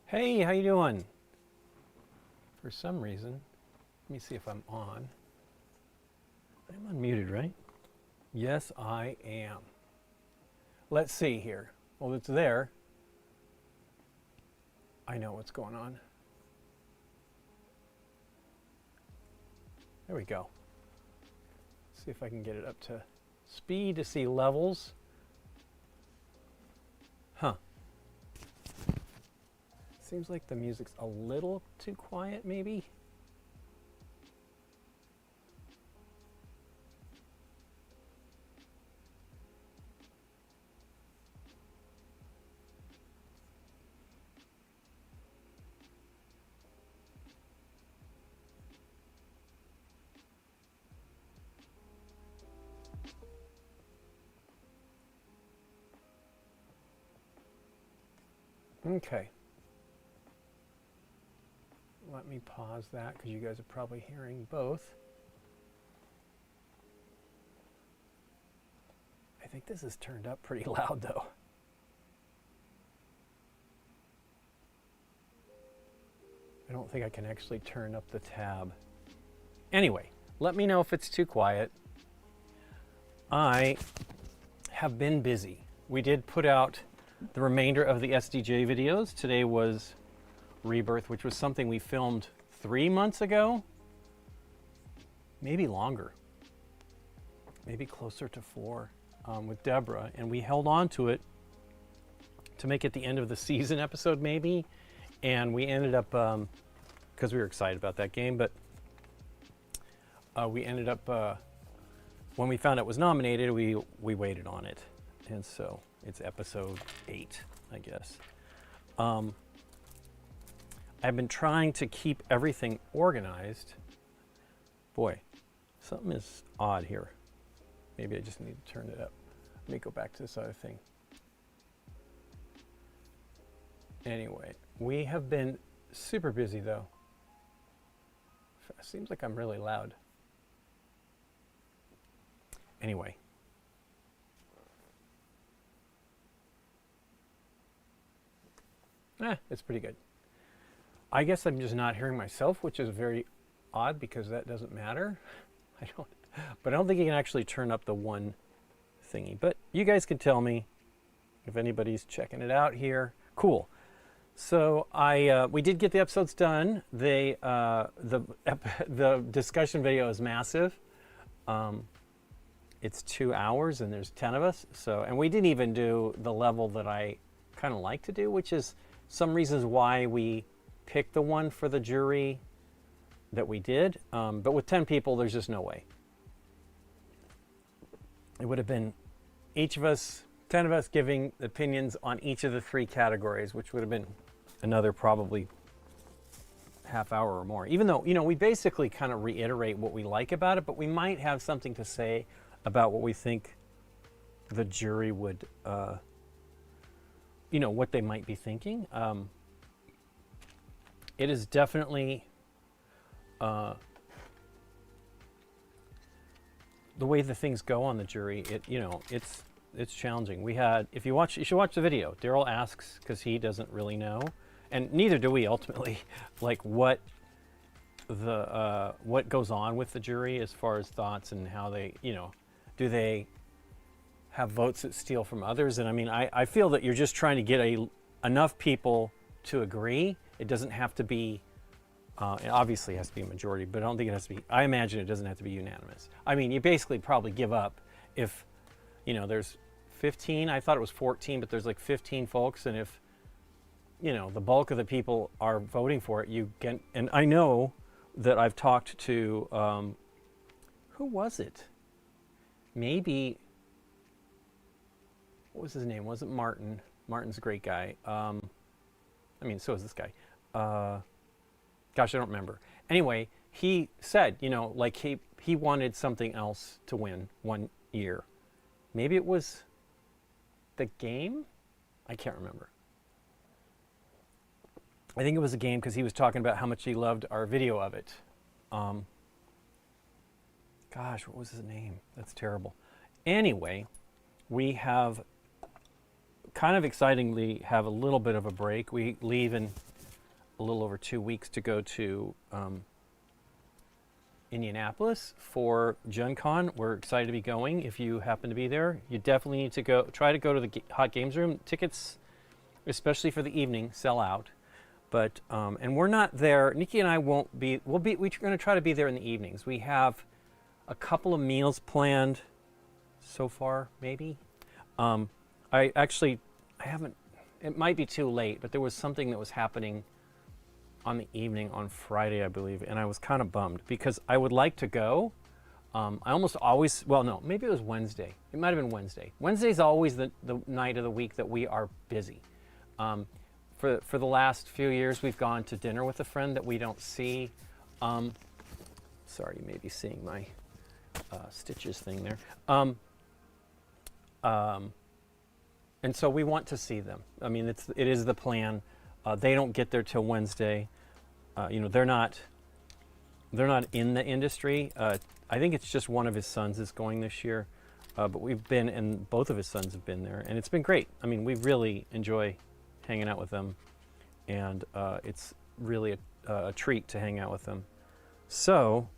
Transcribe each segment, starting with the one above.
Hey, how you doing? For some reason, let me see if I'm on. I'm unmuted, right? Yes, I am. Let's see here. Well, it's there. I know what's going on. There we go. See if I can get it up to speed to see levels. Huh. Seems like the music's a little too quiet, maybe. Okay. Let me pause that because you guys are probably hearing both. I think this is turned up pretty loud though. I don't think I can actually turn up the tab. Anyway, let me know if it's too quiet. I have been busy. We did put out the remainder of the SDJ videos. Today was Rebirth, which was something we filmed 3 months ago. Maybe longer. Maybe closer to 4 with Deborah. And we held on to it to make it the end of the season episode maybe. And we ended up, because we were excited about that game, but we ended up, when we found out it was nominated, we waited on it. And so it's episode 8, I guess. I've been trying to keep everything organized. Boy, something is odd here. Maybe I just need to turn it up. Let me go back to this other thing. Anyway, we have been super busy though. Seems like I'm really loud. Anyway. It's pretty good. I guess I'm just not hearing myself, which is very odd because that doesn't matter. But I don't think you can actually turn up the one thingy. But you guys can tell me if anybody's checking it out here. Cool. So we did get the episodes done. The discussion video is massive. It's 2 hours and there's 10 of us. And we didn't even do the level that I kind of like to do, which is some reasons why we picked the one for the jury that we did. But with 10 people, there's just no way. It would have been each of us, 10 of us giving opinions on each of the 3 categories, which would have been another probably half hour or more. Even though, we basically kind of reiterate what we like about it, but we might have something to say about what we think the jury would, what they might be thinking. It is definitely the way the things go on the jury. It's challenging. We had, you should watch the video. Daryl asks because he doesn't really know, and neither do we ultimately. Like what goes on with the jury as far as thoughts and how they, do they have votes that steal from others? And I mean, I feel that you're just trying to get enough people to agree. It doesn't have to be. It obviously has to be a majority, but I don't think it has to be. I imagine it doesn't have to be unanimous. I mean, you basically probably give up if, there's 15. I thought it was 14, but there's like 15 folks, and if, the bulk of the people are voting for it, you get. And I know that I've talked to, who was it? Maybe. What was his name? Wasn't Martin? Martin's a great guy. I mean, so is this guy. Gosh, I don't remember. Anyway, he said, like he wanted something else to win one year. Maybe it was the game? I can't remember. I think it was a game because he was talking about how much he loved our video of it. Gosh, what was his name? That's terrible. Anyway, we have kind of excitingly have a little bit of a break. We leave in a little over 2 weeks to go to Indianapolis for Gen Con. We're excited to be going. If you happen to be there, you definitely need to go. Try to go to the Hot Games Room. Tickets, especially for the evening, sell out. But and we're not there. Nikki and I won't be. We're going to try to be there in the evenings. We have a couple of meals planned so far, maybe. I haven't. It might be too late, but there was something that was happening on the evening on Friday, I believe, and I was kind of bummed because I would like to go. I almost always, well, no, maybe it was Wednesday. It might have been Wednesday. Wednesday's always the night of the week that we are busy. For the last few years, we've gone to dinner with a friend that we don't see. Sorry, you may be seeing my stitches thing there. And so we want to see them. I mean, it is the plan. They don't get there till Wednesday. You know, they're not in the industry. I think it's just one of his sons is going this year, but we've been, and both of his sons have been there, and it's been great. I mean, we really enjoy hanging out with them, and it's really a treat to hang out with them. So,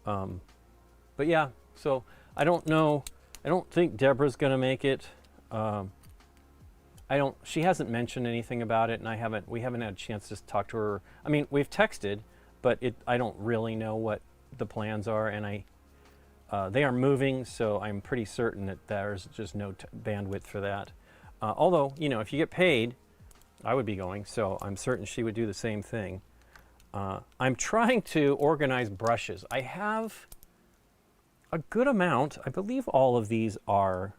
but yeah, so I don't know. I don't think Deborah's going to make it. She hasn't mentioned anything about it, and we haven't had a chance to talk to her. I mean, we've texted, but I don't really know what the plans are, and they are moving, so I'm pretty certain that there's just no bandwidth for that. Although, you know, if you get paid, I would be going, so I'm certain she would do the same thing. I'm trying to organize brushes. I have a good amount. I believe all of these are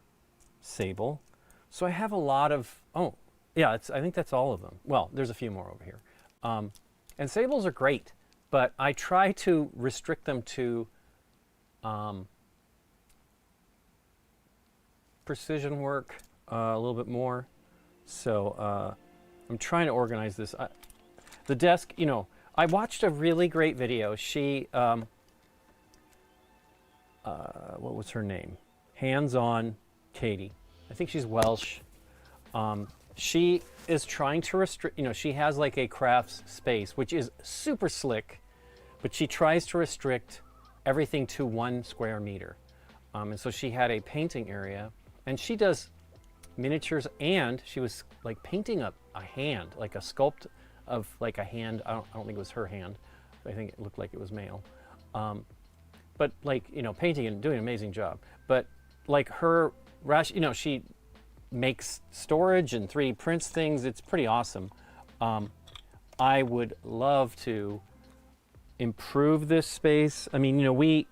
sable. So I have a lot of, oh, yeah, I think that's all of them. Well, there's a few more over here. And sables are great, but I try to restrict them to precision work a little bit more. So I'm trying to organize this. The desk, you know, I watched a really great video. She, what was her name? Hands On Katie. I think she's Welsh. She is trying to restrict, you know, she has like a crafts space, which is super slick, but she tries to restrict everything to 1 square meter. And so she had a painting area, and she does miniatures, and she was like painting up a hand, like a sculpt of like a hand. I don't think it was her hand. I think it looked like it was male. But like, you know, painting and doing an amazing job. But like her, you know, she makes storage and 3D prints things. It's pretty awesome. I would love to improve this space. I mean, you know, I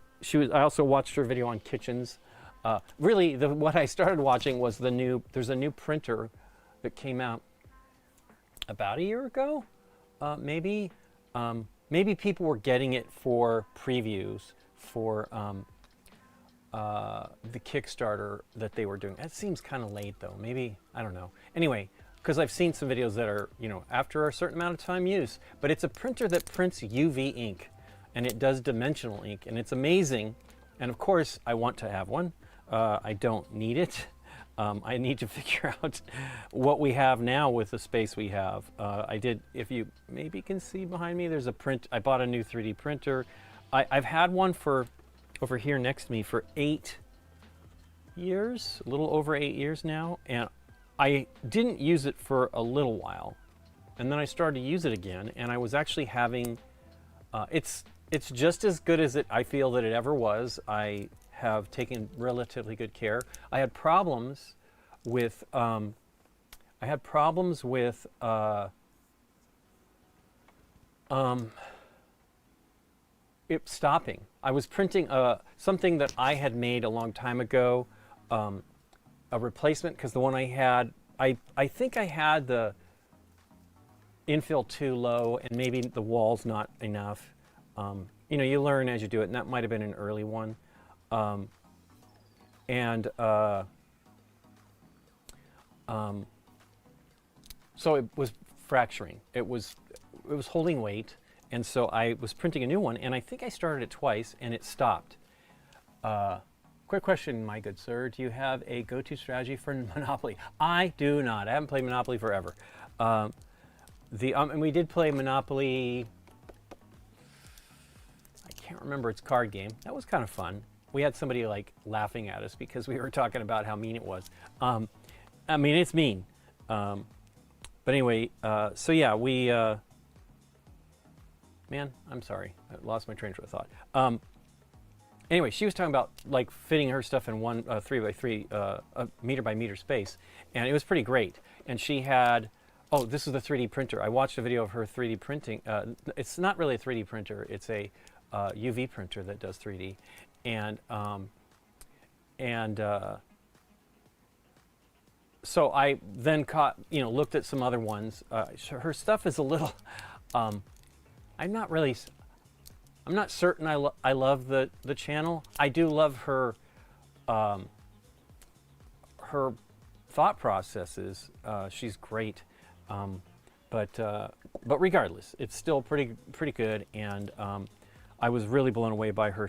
also watched her video on kitchens. Really, what I started watching was there's a new printer that came out about a year ago, maybe. Maybe people were getting it for previews for the Kickstarter that they were doing. That seems kind of late though. Maybe, I don't know. Anyway, because I've seen some videos that are, you know, after a certain amount of time use, but it's a printer that prints UV ink, and it does dimensional ink, and it's amazing. And of course, I want to have one. I don't need it. I need to figure out what we have now with the space we have. If you maybe can see behind me, there's a print. I bought a new 3D printer. I've had one for over here next to me for 8 years, a little over 8 years now, and I didn't use it for a little while, and then I started to use it again, and I was actually having, it's just as good as I feel that it ever was. I have taken relatively good care. I had problems with, it stopping. I was printing something that I had made a long time ago, a replacement, because the one I had, I think I had the infill too low, and maybe the wall's not enough. You know, you learn as you do it, and that might have been an early one. So it was fracturing. It was holding weight, and so I was printing a new one, and I think I started it twice, and it stopped. Quick question, my good sir. Do you have a go-to strategy for Monopoly? I do not. I haven't played Monopoly forever. And we did play Monopoly. I can't remember its card game. That was kind of fun. We had somebody like laughing at us because we were talking about how mean it was. I mean, it's mean. But anyway, so yeah, we. Man, I'm sorry. I lost my train of thought. Anyway, she was talking about like fitting her stuff in one 3x3 meter by meter space, and it was pretty great. And she had, oh, this is the 3D printer. I watched a video of her 3D printing. It's not really a 3D printer. It's a UV printer that does 3D, and so I then looked at some other ones. Her stuff is a little. I'm not certain I love the channel. I do love her her thought processes. She's great, but regardless, it's still pretty good. And I was really blown away by her.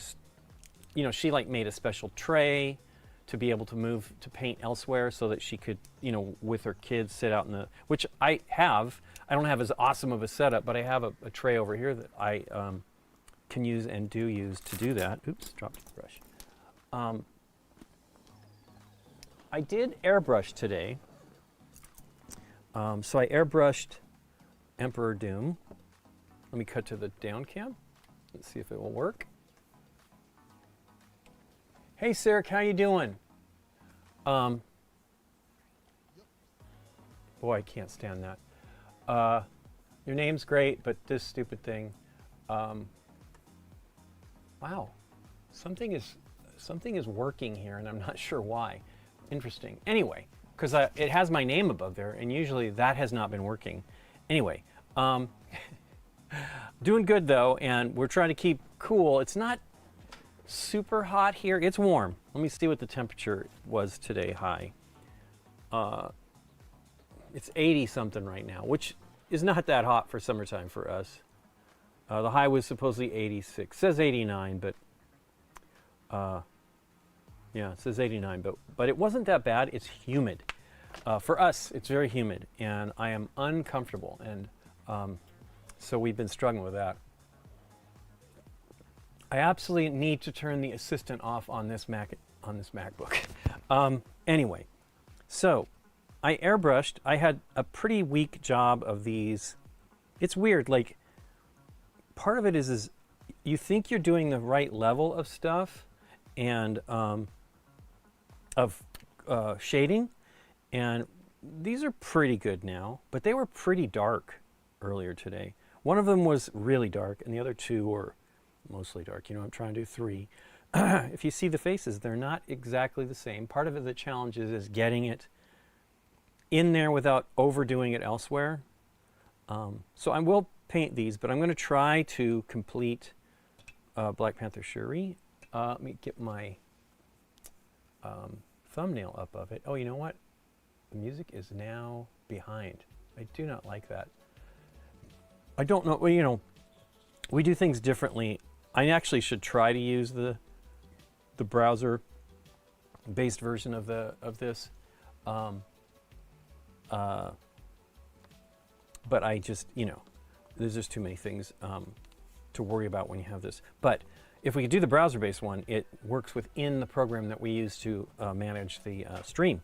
You know, she like made a special tray to be able to move to paint elsewhere, so that she could, you know, with her kids sit out in the, which I have. I don't have as awesome of a setup, but I have a tray over here that I can use and do use to do that. Oops, dropped the brush. I did airbrush today. So I airbrushed Emperor Doom. Let me cut to the down cam. Let's see if it will work. Hey, Sarah, how you doing? Boy, I can't stand that. Your name's great, but this stupid thing. Wow, something is working here, and I'm not sure why. Interesting. Anyway, because it has my name above there, and usually that has not been working. Anyway, doing good though, and we're trying to keep cool. It's not super hot here. It's warm. Let me see what the temperature was today. High. It's 80 something right now, which is not that hot for summertime for us. The high was supposedly 86. It says 89, but yeah, it says 89, but it wasn't that bad. It's humid. For us, it's very humid, and I am uncomfortable, and so we've been struggling with that. I absolutely need to turn the assistant off on this MacBook. Anyway, so I airbrushed. I had a pretty weak job of these. It's weird, like part of it is you think you're doing the right level of stuff and of shading, and these are pretty good now, but they were pretty dark earlier today. One of them was really dark, and the other two were mostly dark. You know, I'm trying to do 3. If you see the faces, they're not exactly the same. Part of the challenge is getting it in there without overdoing it elsewhere. So I will paint these, but I'm going to try to complete Black Panther Shuri. Let me get my thumbnail up of it. Oh, you know what? The music is now behind. I do not like that. I don't know. Well, you know, we do things differently. I actually should try to use the browser-based version of this. But I just, you know, there's just too many things to worry about when you have this. But if we could do the browser-based one, it works within the program that we use to manage the stream.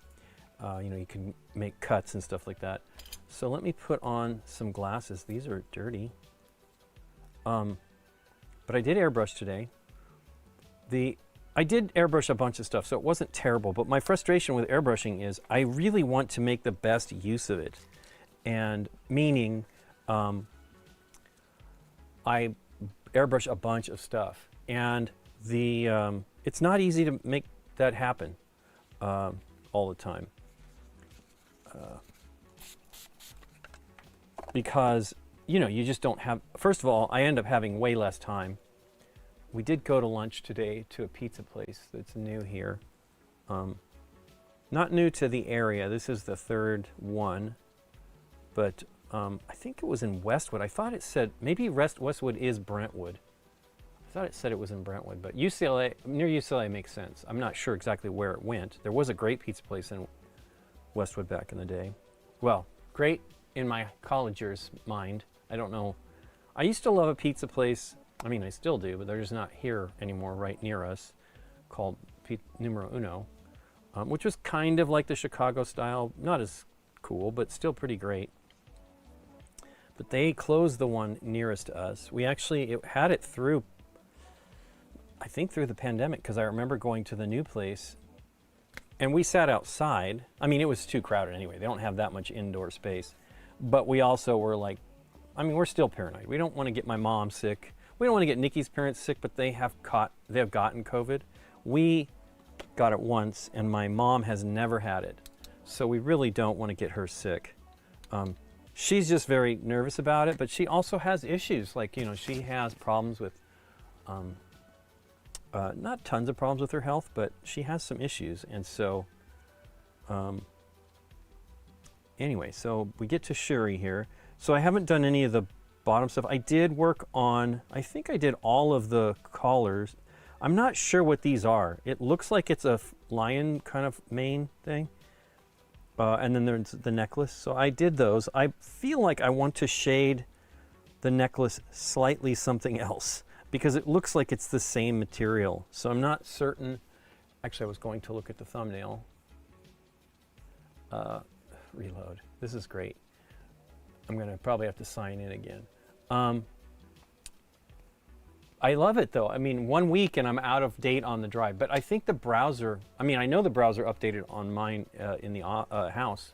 You know, you can make cuts and stuff like that. So let me put on some glasses. These are dirty. But I did airbrush today. I did airbrush a bunch of stuff, so it wasn't terrible. But my frustration with airbrushing is I really want to make the best use of it. And meaning, I airbrush a bunch of stuff. And it's not easy to make that happen all the time. Because, you know, you just don't have, first of all, I end up having way less time. We did go to lunch today to a pizza place that's new here. Not new to the area. This is the third one. But I think it was in Westwood. I thought it said, maybe Westwood is Brentwood. I thought it said it was in Brentwood, but UCLA, near UCLA makes sense. I'm not sure exactly where it went. There was a great pizza place in Westwood back in the day. Well, great in my college years mind. I don't know. I used to love a pizza place. I mean, I still do, but they're just not here anymore, right near us, called Numero Uno, which was kind of like the Chicago style. Not as cool, but still pretty great. But they closed the one nearest to us. We actually had it through, I think through the pandemic, because I remember going to the new place and we sat outside. I mean, it was too crowded anyway. They don't have that much indoor space. But we also were like, I mean, we're still paranoid. We don't want to get my mom sick. We don't want to get Nikki's parents sick, but they have gotten COVID. We got it once, and my mom has never had it. So we really don't want to get her sick. She's just very nervous about it, but she also has issues. Like, you know, she has problems with, not tons of problems with her health, but she has some issues. And so, anyway, so we get to Shuri here. So I haven't done any of the bottom stuff. I did work on, I think I did all of the collars. I'm not sure what these are. It looks like it's a lion kind of mane thing. And then there's the necklace. So I did those. I feel like I want to shade the necklace slightly something else because it looks like it's the same material. So I'm not certain. Actually, I was going to look at the thumbnail. Reload. This is great. I'm going to probably have to sign in again. I love it though. I mean, 1 week and I'm out of date on the drive, but I think the browser, I mean, I know the browser updated on mine in the house.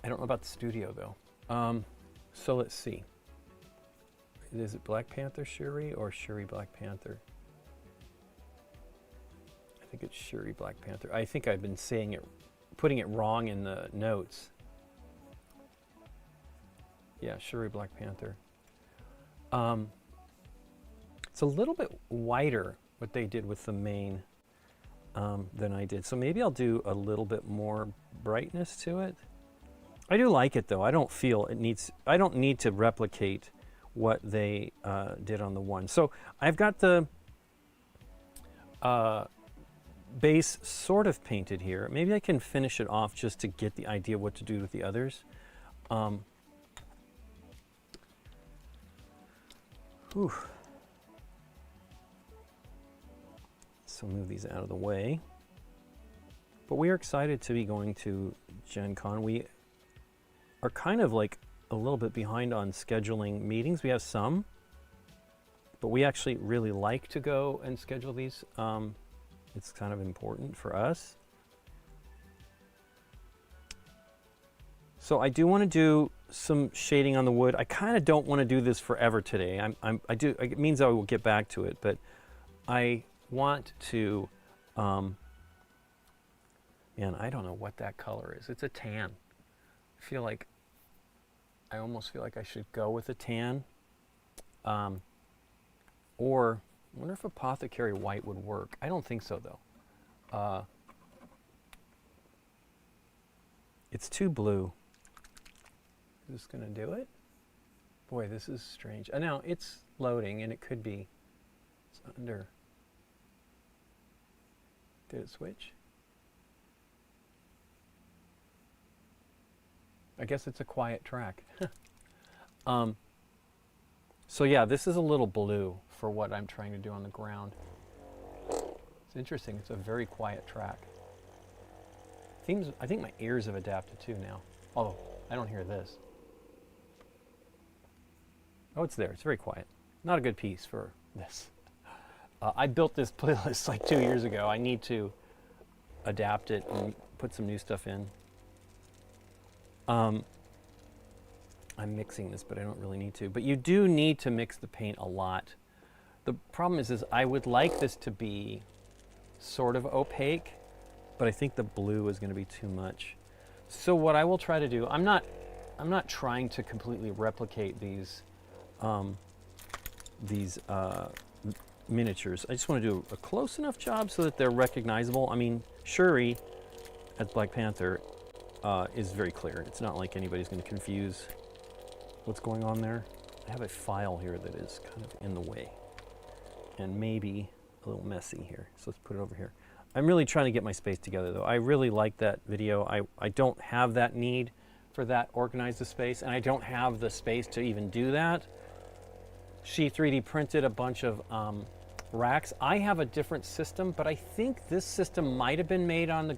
I don't know about the studio though. So let's see. Is it Black Panther Shuri or Shuri Black Panther? I think it's Shuri Black Panther. I think I've been saying it, putting it wrong in the notes. Yeah, Shuri Black Panther. It's a little bit whiter what they did with the mane than I did. So maybe I'll do a little bit more brightness to it. I do like it though. I don't feel it needs, I don't need to replicate what they did on the one. So I've got the base sort of painted here. Maybe I can finish it off just to get the idea of what to do with the others. Whew. So move these out of the way. But we are excited to be going to Gen Con. We are kind of like a little bit behind on scheduling meetings. We have some, but we actually really like to go and schedule these. It's kind of important for us. So I do want to do some shading on the wood. I kind of don't want to do this forever today. I do. It means I will get back to it, but I want to. Man, I don't know what that color is. It's a tan. I almost feel like I should go with a tan. Or I wonder if Apothecary White would work. I don't think so though. It's too blue. Is this gonna do it? Boy, this is strange. Now it's loading and it could be, it's under. Did it switch? I guess it's a quiet track. So yeah, this is a little blue for what I'm trying to do on the ground. It's interesting, it's a very quiet track. I think my ears have adapted too now. Although, I don't hear this. Oh, it's there, it's very quiet. Not a good piece for this. I built this playlist like 2 years ago. I need to adapt it and put some new stuff in. I'm mixing this, but I don't really need to. But you do need to mix the paint a lot. The problem is I would like this to be sort of opaque, but I think the blue is going to be too much. So what I will try to do, I'm not trying to completely replicate these miniatures. I just want to do a close enough job so that they're recognizable. I mean, Shuri as Black Panther is very clear. It's not like anybody's going to confuse what's going on there. I have a file here that is kind of in the way and maybe a little messy here. So let's put it over here. I'm really trying to get my space together though. I really like that video. I don't have that need for that organized a space, and I don't have the space to even do that. She 3D printed a bunch of racks. I have a different system, but I think this system might have been made on the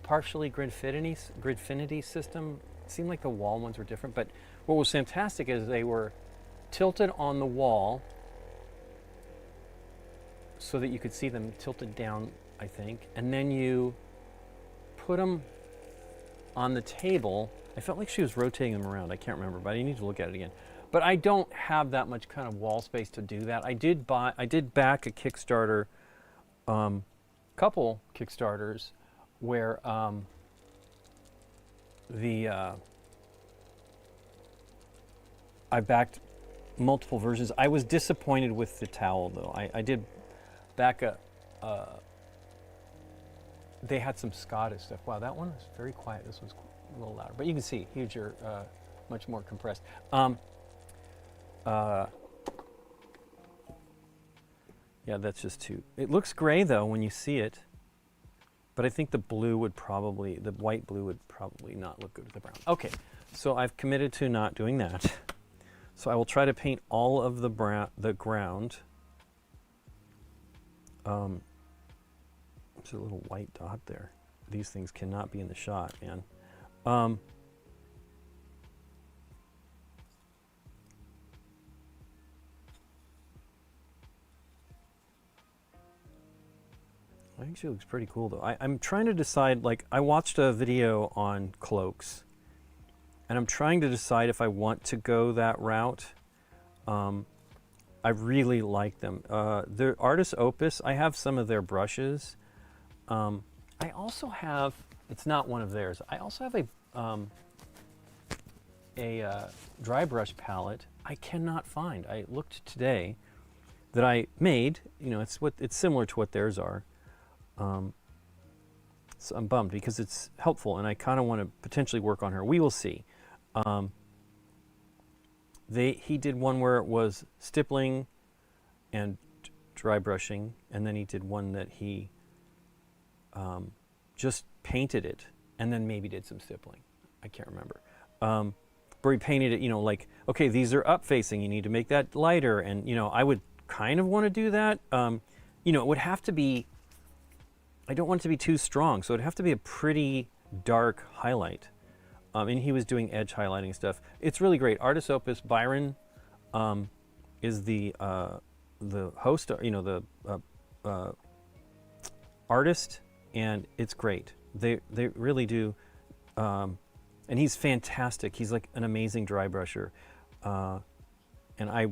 partially Gridfinity system. It seemed like the wall ones were different, but what was fantastic is they were tilted on the wall so that you could see them tilted down, I think, and then you put them on the table. I felt like she was rotating them around. I can't remember, but I need to look at it again. But I don't have that much kind of wall space to do that. I did back a Kickstarter, couple Kickstarters, where I backed multiple versions. I was disappointed with the towel though. I did back they had some Scottish stuff. Wow, that one was very quiet. This was a little louder, but you can see huger, much more compressed. Yeah, that's just too. It looks gray though when you see it, but I think the white blue would probably not look good with the brown. Okay, so I've committed to not doing that. So I will try to paint all of the ground. There's a little white dot there. These things cannot be in the shot, man. Actually looks pretty cool though. I'm trying to decide, like, I watched a video on cloaks, and I'm trying to decide if I want to go that route. I really like them. The Artist Opus, I have some of their brushes. I also have, it's not one of theirs, I also have a dry brush palette I cannot find. I looked today that I made, you know, it's similar to what theirs are. So I'm bummed because it's helpful and I kind of want to potentially work on her. We will see. He did one where it was stippling and dry brushing, and then he did one that he just painted it and then maybe did some stippling. I can't remember. Where he painted it, you know, like, okay, these are up facing, you need to make that lighter, and you know, I would kind of want to do that. You know, it would have to be, I don't want it to be too strong, so it'd have to be a pretty dark highlight. And he was doing edge highlighting stuff. It's really great. Artist Opus, Byron is the host, you know, the artist, and it's great. They really do, and he's fantastic. He's like an amazing dry brusher, and I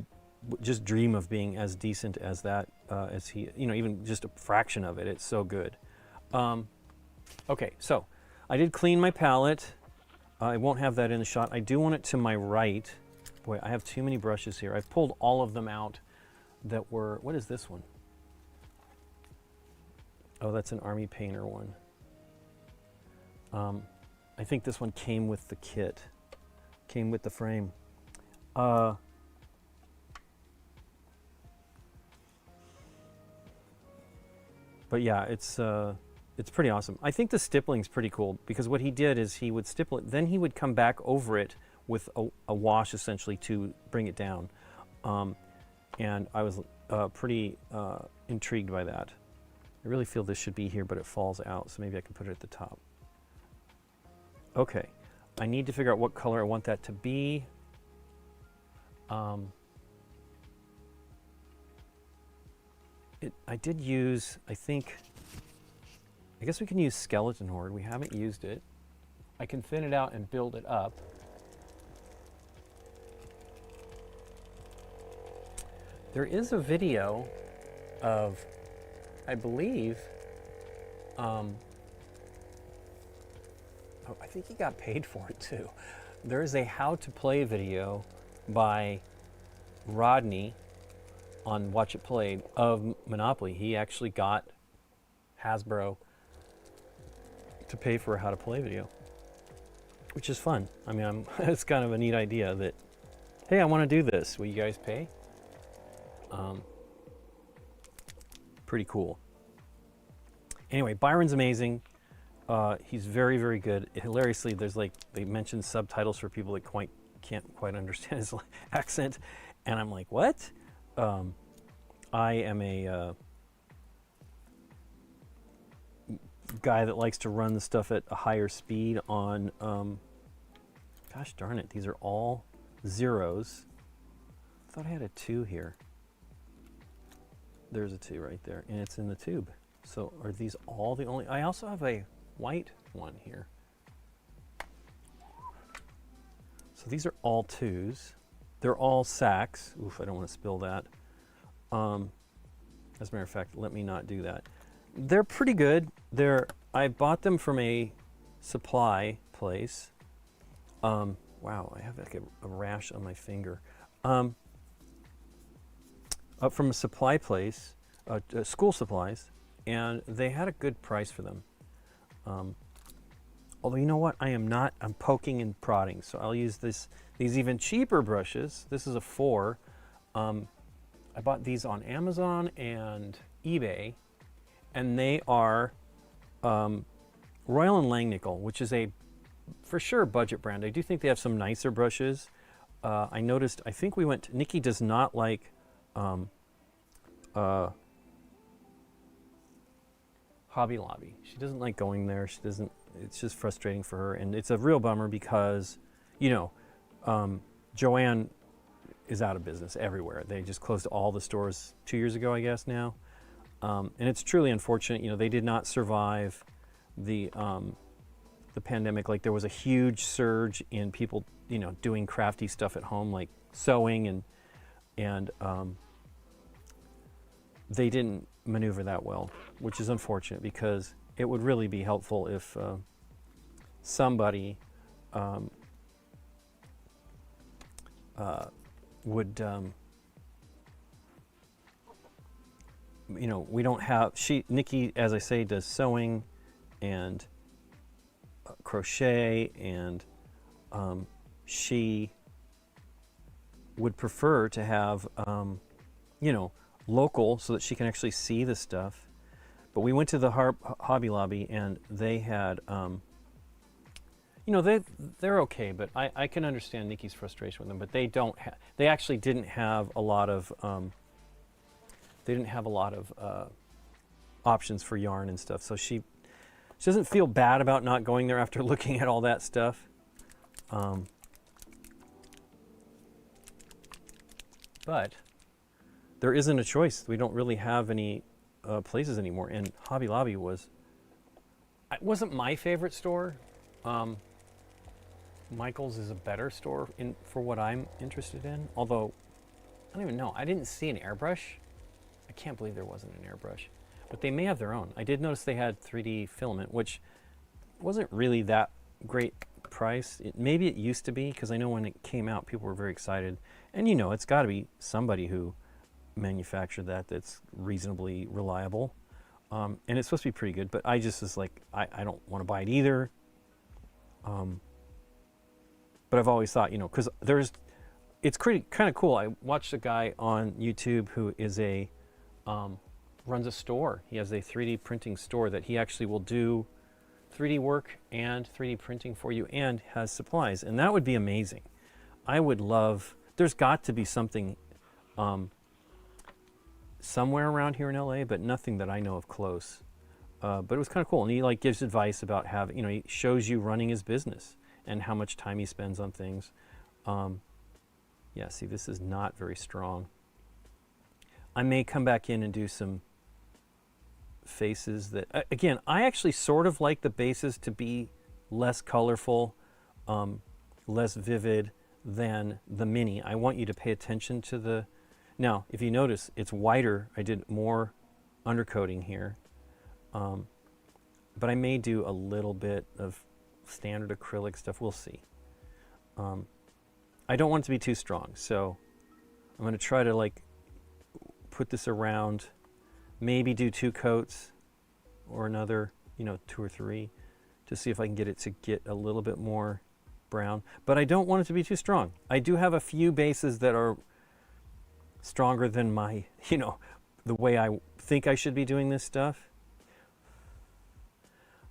just dream of being as decent as that, as he, you know, even just a fraction of it. It's so good. Okay, so I did clean my palette. I won't have that in the shot. I do want it to my right. Boy, I have too many brushes here. I've pulled all of them out that were, what is this one? Oh, that's an Army Painter one. I think this one came with the kit, came with the frame. But yeah, it's pretty awesome. I think the stippling's pretty cool because what he did is he would stipple it, then he would come back over it with a wash essentially to bring it down. And I was pretty intrigued by that. I really feel this should be here, but it falls out, so maybe I can put it at the top. Okay, I need to figure out what color I want that to be. I did use, I guess we can use Skeleton Horde. We haven't used it. I can thin it out and build it up. There is a video of, I believe, oh, I think he got paid for it too. There is a how to play video by Rodney on Watch It Played of Monopoly. He actually got Hasbro to pay for a how to play video, which is fun. I mean, it's kind of a neat idea that, hey, I want to do this. Will you guys pay? Pretty cool. Anyway, Byron's amazing. He's very, very good. Hilariously, there's like, they mentioned subtitles for people that can't quite understand his accent. And I'm like, what? I am a guy that likes to run the stuff at a higher speed on, gosh darn it, these are all zeros. I thought I had a 2 here. There's a 2 right there, and it's in the tube. So are these all the only? I also have a white one here. So these are all 2s. They're all sacks. Oof, I don't want to spill that. As a matter of fact, let me not do that. They're pretty good. I bought them from a supply place. Wow, I have like a rash on my finger. Up from a supply place, school supplies, and they had a good price for them. Although, you know what? I'm poking and prodding, so I'll use these even cheaper brushes. This is a 4. I bought these on Amazon and eBay, and they are Royal & Langnickel, which is for sure budget brand. I do think they have some nicer brushes. I noticed, I think Nikki does not like Hobby Lobby. She doesn't like going there. It's just frustrating for her, and it's a real bummer because, Joann is out of business everywhere. They just closed all the stores 2 years ago, I guess now. And it's truly unfortunate. They did not survive the pandemic. Like, there was a huge surge in people, doing crafty stuff at home, like sewing, and they didn't maneuver that well, which is unfortunate because it would really be helpful if somebody would, we don't have, Nikki, as I say, does sewing and crochet, and she would prefer to have, local so that she can actually see the stuff. But we went to the Hobby Lobby, and they had, they're okay, but I can understand Nikki's frustration with them. But they actually didn't have a lot of, options for yarn and stuff. So she doesn't feel bad about not going there after looking at all that stuff. But there isn't a choice. We don't really have any places anymore. And Hobby Lobby wasn't my favorite store. Michael's is a better store for what I'm interested in. Although, I don't even know. I didn't see an airbrush. I can't believe there wasn't an airbrush. But they may have their own. I did notice they had 3D filament, which wasn't really that great price. Maybe it used to be, because I know when it came out, people were very excited. And it's got to be somebody who manufactured that's reasonably reliable. And it's supposed to be pretty good, but I just was like, I don't want to buy it either. But I've always thought, because it's kind of cool. I watched a guy on YouTube who is runs a store. He has a 3D printing store that he actually will do 3D work and 3D printing for you, and has supplies. And that would be amazing. I would love, there's got to be something somewhere around here in LA, but nothing that I know of close. But it was kind of cool. And he gives advice about he shows you running his business and how much time he spends on things. Yeah, see, this is not very strong. I may come back in and do some faces that, again, I actually sort of like the bases to be less colorful, less vivid than the mini. I want you to pay attention to now, if you notice, it's whiter. I did more undercoating here. But I may do a little bit of standard acrylic stuff. We'll see. I don't want it to be too strong, so I'm going to try to put this around, maybe do 2 coats or another, 2 or 3, to see if I can get it to get a little bit more brown. But I don't want it to be too strong. I do have a few bases that are stronger than my, the way I think I should be doing this stuff.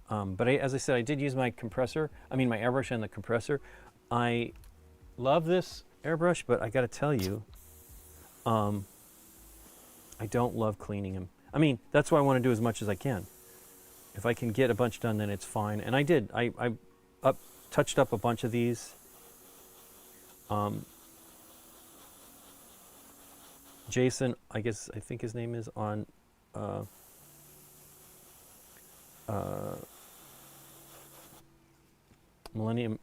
But as I said, I did use my compressor. I mean, my airbrush and the compressor. I love this airbrush, but I got to tell you, I don't love cleaning him. I mean, that's why I want to do as much as I can. If I can get a bunch done, then it's fine. And I did. I touched up a bunch of these. Jason, I think his name is on Millennium,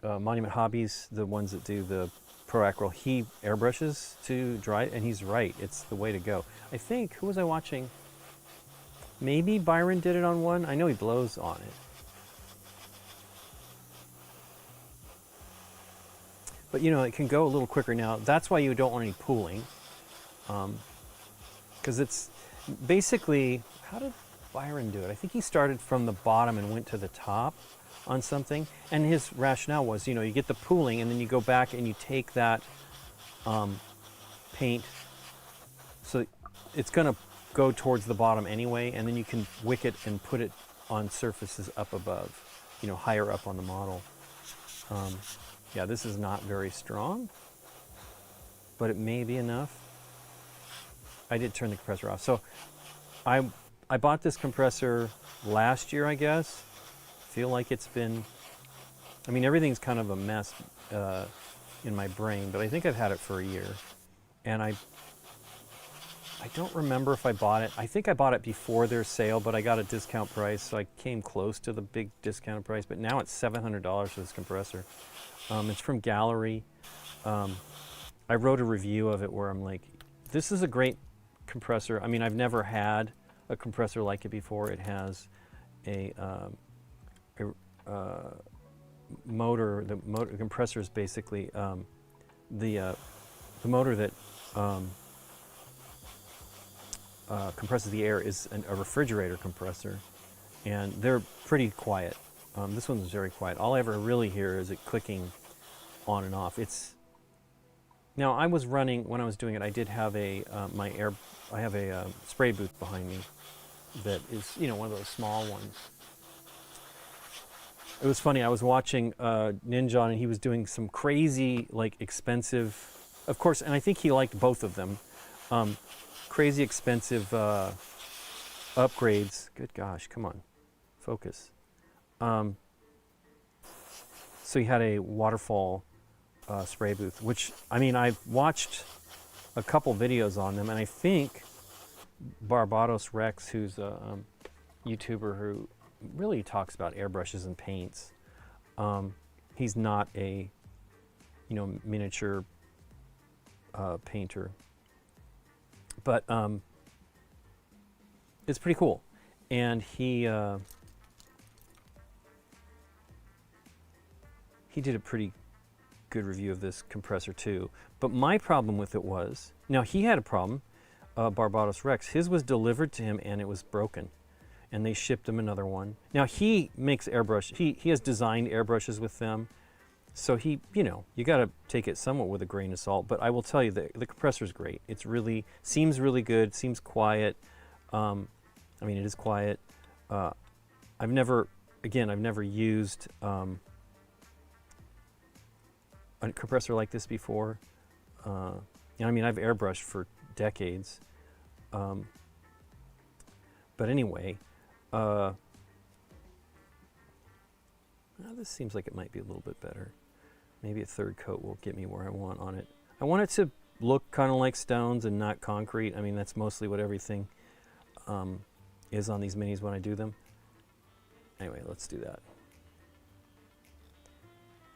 Monument Hobbies, the ones that do the Pro Acryl, he airbrushes to dry it, and he's right. It's the way to go. I think, who was I watching? Maybe Byron did it on one. I know he blows on it. But it can go a little quicker now. That's why you don't want any pooling. Because it's basically, how did Byron do it? I think he started from the bottom and went to the top on something. And his rationale was, you get the pooling and then you go back and you take that paint. So it's going to go towards the bottom anyway, and then you can wick it and put it on surfaces up above, higher up on the model. Yeah, this is not very strong, but it may be enough. I did turn the compressor off. So I bought this compressor last year, I guess. Feel like it's been, everything's kind of a mess in my brain, but I think I've had it for a year. And I don't remember if I bought it. I think I bought it before their sale, but I got a discount price, so I came close to the big discounted price, but now it's $700 for this compressor. It's from Gallery. I wrote a review of it where I'm like, this is a great compressor. I've never had a compressor like it before. It has a motor. The compressor is basically the motor that compresses the air is a refrigerator compressor, and they're pretty quiet. This one's very quiet. All I ever really hear is it clicking on and off. Now I was running, when I was doing it, I did have I have a spray booth behind me that is, one of those small ones. It was funny, I was watching Ninja, and he was doing some crazy, expensive, of course, and I think he liked both of them, crazy expensive upgrades. Good gosh, come on, focus. So he had a waterfall spray booth, which, I've watched a couple videos on them, and I think Barbados Rex, who's a YouTuber who really talks about airbrushes and paints, he's not a, miniature painter, but it's pretty cool. And he did a pretty good review of this compressor too. But my problem with it was, now he had a problem, Barbados Rex. His was delivered to him and it was broken, and they shipped him another one. Now he makes airbrush. He has designed airbrushes with them, so he, you got to take it somewhat with a grain of salt. But I will tell you that the compressor is great. It's really seems really good. Seems quiet. It is quiet. I've never used a compressor like this before. I've airbrushed for decades. But anyway, this seems like it might be a little bit better. Maybe a third coat will get me where I want on it. I want it to look kind of like stones and not concrete. That's mostly what everything is on these minis when I do them. Anyway, let's do that.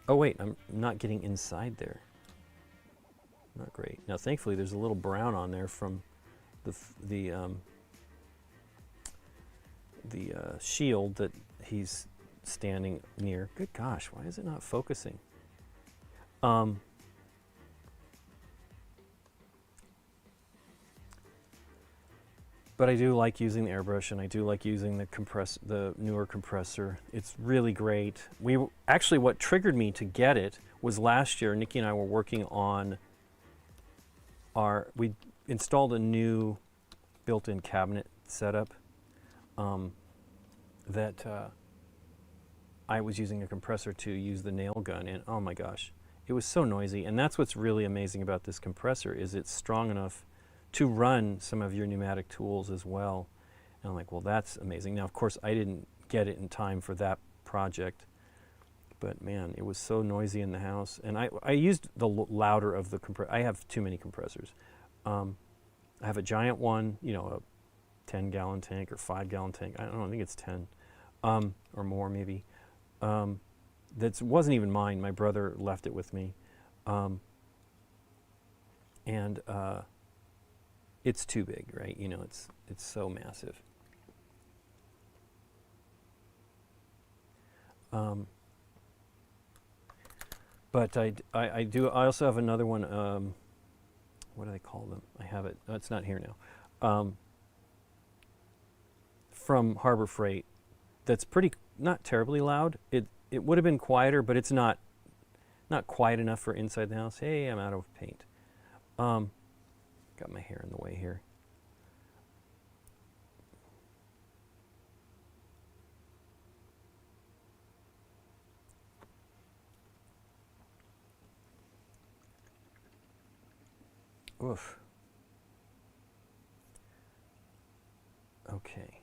Oh wait, I'm not getting inside there. Not great. Now thankfully there's a little brown on there from the shield that he's standing near. Good gosh, why is it not focusing? But I do like using the airbrush, and I do like using the newer compressor. It's really great. Actually, what triggered me to get it was last year. Nikki and I were working on we installed a new built-in cabinet setup, that I was using a compressor to use the nail gun, and oh my gosh, it was so noisy. And that's what's really amazing about this compressor, is it's strong enough to run some of your pneumatic tools as well. And I'm like, well, that's amazing. Now, of course, I didn't get it in time for that project, but man, it was so noisy in the house. And I used the louder of the compressor. I have too many compressors. I have a giant one, you know, a 10-gallon tank or 5-gallon tank. I don't know, I think it's 10 or more maybe. That wasn't even mine. My brother left it with me. And it's too big, right? You know, it's so massive. But I also have another one. What do they call them? I have it. It's not here now. From Harbor Freight. That's pretty, not terribly loud. It would have been quieter, but it's not quiet enough for inside the house. Hey, I'm out of paint. Got my hair in the way here. Oof. Okay.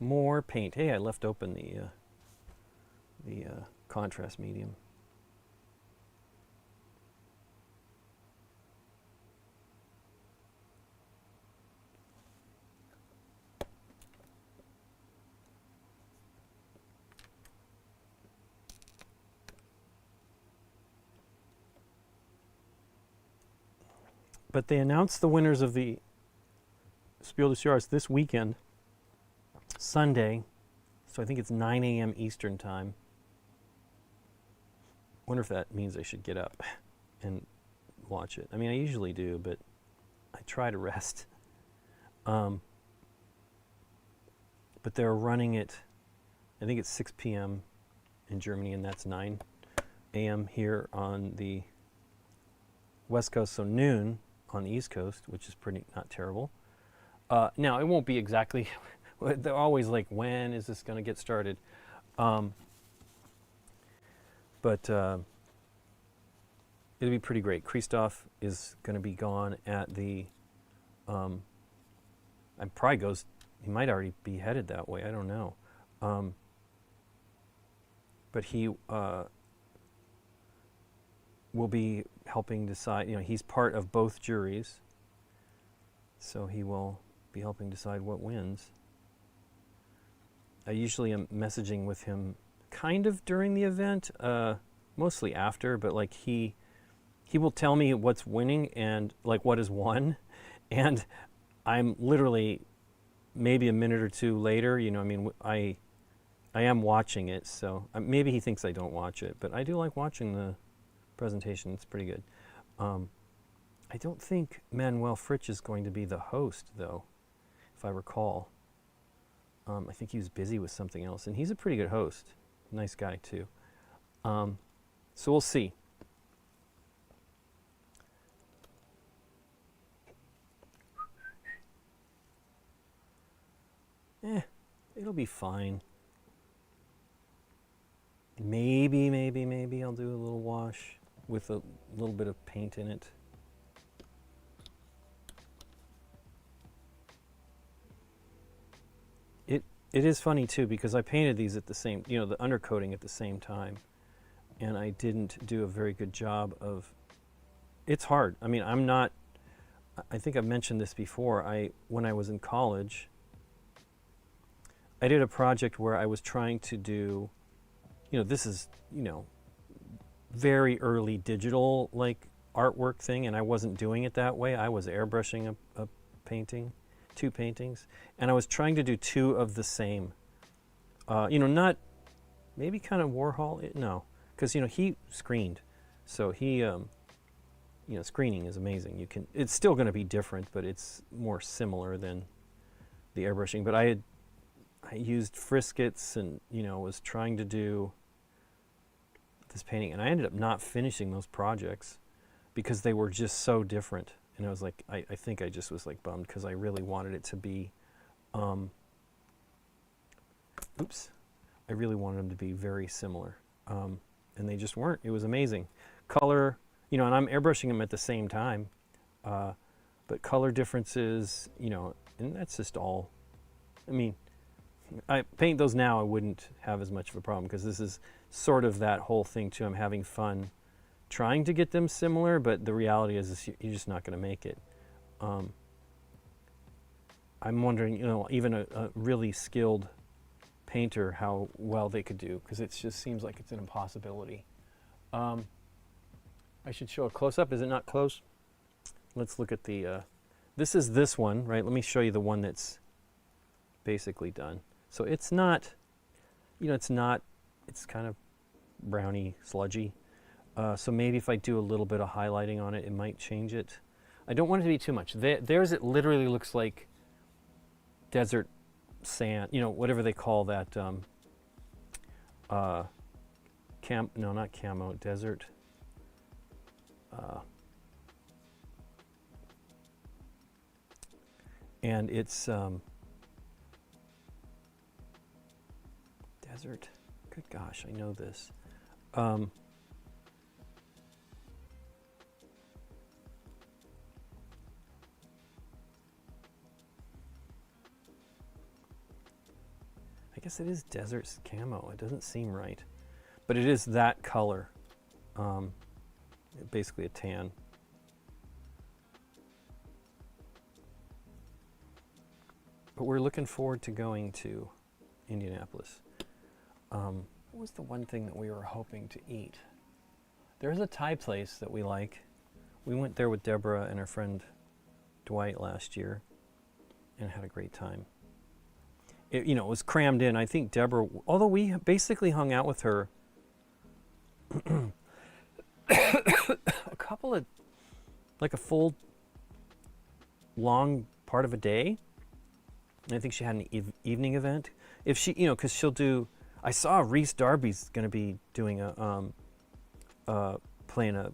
More paint. Hey, I left open the contrast medium. But they announced the winners of the Spiel des Jahres this weekend, Sunday, so I think it's 9 a.m. Eastern time. Wonder if that means I should get up and watch it. I mean, I usually do, but I try to rest. But they're running it, I think it's 6 p.m. in Germany, and that's 9 a.m. here on the West Coast, so noon on the East Coast, which is pretty not terrible. Now, it won't be exactly, they're always like, when is this going to get started? But it'll be pretty great. Christoph is going to be gone at the, and probably goes, he might already be headed that way, I don't know. But he will be helping decide, you know, he's part of both juries, so he will be helping decide what wins. I usually am messaging with him kind of during the event, mostly after, but like he will tell me what's winning and like what is won, and I'm literally maybe a minute or two later, you know, I mean, I am watching it, so maybe he thinks I don't watch it, but I do like watching the presentation. It's pretty good. I don't think Manuel Fritsch is going to be the host, though, if I recall. I think he was busy with something else, and he's a pretty good host. Nice guy, too. So we'll see. It'll be fine. Maybe I'll do a little wash with a little bit of paint in it. It is funny too, because I painted these at the same, you know, the undercoating at the same time, and I didn't do a very good job of, it's hard. I mean, I think I've mentioned this before, when I was in college, I did a project where I was trying to do, you know, this is, you know, very early digital like artwork thing, and I wasn't doing it that way. I was airbrushing a painting, 2 paintings, and I was trying to do 2 of the same. You know, not maybe kind of Warhol, no, because you know he screened, so he, you know, screening is amazing. It's still going to be different, but it's more similar than the airbrushing. But I used Friscuits, and you know, was trying to do this painting, and I ended up not finishing those projects because they were just so different. And I was like, I think I just was like bummed, because I really wanted it to be oops, I really wanted them to be very similar. And they just weren't. It was amazing. Color, you know, and I'm airbrushing them at the same time. But color differences, you know, and that's just all. I mean, I paint those now, I wouldn't have as much of a problem because this is sort of that whole thing too. I'm having fun trying to get them similar, but the reality is you're just not going to make it. I'm wondering, you know, even a really skilled painter, how well they could do, because it just seems like it's an impossibility. I should show a close-up. Is it not close? Let's look at the, this is this one, right? Let me show you the one that's basically done. So it's not, you know, it's kind of browny, sludgy. So maybe if I do a little bit of highlighting on it, it might change it. I don't want it to be too much. Theirs, it literally looks like desert sand, you know, whatever they call that, no, not camo, desert, and it's desert, good gosh, I know this. I guess it is desert camo. It doesn't seem right, but it is that color, basically a tan. But we're looking forward to going to Indianapolis. What was the one thing that we were hoping to eat? There's a Thai place that we like. We went there with Deborah and her friend Dwight last year and had a great time. It, you know, it was crammed in. I think Deborah, although we basically hung out with her a couple of, like a full, long part of a day. And I think she had an evening event. If she, you know, because she'll do, I saw Reese Darby's going to be doing playing a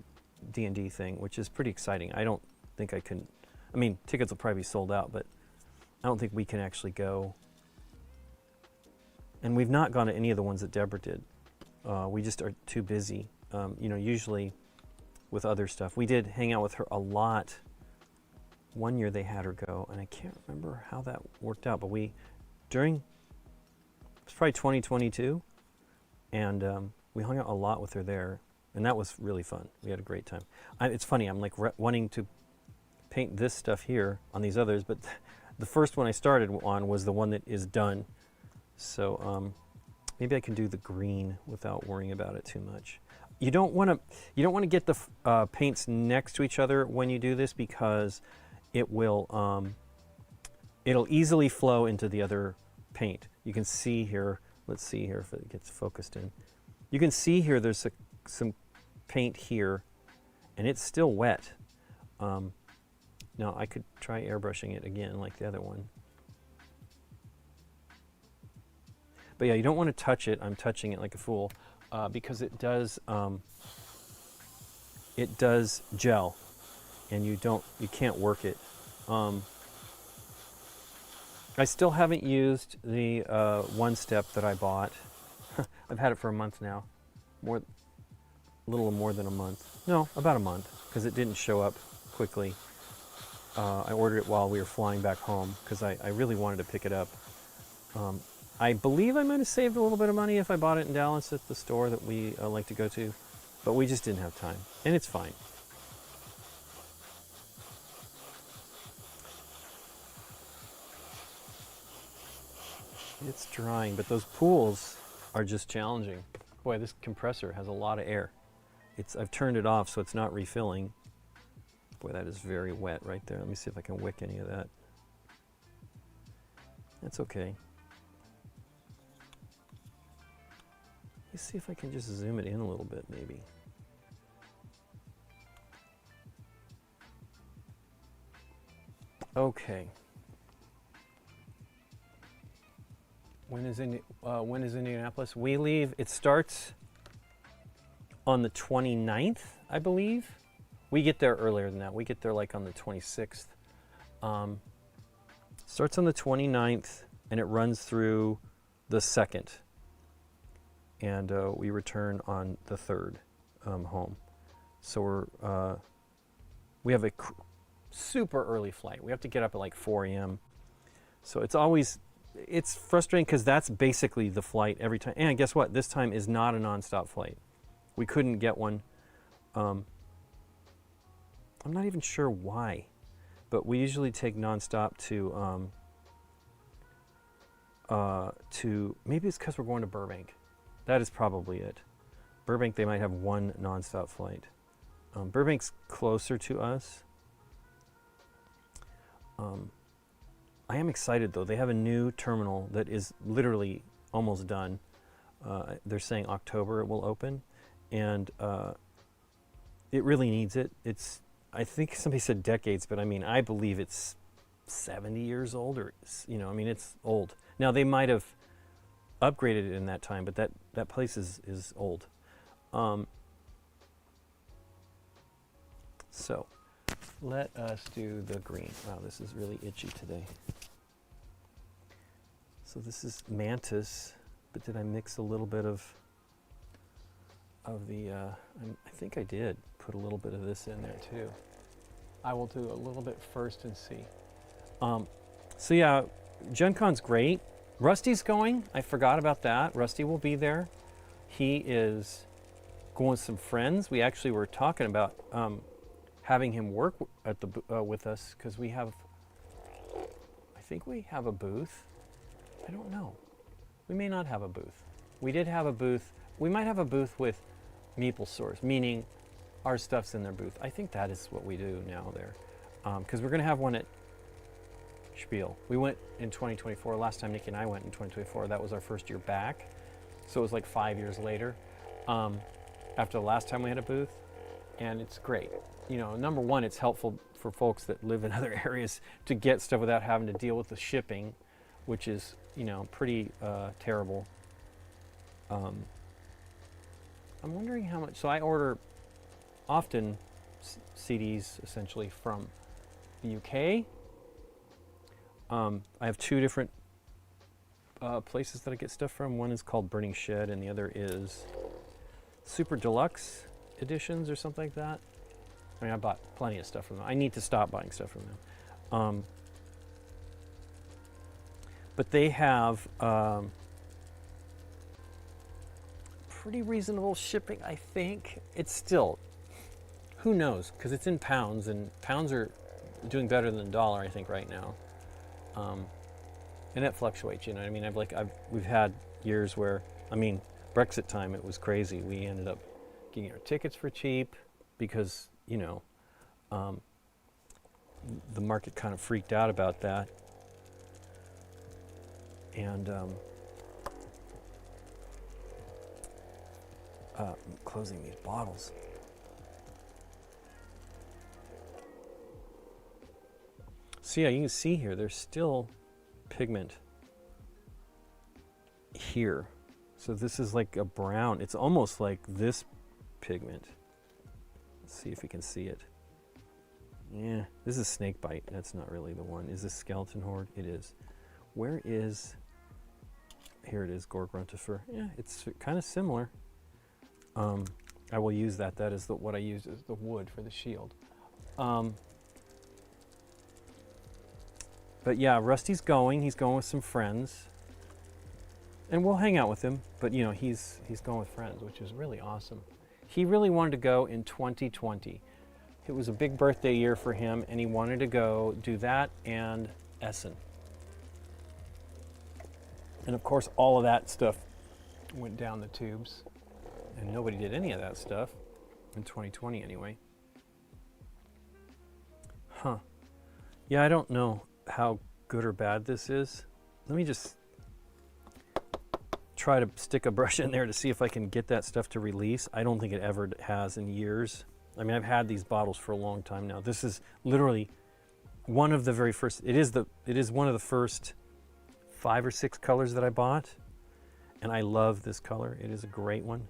D&D thing, which is pretty exciting. I don't think I can, I mean, tickets will probably be sold out, but I don't think we can actually go. And we've not gone to any of the ones that Deborah did. We just are too busy, you know, usually with other stuff. We did hang out with her a lot. One year they had her go, and I can't remember how that worked out, but it was probably 2022, and we hung out a lot with her there, and that was really fun. We had a great time. It's funny, I'm like wanting to paint this stuff here on these others, but the first one I started on was the one that is done. So maybe I can do the green without worrying about it too much. You don't want to get the paints next to each other when you do this, because it will it'll easily flow into the other paint. You can see here. Let's see here if it gets focused in. You can see here. There's some paint here, and it's still wet. Now I could try airbrushing it again like the other one. But yeah, you don't want to touch it. I'm touching it like a fool because it does gel, and you can't work it. I still haven't used the one step that I bought. I've had it for a month now, a little more than a month. No, about a month, because it didn't show up quickly. I ordered it while we were flying back home because I really wanted to pick it up. I believe I might have saved a little bit of money if I bought it in Dallas at the store that we like to go to, but we just didn't have time, and it's fine. It's drying, but those pools are just challenging. Boy, this compressor has a lot of air. I've turned it off so it's not refilling. Boy, that is very wet right there. Let me see if I can wick any of that. That's okay. Let's see if I can just zoom it in a little bit, maybe. Okay. When is Indianapolis? We leave, it starts on the 29th, I believe. We get there earlier than that. We get there like on the 26th. Starts on the 29th, and it runs through the 2nd, and we return on the 3rd home. So we have a super early flight. We have to get up at like 4 a.m. So it's frustrating because that's basically the flight every time. And guess what? This time is not a nonstop flight. We couldn't get one. I'm not even sure why, but we usually take nonstop to maybe it's because we're going to Burbank. That is probably it. Burbank, they might have one nonstop flight. Burbank's closer to us. I am excited though. They have a new terminal that is literally almost done. They're saying October it will open, and it really needs it. I think somebody said decades, but I mean, I believe it's 70 years old, or I mean, it's old. Now they might have upgraded it in that time, but that place is old. So let us do the green. Wow, this is really itchy today. So this is Mantis, but did I mix a little bit of the, I think I did put a little bit of this in there too. I will do a little bit first and see. So yeah, Gen Con's great. Rusty's going. I forgot about that. Rusty will be there. He is going with some friends. We actually were talking about having him work at with us, because I think we have a booth. I don't know. We may not have a booth. We did have a booth. We might have a booth with Meeple Source, meaning our stuff's in their booth. I think that is what we do now there, because we're going to have one at Spiel. We went in 2024. Last time Nikki and I went in 2024, that was our first year back. So it was like 5 years later after the last time we had a booth. And it's great. Number one, it's helpful for folks that live in other areas to get stuff without having to deal with the shipping, which is, pretty terrible. I'm wondering how much. So I order often CDs essentially from the UK. I have 2 different places that I get stuff from. One is called Burning Shed, and the other is Super Deluxe Editions or something like that. I mean, I bought plenty of stuff from them. I need to stop buying stuff from them. But they have pretty reasonable shipping, I think. It's still, who knows, because it's in pounds, and pounds are doing better than the dollar, I think, right now. And it fluctuates, I mean, we've had years where, Brexit time, it was crazy. We ended up getting our tickets for cheap because, the market kind of freaked out about that. And I'm closing these bottles. So yeah, you can see here, there's still pigment here. So this is like a brown. It's almost like this pigment. Let's see if we can see it. Yeah, this is snakebite. That's not really the one. Is this skeleton horde? It is. Where is... Here it is, Gorgruntifer. Yeah, it's kind of similar. I will use that. That is what I use as the wood for the shield. But yeah, Rusty's going. He's going with some friends. And we'll hang out with him. But he's going with friends, which is really awesome. He really wanted to go in 2020. It was a big birthday year for him, and he wanted to go do that and Essen. And of course, all of that stuff went down the tubes, and nobody did any of that stuff in 2020 anyway. Huh. Yeah, I don't know how good or bad this is. Let me just try to stick a brush in there to see if I can get that stuff to release. I don't think it ever has in years. I mean, I've had these bottles for a long time now. This is literally one of the very first. It is one of the first 5 or 6 colors that I bought, and I love this color. It is a great one.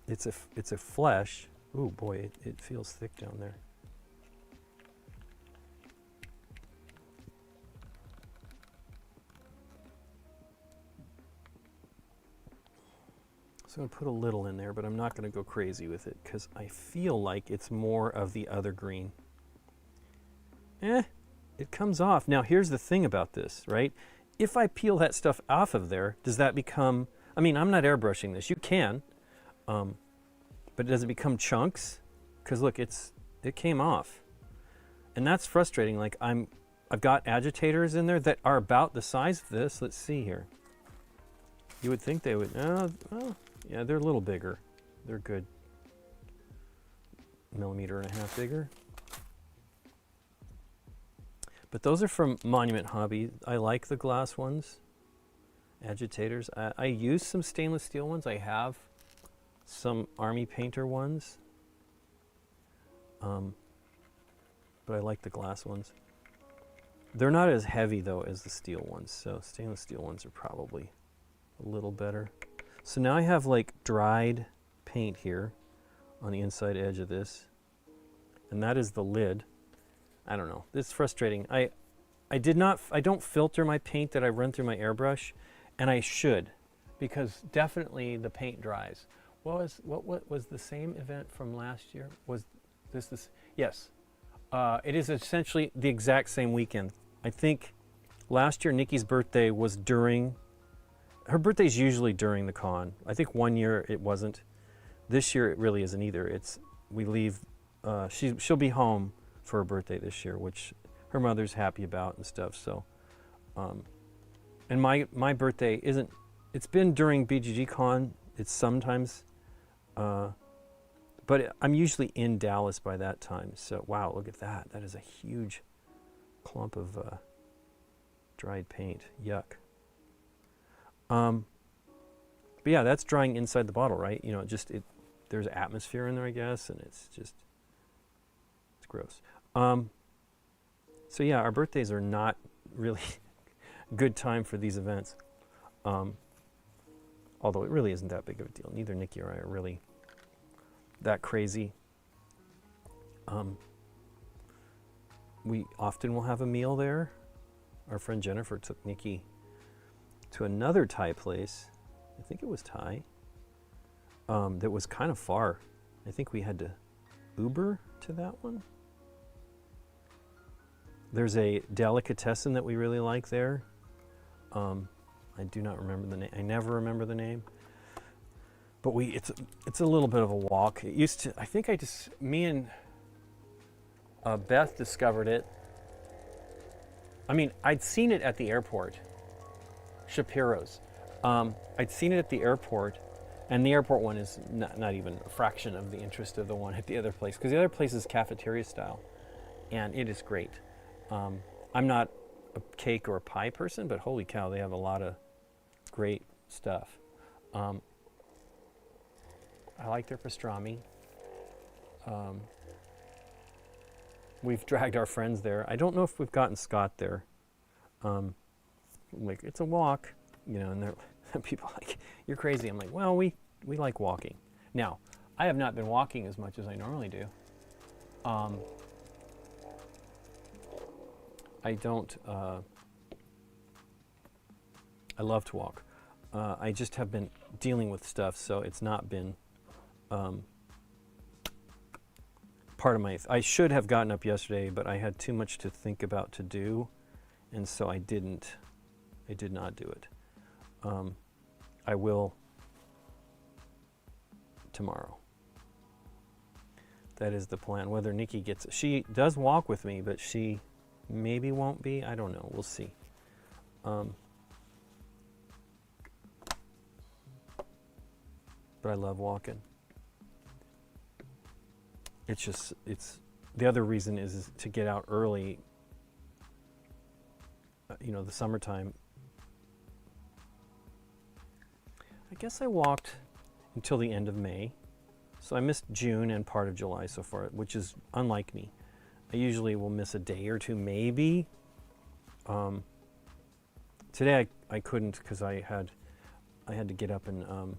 It's a flesh. Ooh boy, it feels thick down there. So I'm going to put a little in there, but I'm not going to go crazy with it because I feel like it's more of the other green. It comes off. Now here's the thing about this, right? If I peel that stuff off of there, does that become, I mean, I'm not airbrushing this. You can, but does it become chunks? Because look, it came off. And that's frustrating. Like I've got agitators in there that are about the size of this. Let's see here. You would think they would, oh, yeah, they're a little bigger. They're good. 1.5 millimeters bigger. But those are from Monument Hobby. I like the glass ones, agitators. I use some stainless steel ones. I have some Army Painter ones. But I like the glass ones. They're not as heavy though as the steel ones, so stainless steel ones are probably a little better. So now I have like dried paint here on the inside edge of this, and that is the lid. I don't know. It's frustrating. I don't filter my paint that I run through my airbrush, and I should, because definitely the paint dries. What was the same event from last year? Was this? Yes. It is essentially the exact same weekend. I think last year Nikki's birthday was during, her birthday's usually during the con. I think one year it wasn't. This year it really isn't either. We leave, she'll be home for her birthday this year, which her mother's happy about and stuff. So, and my birthday isn't, it's been during BGG Con. It's sometimes, but I'm usually in Dallas by that time. So, wow, look at that. That is a huge clump of dried paint. Yuck. But yeah, that's drying inside the bottle, right? You know, there's atmosphere in there, I guess, and it's gross. So yeah, our birthdays are not really good time for these events. Although it really isn't that big of a deal. Neither Nikki or I are really that crazy. We often will have a meal there. Our friend Jennifer took Nikki to another Thai place. I think it was Thai. That was kind of far. I think we had to Uber to that one. There's a delicatessen that we really like there. I do not remember the name. I never remember the name. But it's a little bit of a walk. It used to, I think me and Beth discovered it. I mean, I'd seen it at the airport, Shapiro's. I'd seen it at the airport, and the airport one is not even a fraction of the interest of the one at the other place, because the other place is cafeteria style, and it is great. I'm not a cake or a pie person, but holy cow, they have a lot of great stuff. I like their pastrami. We've dragged our friends there. I don't know if we've gotten Scott there. Like, it's a walk, you know, and they're people are like, you're crazy. I'm like, well, we like walking. Now, I have not been walking as much as I normally do. I don't, I love to walk. I just have been dealing with stuff, so it's not been part of my, I should have gotten up yesterday, but I had too much to think about to do, and so I did not do it. I will tomorrow. That is the plan. Whether Nikki gets, she does walk with me, but she maybe won't be. I don't know. We'll see. But I love walking. It's the other reason is to get out early. You know, the summertime. I guess I walked until the end of May. So I missed June and part of July so far, which is unlike me. I usually will miss a day or two, maybe. Today I couldn't because I had to get up and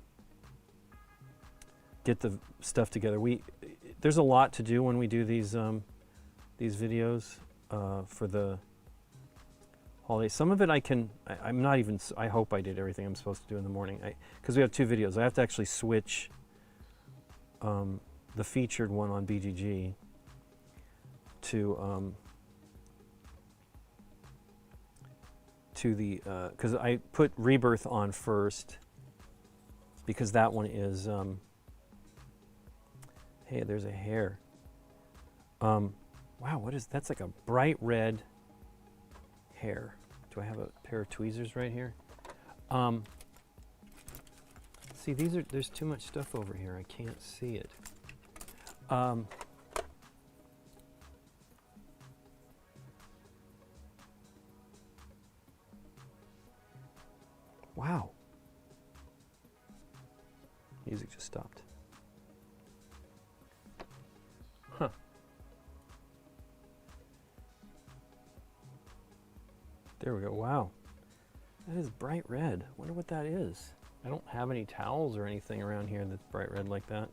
get the stuff together. There's a lot to do when we do these videos for the holiday. Some of it I'm not even, I hope I did everything I'm supposed to do in the morning. Because we have 2 videos. I have to actually switch the featured one on BGG to the, because I put Rebirth on first, because that one is, hey, there's a hair. Wow, what is, that's like a bright red hair. Do I have a pair of tweezers right here? See, there's too much stuff over here. I can't see it. Wow. Music just stopped. Huh. There we go. Wow. That is bright red. Wonder what that is. I don't have any towels or anything around here that's bright red like that.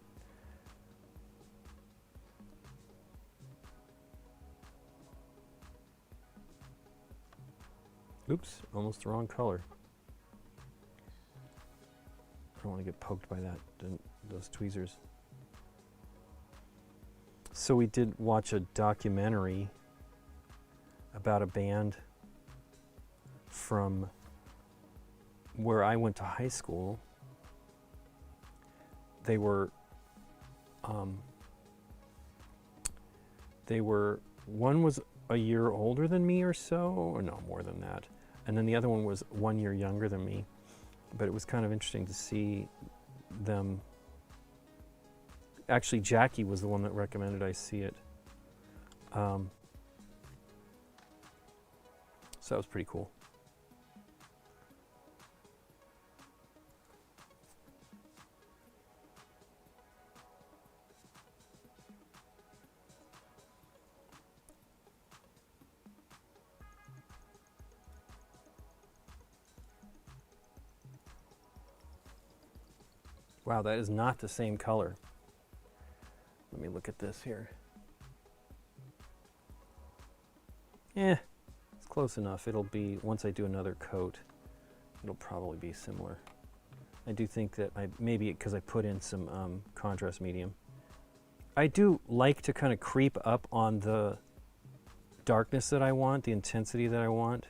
Oops, almost the wrong color. I don't want to get poked by those tweezers. So we did watch a documentary about a band from where I went to high school. They were one was a year older than me or so, or no, more than that. And then the other one was 1 year younger than me. But it was kind of interesting to see them. Actually, Jackie was the one that recommended I see it. So that was pretty cool. Wow, that is not the same color. Let me look at this here. Yeah, it's close enough. It'll be, once I do another coat, it'll probably be similar. I do think that maybe because I put in some contrast medium. I do like to kind of creep up on the darkness that I want, the intensity that I want.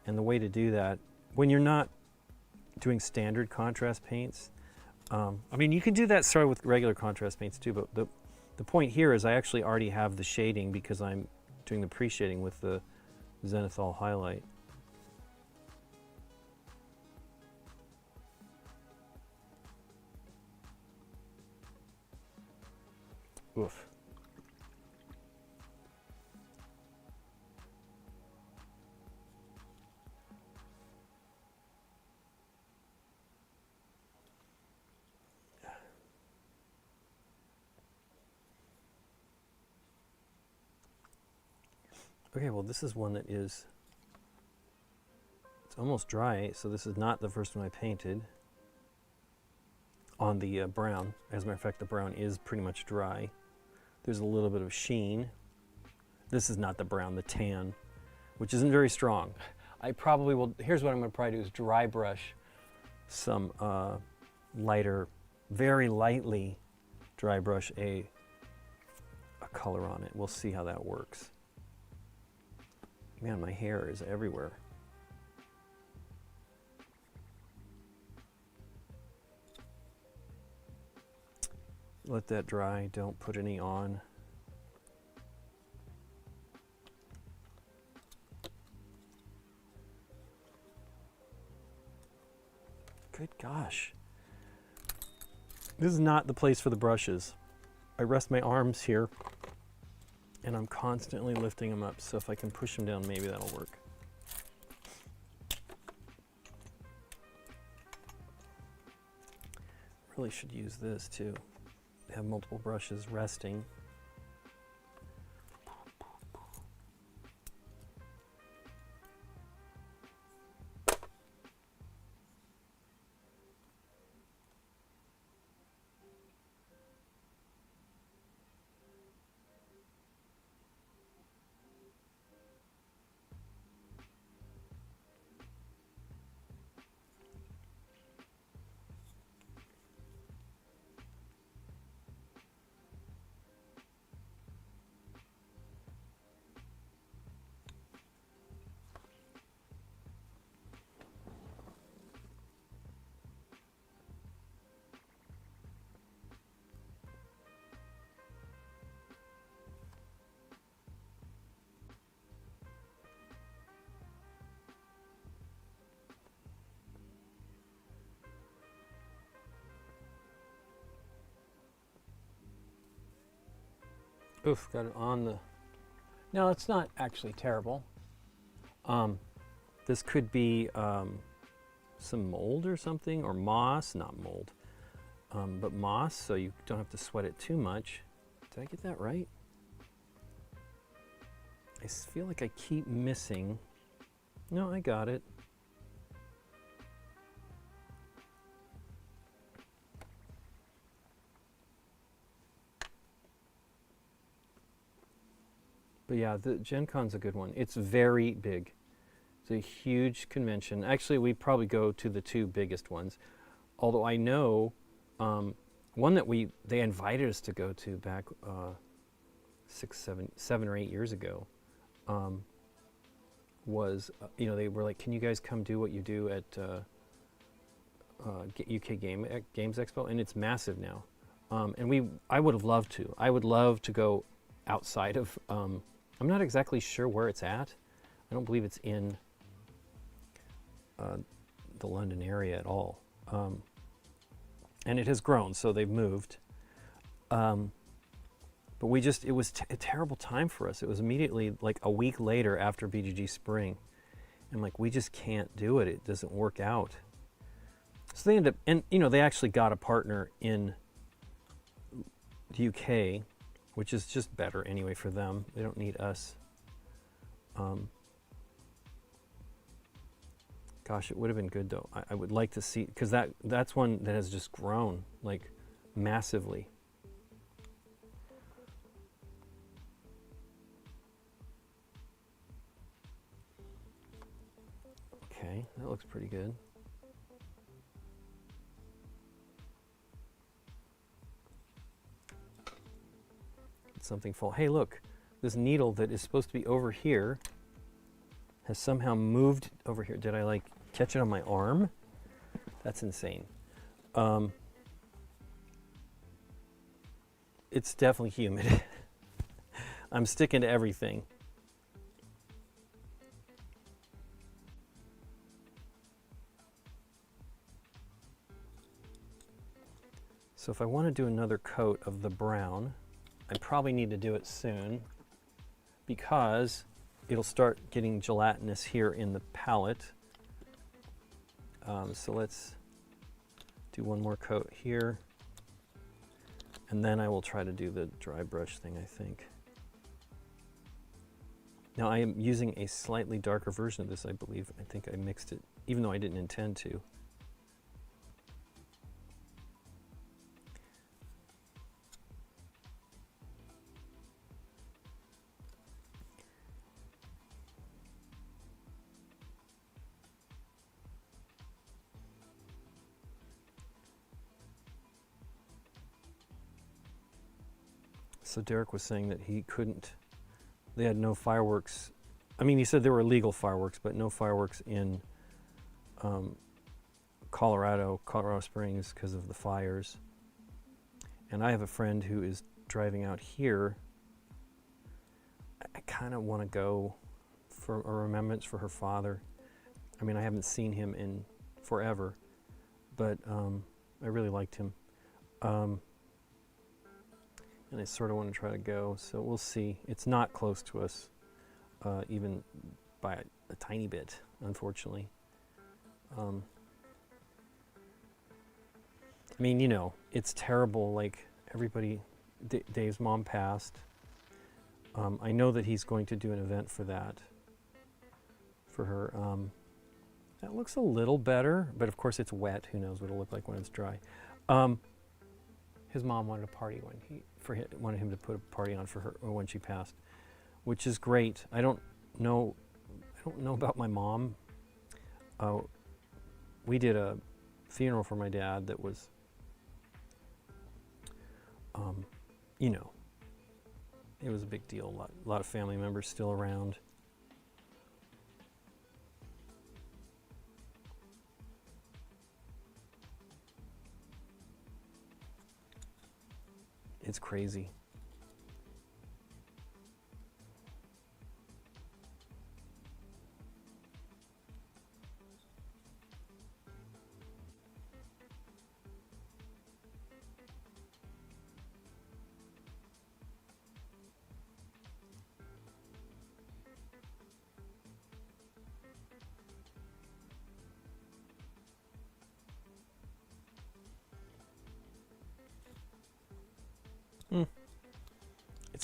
And the way to do that, when you're not doing standard contrast paints, I mean, you can do that sort of with regular contrast paints too, but the point here is I actually already have the shading because I'm doing the pre-shading with the Zenithal highlight. Oof. Okay, well, this is one that is, it's almost dry, so this is not the first one I painted on the brown. As a matter of fact, the brown is pretty much dry. There's a little bit of sheen. This is not the brown, the tan, which isn't very strong. I probably will, here's what I'm going to probably do is dry brush some lighter, very lightly dry brush a color on it. We'll see how that works. Man, my hair is everywhere. Let that dry, don't put any on. Good gosh. This is not the place for the brushes. I rest my arms here and I'm constantly lifting them up, so if I can push them down, maybe that'll work. Really should use this too. Have multiple brushes resting. Oof, got it on the... No, it's not actually terrible. This could be some mold or something, or moss, not mold, but moss, so you don't have to sweat it too much. Did I get that right? I feel like I keep missing. No, I got it. But yeah, the Gen Con's a good one. It's very big. It's a huge convention. Actually, we probably go to the two biggest ones. Although I know one that they invited us to go to back 7 or 8 years ago was, they were like, can you guys come do what you do at UK Games Expo? And it's massive now. And I would have loved to. I would love to go outside of, I'm not exactly sure where it's at. I don't believe it's in the London area at all. And it has grown, so they've moved. But it was a terrible time for us. It was immediately like a week later after BGG Spring. And like, we just can't do it. It doesn't work out. So they ended up, and they actually got a partner in the UK, which is just better anyway for them. They don't need us. Gosh, it would have been good though. I would like to see, because that's one that has just grown like massively. Okay, that looks pretty good. It's something full. Hey, look, this needle that is supposed to be over here has somehow moved over here. Did I like catch it on my arm? That's insane. It's definitely humid. I'm sticking to everything. So if I want to do another coat of the brown, I probably need to do it soon because it'll start getting gelatinous here in the palette. So let's do one more coat here. And then I will try to do the dry brush thing, I think. Now I am using a slightly darker version of this, I believe. I think I mixed it, even though I didn't intend to. So Derek was saying that he couldn't, they had no fireworks. I mean, he said there were illegal fireworks, but no fireworks in Colorado Springs because of the fires. And I have a friend who is driving out here. I kind of want to go for a remembrance for her father. I mean, I haven't seen him in forever, but I really liked him. And I sort of want to try to go, so we'll see. It's not close to us, even by a tiny bit, unfortunately. I mean, it's terrible, like everybody, Dave's mom passed. I know that he's going to do an event for that, for her. That looks a little better, but of course it's wet. Who knows what it'll look like when it's dry. His mom wanted a party wanted him to put a party on for her when she passed, which is great. I don't know about my mom. We did a funeral for my dad that was, it was a big deal. A lot of family members still around. It's crazy.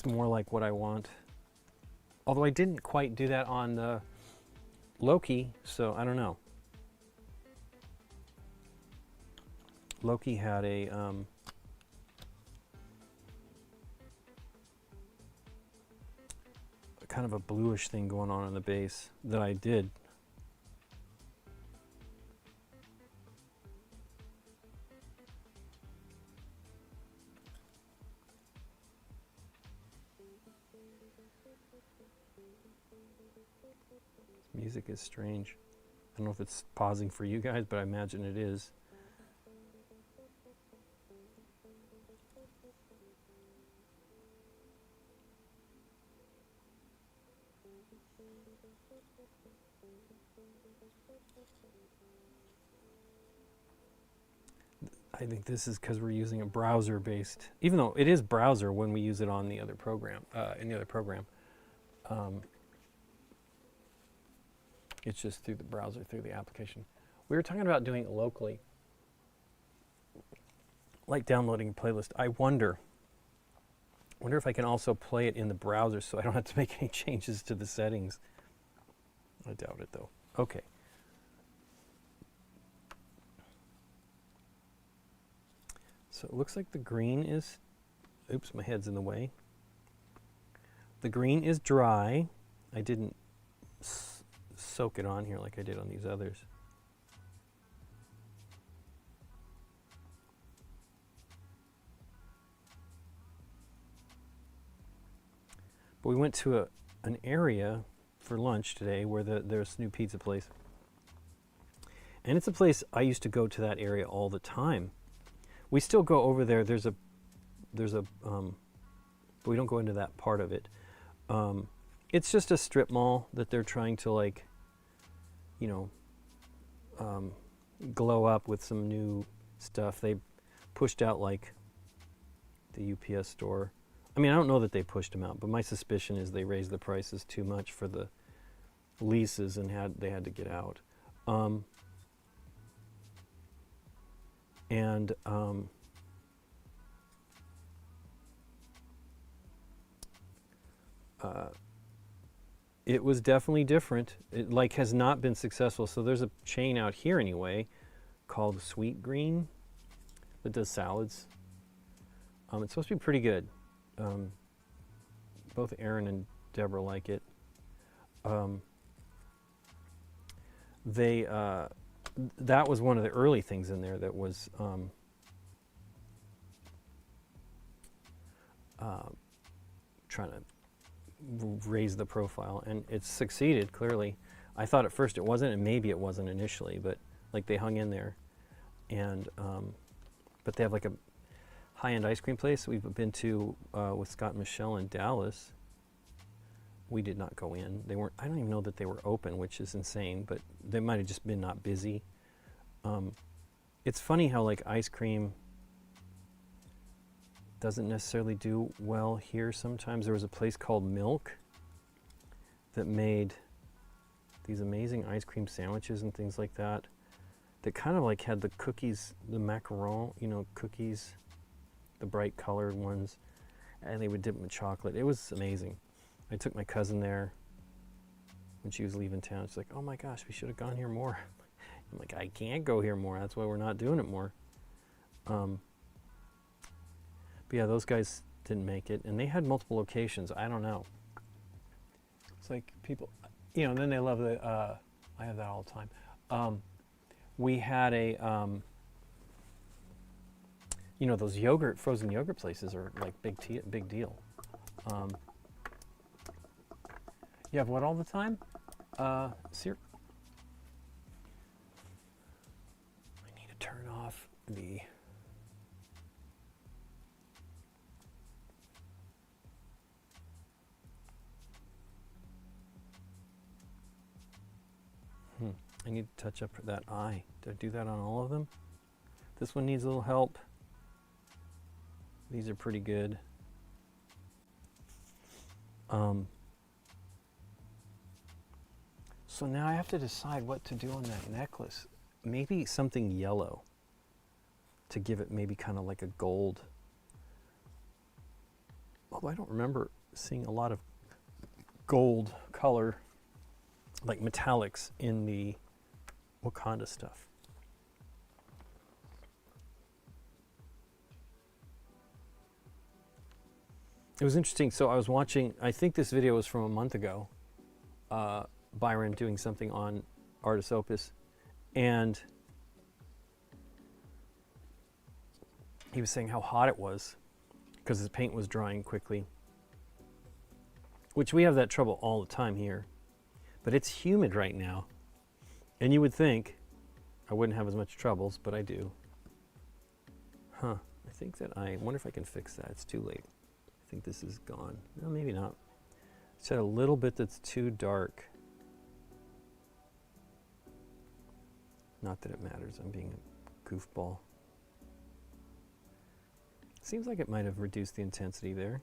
It's more like what I want. Although I didn't quite do that on the Loki, so I don't know. Loki had a kind of a bluish thing going on the base that I did. This music is strange. I don't know if it's pausing for you guys, but I imagine it is. I think this is because we're using a browser-based, even though it is browser when we use it on the other program, in the other program. It's just through the browser, through the application. We were talking about doing it locally, like downloading a playlist. I wonder if I can also play it in the browser so I don't have to make any changes to the settings. I doubt it though. Okay. So it looks like the green is, oops, my head's in the way. The green is dry. I didn't soak it on here like I did on these others. But we went to an area for lunch today where there's a new pizza place. And it's a place I used to go to that area all the time. We still go over there. There's a, but we don't go into that part of it. It's just a strip mall that they're trying to, like, you know, glow up with some new stuff. They pushed out like the UPS store. I mean, I don't know that they pushed them out, but my suspicion is they raised the prices too much for the leases and they had to get out. It was definitely different. It like has not been successful. So there's a chain out here anyway called Sweet Green that does salads. It's supposed to be pretty good. Both Aaron and Deborah like it. That was one of the early things in there that was trying to raise the profile, and it's succeeded clearly. I thought at first it wasn't, and maybe it wasn't initially, but like they hung in there. And but they have like a high-end ice cream place we've been to with Scott and Michelle in Dallas. We did not go in. They weren't. I don't even know that they were open, which is insane. But they might have just been not busy. It's funny how like ice cream doesn't necessarily do well here sometimes. There was a place called Milk that made these amazing ice cream sandwiches and things like that, that kind of like had the cookies, the macaron, you know, cookies, the bright colored ones, and they would dip them in chocolate. It was amazing. I took my cousin there when she was leaving town. She's like, oh my gosh, we should have gone here more. I'm like, I can't go here more. That's why we're not doing it more. But yeah, those guys didn't make it, and they had multiple locations. I don't know. It's like people, you know, and then they love the, I have that all the time. We had a, you know, those frozen yogurt places are like big deal. You have what all the time? Sir, I need to turn off the. I need to touch up that eye. Did I do that on all of them? This one needs a little help. These are pretty good. So now I have to decide what to do on that necklace. Maybe something yellow to give it maybe kind of like a gold. Oh, Although I don't remember seeing a lot of gold color, like metallics, in the Wakanda stuff. It was interesting. So I was watching, I think this video was from a month ago, Byron doing something on Artis Opus, and he was saying how hot it was because his paint was drying quickly, which we have that trouble all the time here. But it's humid right now, and you would think I wouldn't have as much troubles, but I do. Huh. I think that I wonder if I can fix that. It's too late. I think this is gone. No, maybe not. It's had a little bit that's too dark. Not that it matters. I'm being a goofball. Seems like it might have reduced the intensity there.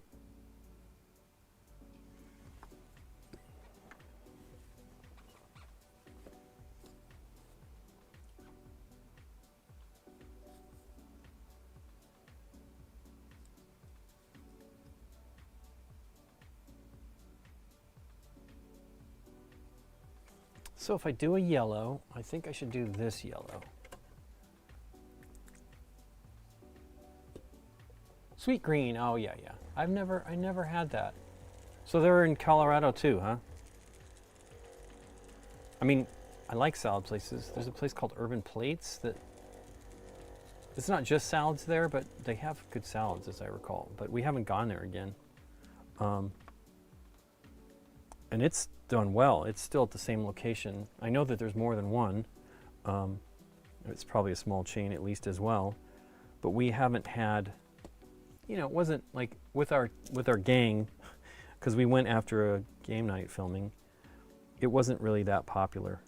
So if I do a yellow, I think I should do this yellow. Sweet green, oh yeah. I never had that. So they're in Colorado too, huh? I mean, I like salad places. There's a place called Urban Plates that, it's not just salads there, but they have good salads as I recall. But we haven't gone there again. And it's done well. It's still at the same location. I know that there's more than one. It's probably a small chain at least as well. But we haven't had, you know, it wasn't like with our gang, because we went after a game night filming, it wasn't really that popular.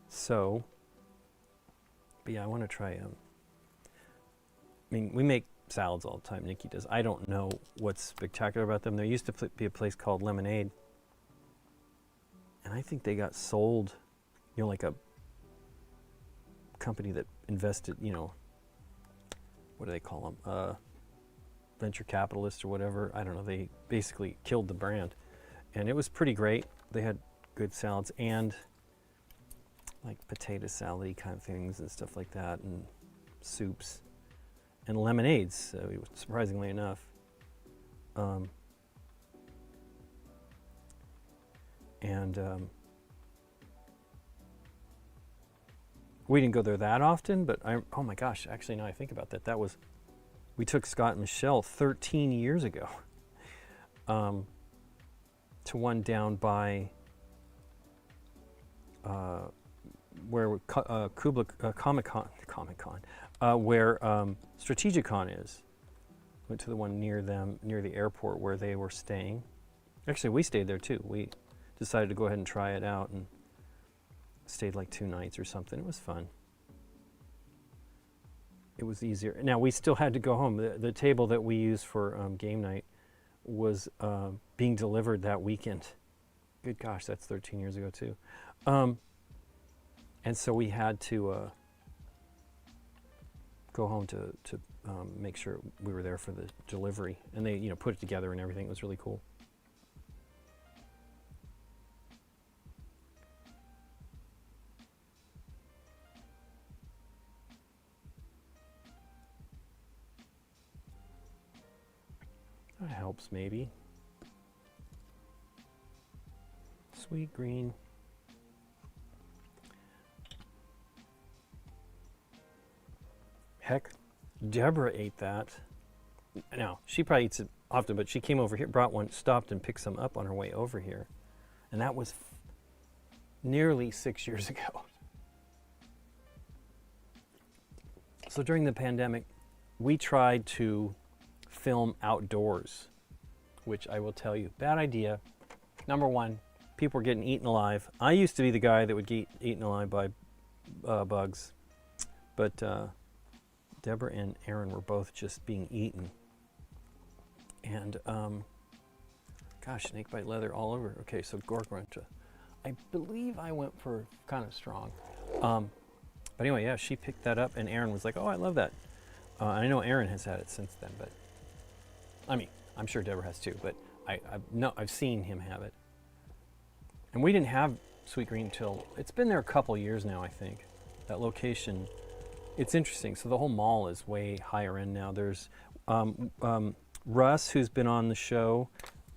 So, but yeah, I want to try I mean, we make salads all the time, Nikki does. I don't know what's spectacular about them. There used to be a place called Lemonade, and I think they got sold, you know, like a company that invested, you know, what do they call them? Venture capitalists or whatever. I don't know. They basically killed the brand, and it was pretty great. They had good salads and like potato salad-y kind of things and stuff like that, and soups. And lemonades, surprisingly enough. We didn't go there that often, but oh my gosh, actually now I think about that, we took Scott and Michelle 13 years ago to one down by where Comic-Con, where Strategicon is. Went to the one near them, near the airport where they were staying. Actually, we stayed there too. We decided to go ahead and try it out and stayed like 2 nights or something. It was fun. It was easier. Now, we still had to go home. The table that we used for game night was being delivered that weekend. Good gosh, that's 13 years ago too. And so we had to go home to make sure we were there for the delivery, and they, you know, put it together and everything. It was really cool. That helps maybe. Sweet green. Heck, Deborah ate that. Now, she probably eats it often, but she came over here, brought one, stopped and picked some up on her way over here. And that was nearly 6 years ago. So during the pandemic, we tried to film outdoors, which I will tell you, bad idea. Number one, people were getting eaten alive. I used to be the guy that would get eaten alive by bugs, but Deborah and Aaron were both just being eaten. And, gosh, snake bite leather all over. Okay, so Gorgonzola. I believe I went for kind of strong. But anyway, yeah, she picked that up, and Aaron was like, oh, I love that. I know Aaron has had it since then, but I mean, I'm sure Deborah has too, but I've seen him have it. And we didn't have Sweet Green till, it's been there a couple years now, I think. That location, it's interesting. So the whole mall is way higher end now. There's Russ, who's been on the show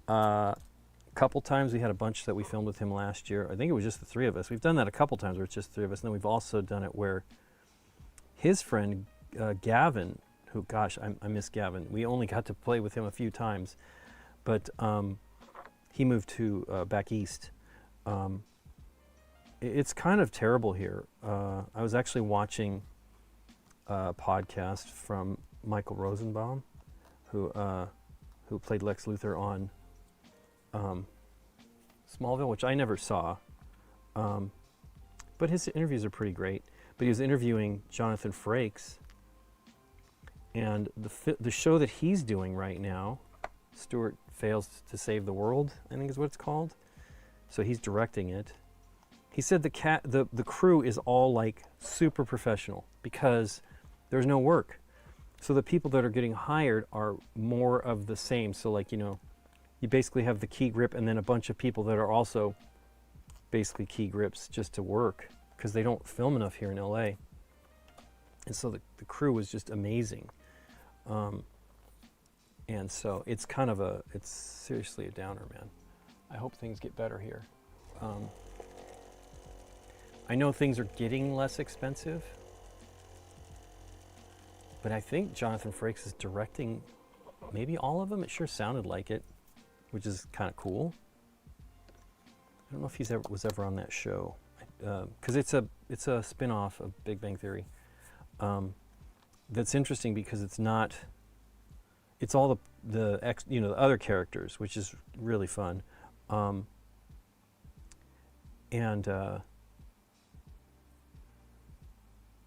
a couple times. We had a bunch that we filmed with him last year. I think it was just the three of us. We've done that a couple times where it's just the three of us. And then we've also done it where his friend Gavin, who, gosh, I miss Gavin. We only got to play with him a few times, but he moved to back east. It's kind of terrible here. I was actually watching a podcast from Michael Rosenbaum, who played Lex Luthor on Smallville, which I never saw. But his interviews are pretty great. But he was interviewing Jonathan Frakes, and the show that he's doing right now, Stuart Fails to Save the World, I think is what it's called. So he's directing it. He said the crew is all like super professional because there's no work. So the people that are getting hired are more of the same. So like, you basically have the key grip and then a bunch of people that are also basically key grips just to work because they don't film enough here in LA. And so the crew was just amazing. And so it's it's seriously a downer, man. I hope things get better here. I know things are getting less expensive, but I think Jonathan Frakes is directing maybe all of them. It sure sounded like it, which is kind of cool. I don't know if he was ever on that show, because it's a spin-off of Big Bang Theory. That's interesting because it's all the other characters, which is really fun. And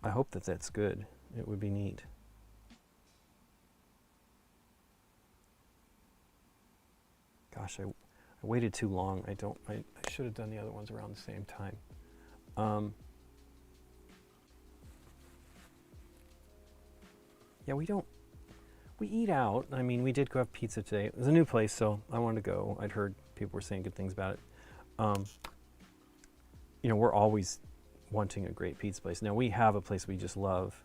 I hope that's good. It would be neat. Gosh, I waited too long. I should have done the other ones around the same time. Yeah, we eat out. I mean, we did go have pizza today. It was a new place, so I wanted to go. I'd heard people were saying good things about it. We're always wanting a great pizza place. Now, we have a place we just love.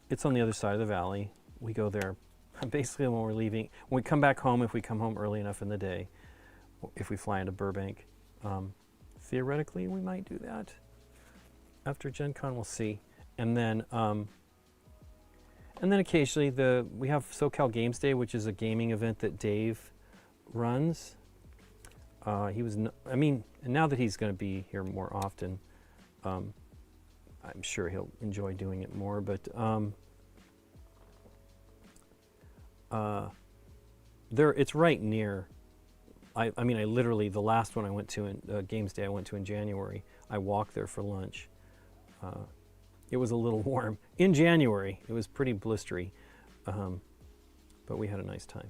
It's on the other side of the valley. We go there basically when we're leaving. When we come back home, if we come home early enough in the day, if we fly into Burbank, theoretically, we might do that. After Gen Con, we'll see. And then occasionally we have SoCal Games Day, which is a gaming event that Dave runs. And now that he's going to be here more often, I'm sure he'll enjoy doing it more. But it's right near. I literally, the last one I went to Games Day I went to in January, I walked there for lunch. It was a little warm in January. It was pretty blistery, but we had a nice time.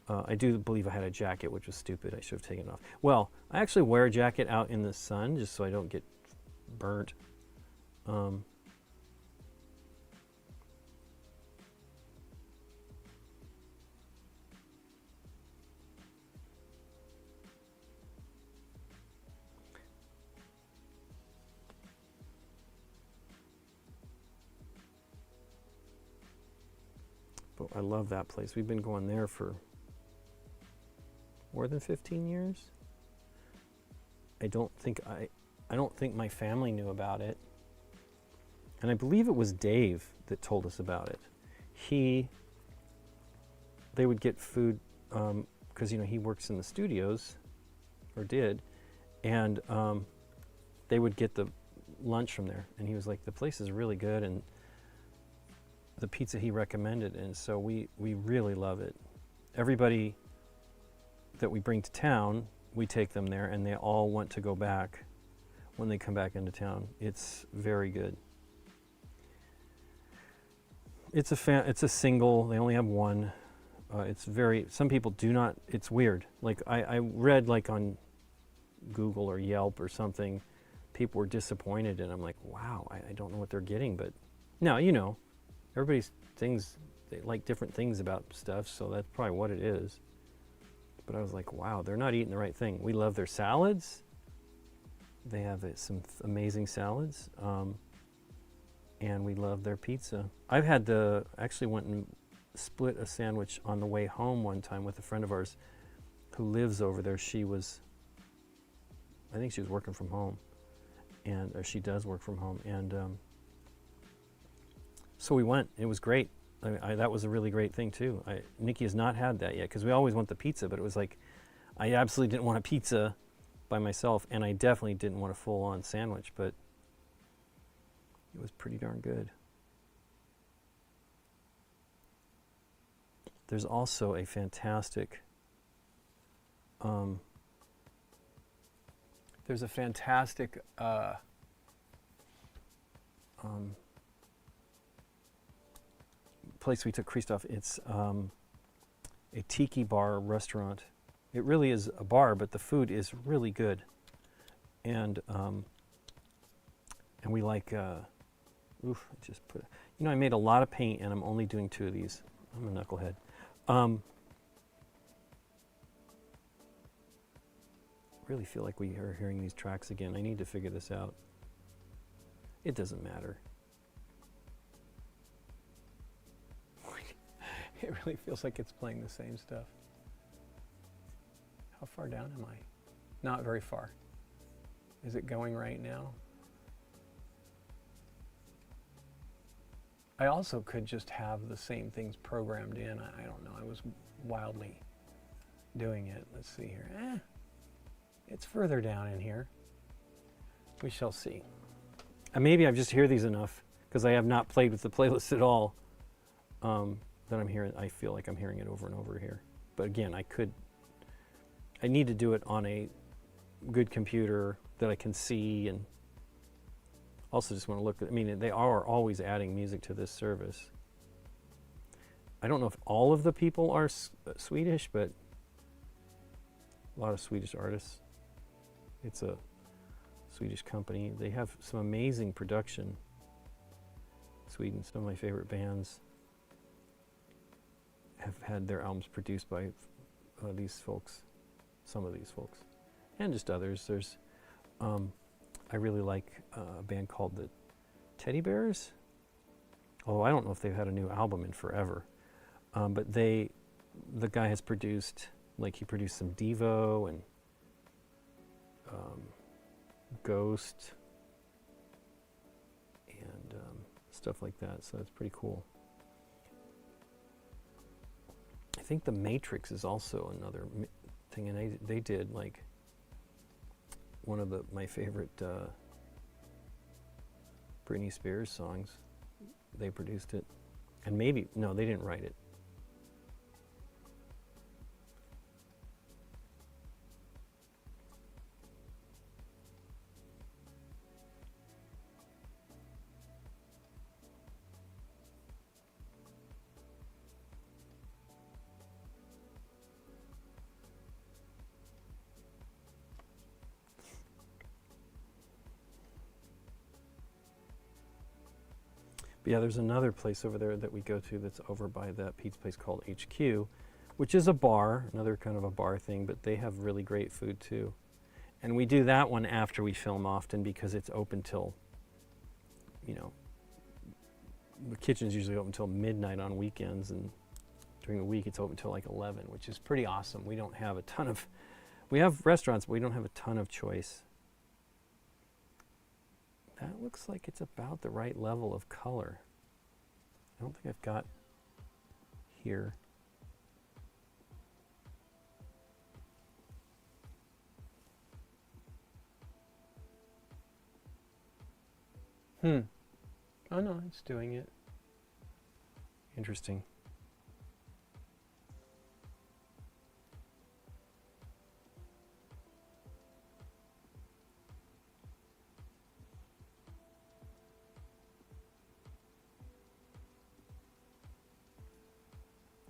I do believe I had a jacket, which was stupid. I should have taken it off. Well, I actually wear a jacket out in the sun just so I don't get burnt. But I love that place. We've been going there for more than 15 years. I don't think my family knew about it. And I believe it was Dave that told us about it. They would get food, because he works in the studios, or did, and they would get the lunch from there. And he was like, the place is really good, and the pizza he recommended, and so we really love it. Everybody that we bring to town, we take them there, and they all want to go back when they come back into town. It's very good. It's a single. They only have one. Some people do not. It's weird. Like I read like on Google or Yelp or something, people were disappointed, and I'm like, wow, I don't know what they're getting, but now Everybody's things, they like different things about stuff, so that's probably what it is. But I was like, wow, they're not eating the right thing. We love their salads. They have some amazing salads. And we love their pizza. I've had actually went and split a sandwich on the way home one time with a friend of ours who lives over there. I think she was working from home, or she does work from home. And so we went. It was great. I mean, that was a really great thing too. Nikki has not had that yet because we always want the pizza, but it was like, I absolutely didn't want a pizza by myself, and I definitely didn't want a full-on sandwich, but it was pretty darn good. There's also a fantastic, place we took Christoph. It's a tiki bar restaurant. It really is a bar, but the food is really good. And we like, I just put, I made a lot of paint and I'm only doing 2 of these. I'm a knucklehead. Really feel like we are hearing these tracks again. I need to figure this out. It doesn't matter. It really feels like it's playing the same stuff. How far down am I? Not very far. Is it going right now? I also could just have the same things programmed in. I don't know. I was wildly doing it. Let's see here. It's further down in here. We shall see. And maybe I just hear these enough because I have not played with the playlist at all. That I'm hearing. I feel like I'm hearing it over and over here. But again, I need to do it on a good computer that I can see, and also just want to look at, they are always adding music to this service. I don't know if all of the people are Swedish, but a lot of Swedish artists. It's a Swedish company. They have some amazing production. Sweden, some of my favorite bands have had their albums produced by these folks, some of these folks, and just others. There's, I really like a band called the Teddy Bears, although I don't know if they've had a new album in forever. But the guy has produced, like he produced some Devo and Ghost and stuff like that, so it's pretty cool. I think The Matrix is also another thing, and they did like one of my favorite Britney Spears songs. They produced it, and no, they didn't write it. But yeah, there's another place over there that we go to that's over by that pizza place called HQ, which is a bar, another kind of a bar thing, but they have really great food too. And we do that one after we film often because it's open till, the kitchen's usually open till midnight on weekends, and during the week it's open till like 11, which is pretty awesome. We don't have we have restaurants, but we don't have a ton of choice. That looks like it's about the right level of color. I don't think I've got here. Oh no, it's doing it. Interesting.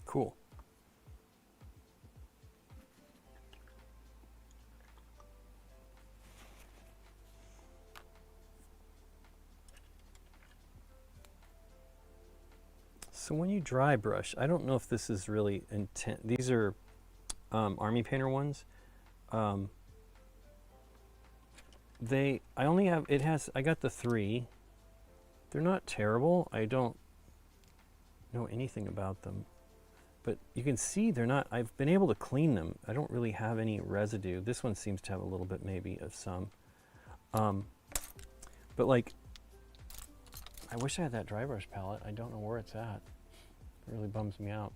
Cool. So when you dry brush, I don't know if this is really intent. These are Army Painter ones. I only have, I got the 3. They're not terrible. I don't know anything about them. But you can see they're not, I've been able to clean them. I don't really have any residue. This one seems to have a little bit maybe of some. But like, I wish I had that dry brush palette. I don't know where it's at. It really bums me out.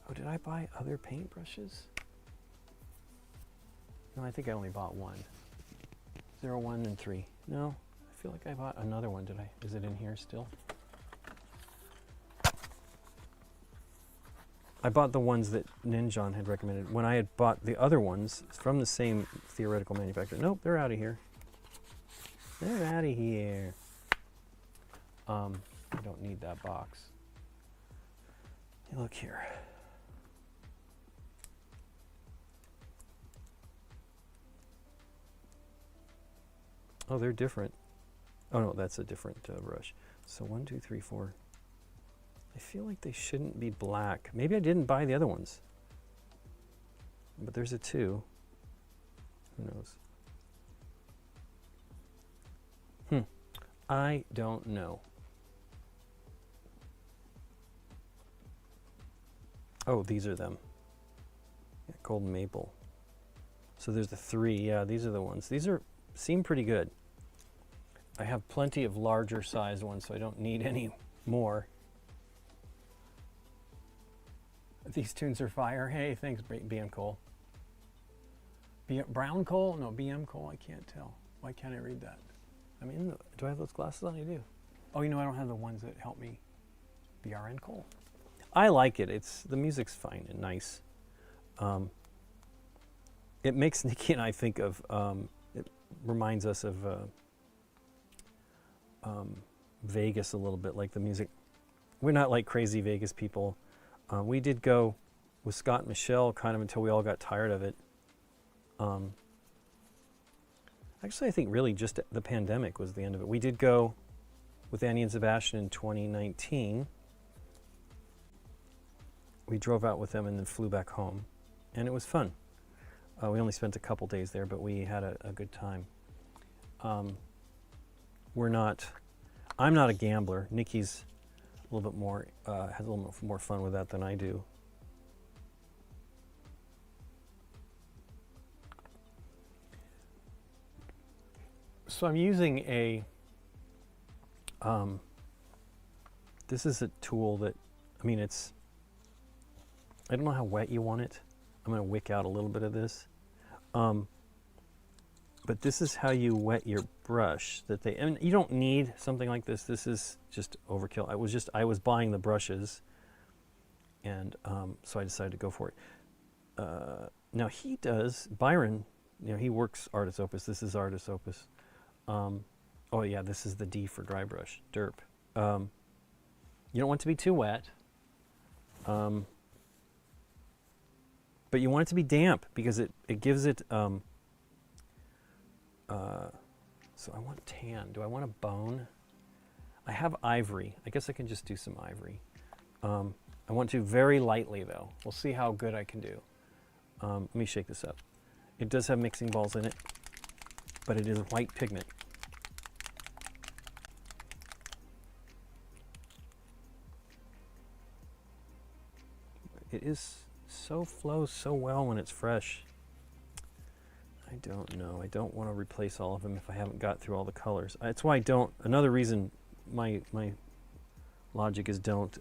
Oh, did I buy other paintbrushes? No, I think I only bought one. 0, 1, and 3. No, I feel like I bought another one. Did I? Is it in here still? I bought the ones that Ninjon had recommended. When I had bought the other ones from the same theoretical manufacturer. Nope, they're out of here. They're out of here. I don't need that box. Look here. Oh, they're different. Oh no, that's a different brush. So 1, 2, 3, 4. I feel like they shouldn't be black. Maybe I didn't buy the other ones. But there's a 2. Who knows? I don't know. Oh, these are them. Yeah, golden maple. So there's the 3. Yeah, these are the ones. These seem pretty good. I have plenty of larger sized ones, so I don't need any more. These tunes are fire. Hey, thanks, BM Cole. Brown Cole? No, BM Cole. I can't tell. Why can't I read that? I mean, do I have those glasses on? I do. Oh, you know, I don't have the ones that help me. BRN Cole. I like it. The music's fine and nice. It makes Nikki and I think of, it reminds us of Vegas a little bit, like the music. We're not like crazy Vegas people. We did go with Scott and Michelle kind of until we all got tired of it. Actually, I think really just the pandemic was the end of it. We did go with Annie and Sebastian in 2019. We drove out with them and then flew back home. And it was fun. We only spent a couple days there, but we had a good time. I'm not a gambler. Nikki's a little bit more, has a little more fun with that than I do. So I'm using this is a tool that, I mean, I don't know how wet you want it. I'm going to wick out a little bit of this. But this is how you wet your brush. And you don't need something like this. This is just overkill. I was buying the brushes, and so I decided to go for it. Now Byron, you know, he works Artist Opus. This is Artist Opus. Oh yeah, this is the D for dry brush, derp. You don't want it to be too wet. But you want it to be damp because it gives it, so I want tan. Do I want a bone? I have ivory. I guess I can just do some ivory. I want to very lightly though. We'll see how good I can do. Let me shake this up. It does have mixing balls in it, but it is white pigment. It flows so well when it's fresh. I don't know. I don't want to replace all of them if I haven't got through all the colors. That's why I don't. Another reason my logic is don't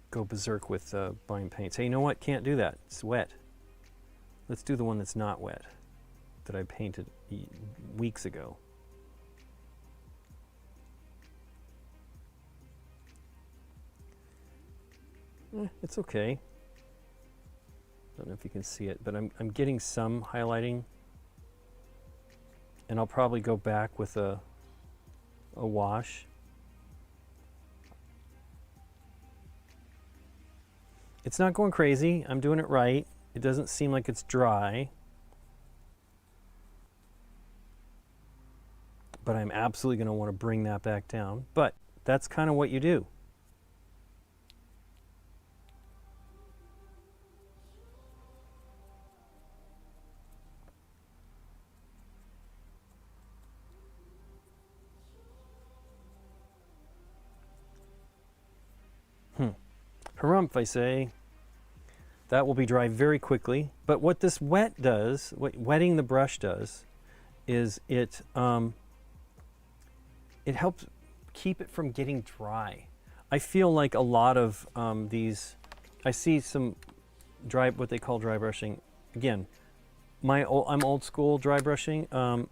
go berserk with buying paints. Hey, you know what? Can't do that. It's wet. Let's do the one that's not wet that I painted weeks ago. It's okay. Don't know if you can see it, but I'm getting some highlighting, and I'll probably go back with a wash. It's not going crazy. I'm doing it right. It doesn't seem like it's dry. but I'm absolutely going to want to bring that back down. But that's kind of what you do. Harumph, I say. That will be dry very quickly. But what this wet does, what wetting the brush does, is it helps keep it from getting dry. I feel like a lot of these, I see some what they call dry brushing. Again, I'm old school dry brushing. I'm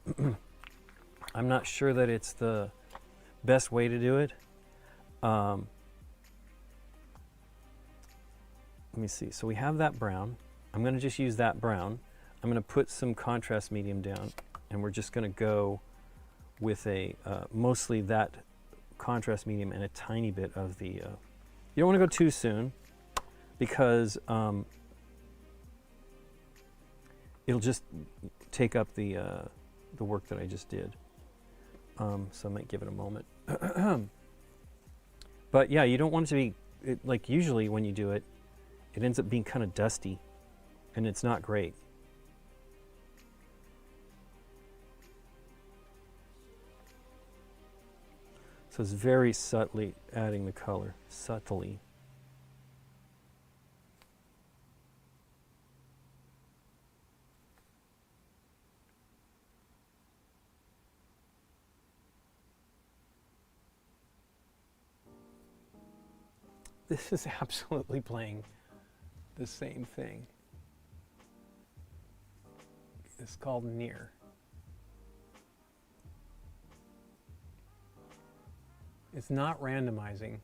not sure that it's the best way to do it. Let me see. So we have that brown. I'm going to just use that brown. I'm going to put some contrast medium down, and we're just going to go with a mostly that contrast medium and a tiny bit of the. You don't want to go too soon, because it'll just take up the work that I just did. So I might give it a moment. But yeah, you don't want it to be like usually when you do it. It ends up being kind of dusty, and it's not great. So it's very subtly adding the color, subtly. This is absolutely playing the same thing. It's called near. It's not randomizing.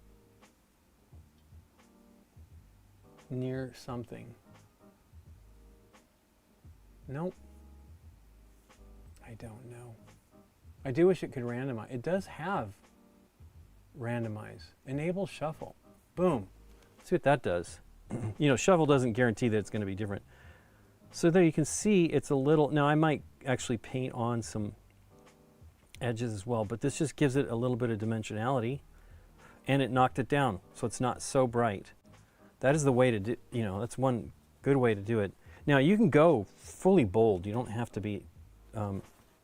Near something. Nope. I don't know. I do wish it could randomize. It does have randomize. Enable shuffle. Boom. Let's see what that does. You know, shuffle doesn't guarantee that it's going to be different. So there you can see it's a little, now I might actually paint on some edges as well, but this just gives it a little bit of dimensionality, and it knocked it down so it's not so bright. That is the way to do, you know, that's one good way to do it. Now you can go fully bold. You don't have to be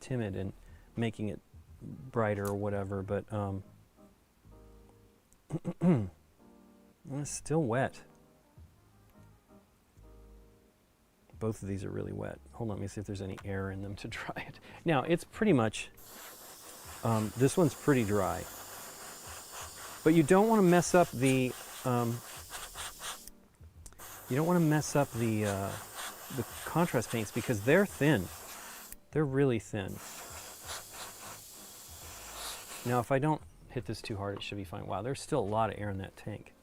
timid in making it brighter or whatever, but it's still wet. Both of these are really wet. Hold on, let me see if there's any air in them to dry it. Now, it's pretty much, this one's pretty dry. But you don't want to mess up the, the contrast paints, because they're thin. They're really thin. Now, if I don't hit this too hard, it should be fine. Wow, there's still a lot of air in that tank.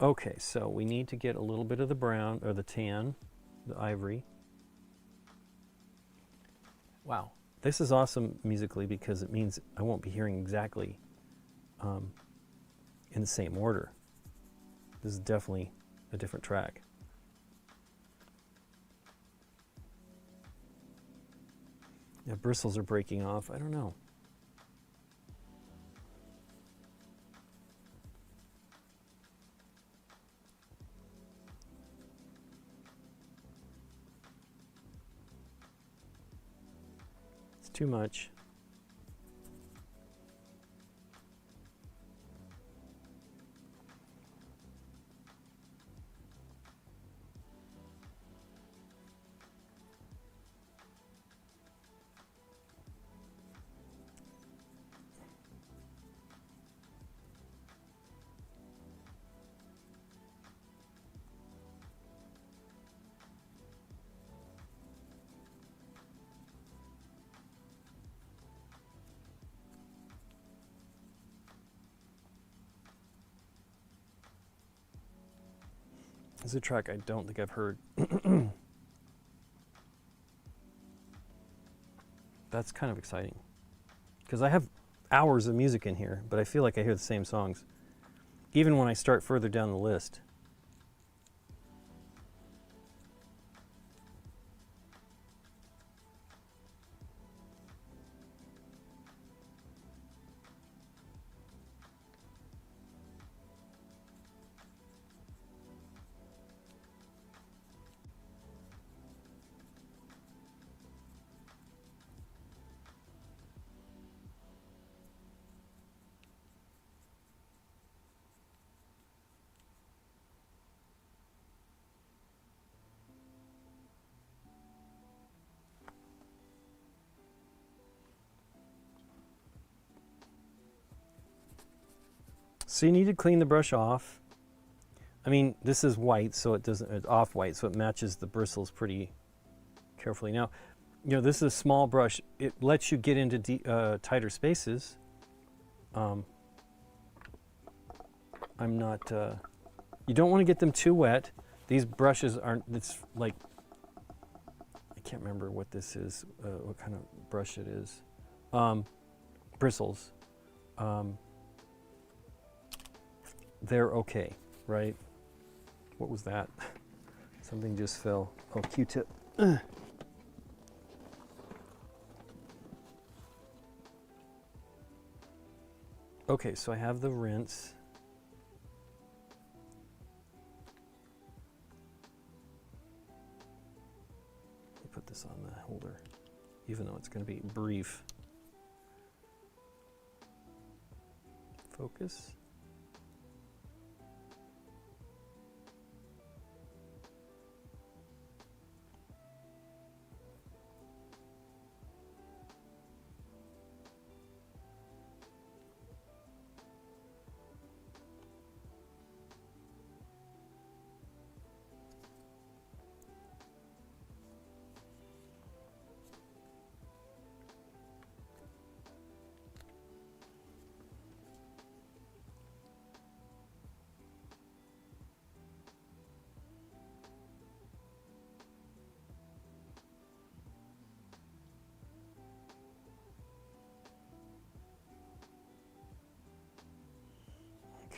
Okay, so we need to get a little bit of the brown, or the tan, the ivory. Wow, this is awesome musically, because it means I won't be hearing exactly in the same order. This is definitely a different track. Yeah, bristles are breaking off. I don't know. Too much. This is a track I don't think I've heard. That's kind of exciting, because I have hours of music in here, but I feel like I hear the same songs, even when I start further down the list. So you need to clean the brush off. I mean, this is white, so it doesn't, it's off-white, so it matches the bristles pretty carefully. Now, you know, this is a small brush. It lets you get into tighter spaces. I'm not, you don't want to get them too wet. These brushes aren't, it's like, I can't remember what this is, what kind of brush it is. Bristles. They're okay, right? What was that? Something just fell. Oh, Q-tip. Okay, so I have the rinse. Let me put this on the holder, even though it's going to be brief. Focus.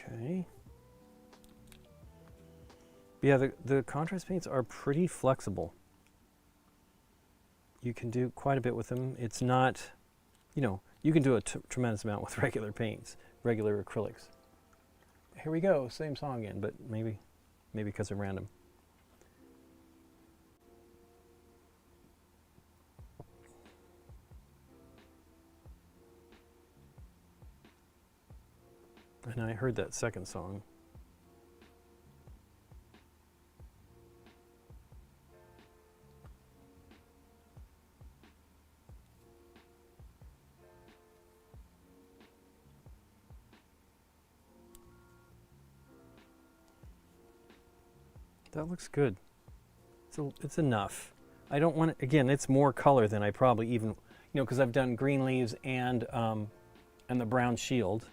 Okay. But yeah, the contrast paints are pretty flexible. You can do quite a bit with them. It's not, you know, you can do a tremendous amount with regular paints, regular acrylics. Here we go, same song again, but maybe because I'm random. And I heard that second song. That looks good. It's enough. I don't want to, again, it's more color than I probably even, you know, because I've done green leaves and the brown shield.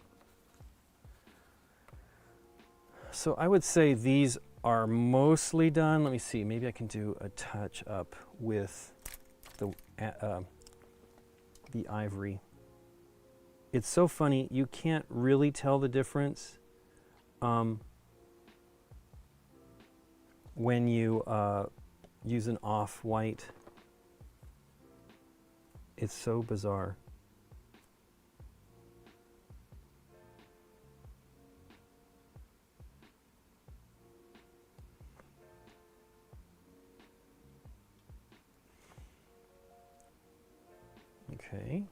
So I would say these are mostly done. Let me see, maybe I can do a touch up with the ivory. It's so funny, you can't really tell the difference when you use an off-white. It's so bizarre. Okay.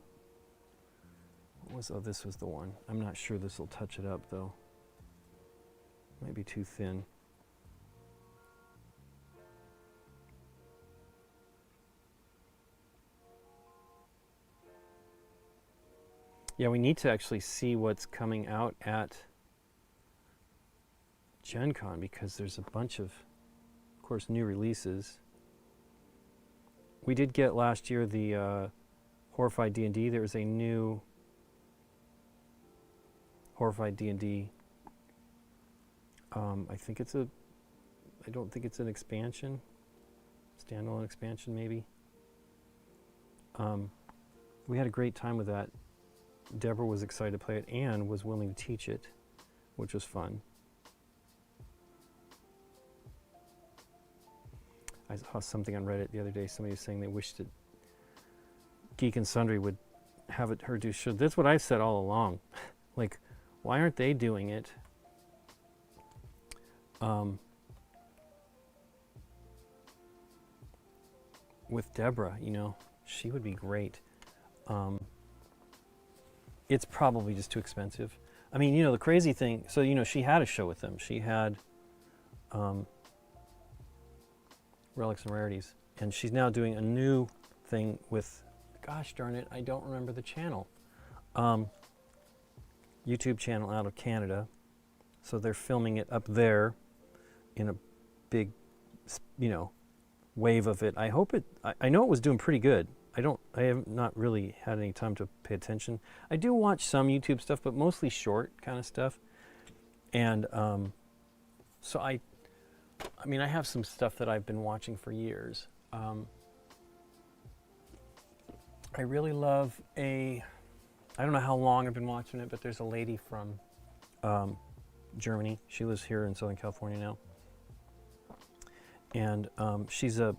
What was, oh, this was the one. I'm not sure this will touch it up though. Might be too thin. Yeah, we need to actually see what's coming out at Gen Con because there's a bunch of course, new releases. We did get last year the Horrified D&D. There was a new Horrified D&D. I think it's a, I don't think it's an expansion, standalone expansion maybe. We had a great time with that. Deborah was excited to play it and was willing to teach it, which was fun. I saw something on Reddit the other day, somebody was saying they wished that Geek and Sundry would have it, her do show. That's what I've said all along. Like, why aren't they doing it? With Deborah, you know, she would be great. It's probably just too expensive. I mean, you know, the crazy thing, so, you know, she had a show with them. She had Relics and Rarities. And she's now doing a new thing with, gosh darn it, I don't remember the channel. YouTube channel out of Canada. So they're filming it up there in a big, wave of it. I hope it, I know it was doing pretty good. I have not really had any time to pay attention. I do watch some YouTube stuff, but mostly short kind of stuff. And so I have some stuff that I've been watching for years. I really love I don't know how long I've been watching it, but there's a lady from Germany. She lives here in Southern California now. And she's a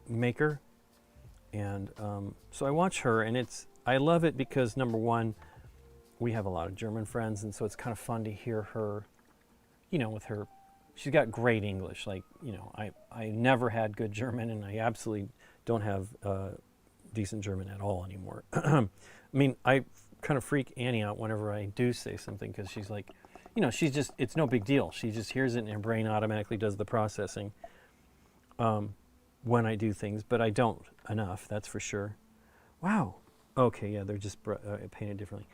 maker. And so I watch her, and I love it because, number one, we have a lot of German friends, and so it's kind of fun to hear her, with her, she's got great English. Like, I never had good German, and I absolutely don't have decent German at all anymore. I mean, I kind of freak Annie out whenever I do say something, because she's like, it's no big deal. She just hears it, and her brain automatically does the processing. When I do things, but I don't enough, that's for sure. Wow. Okay, yeah, they're just painted differently.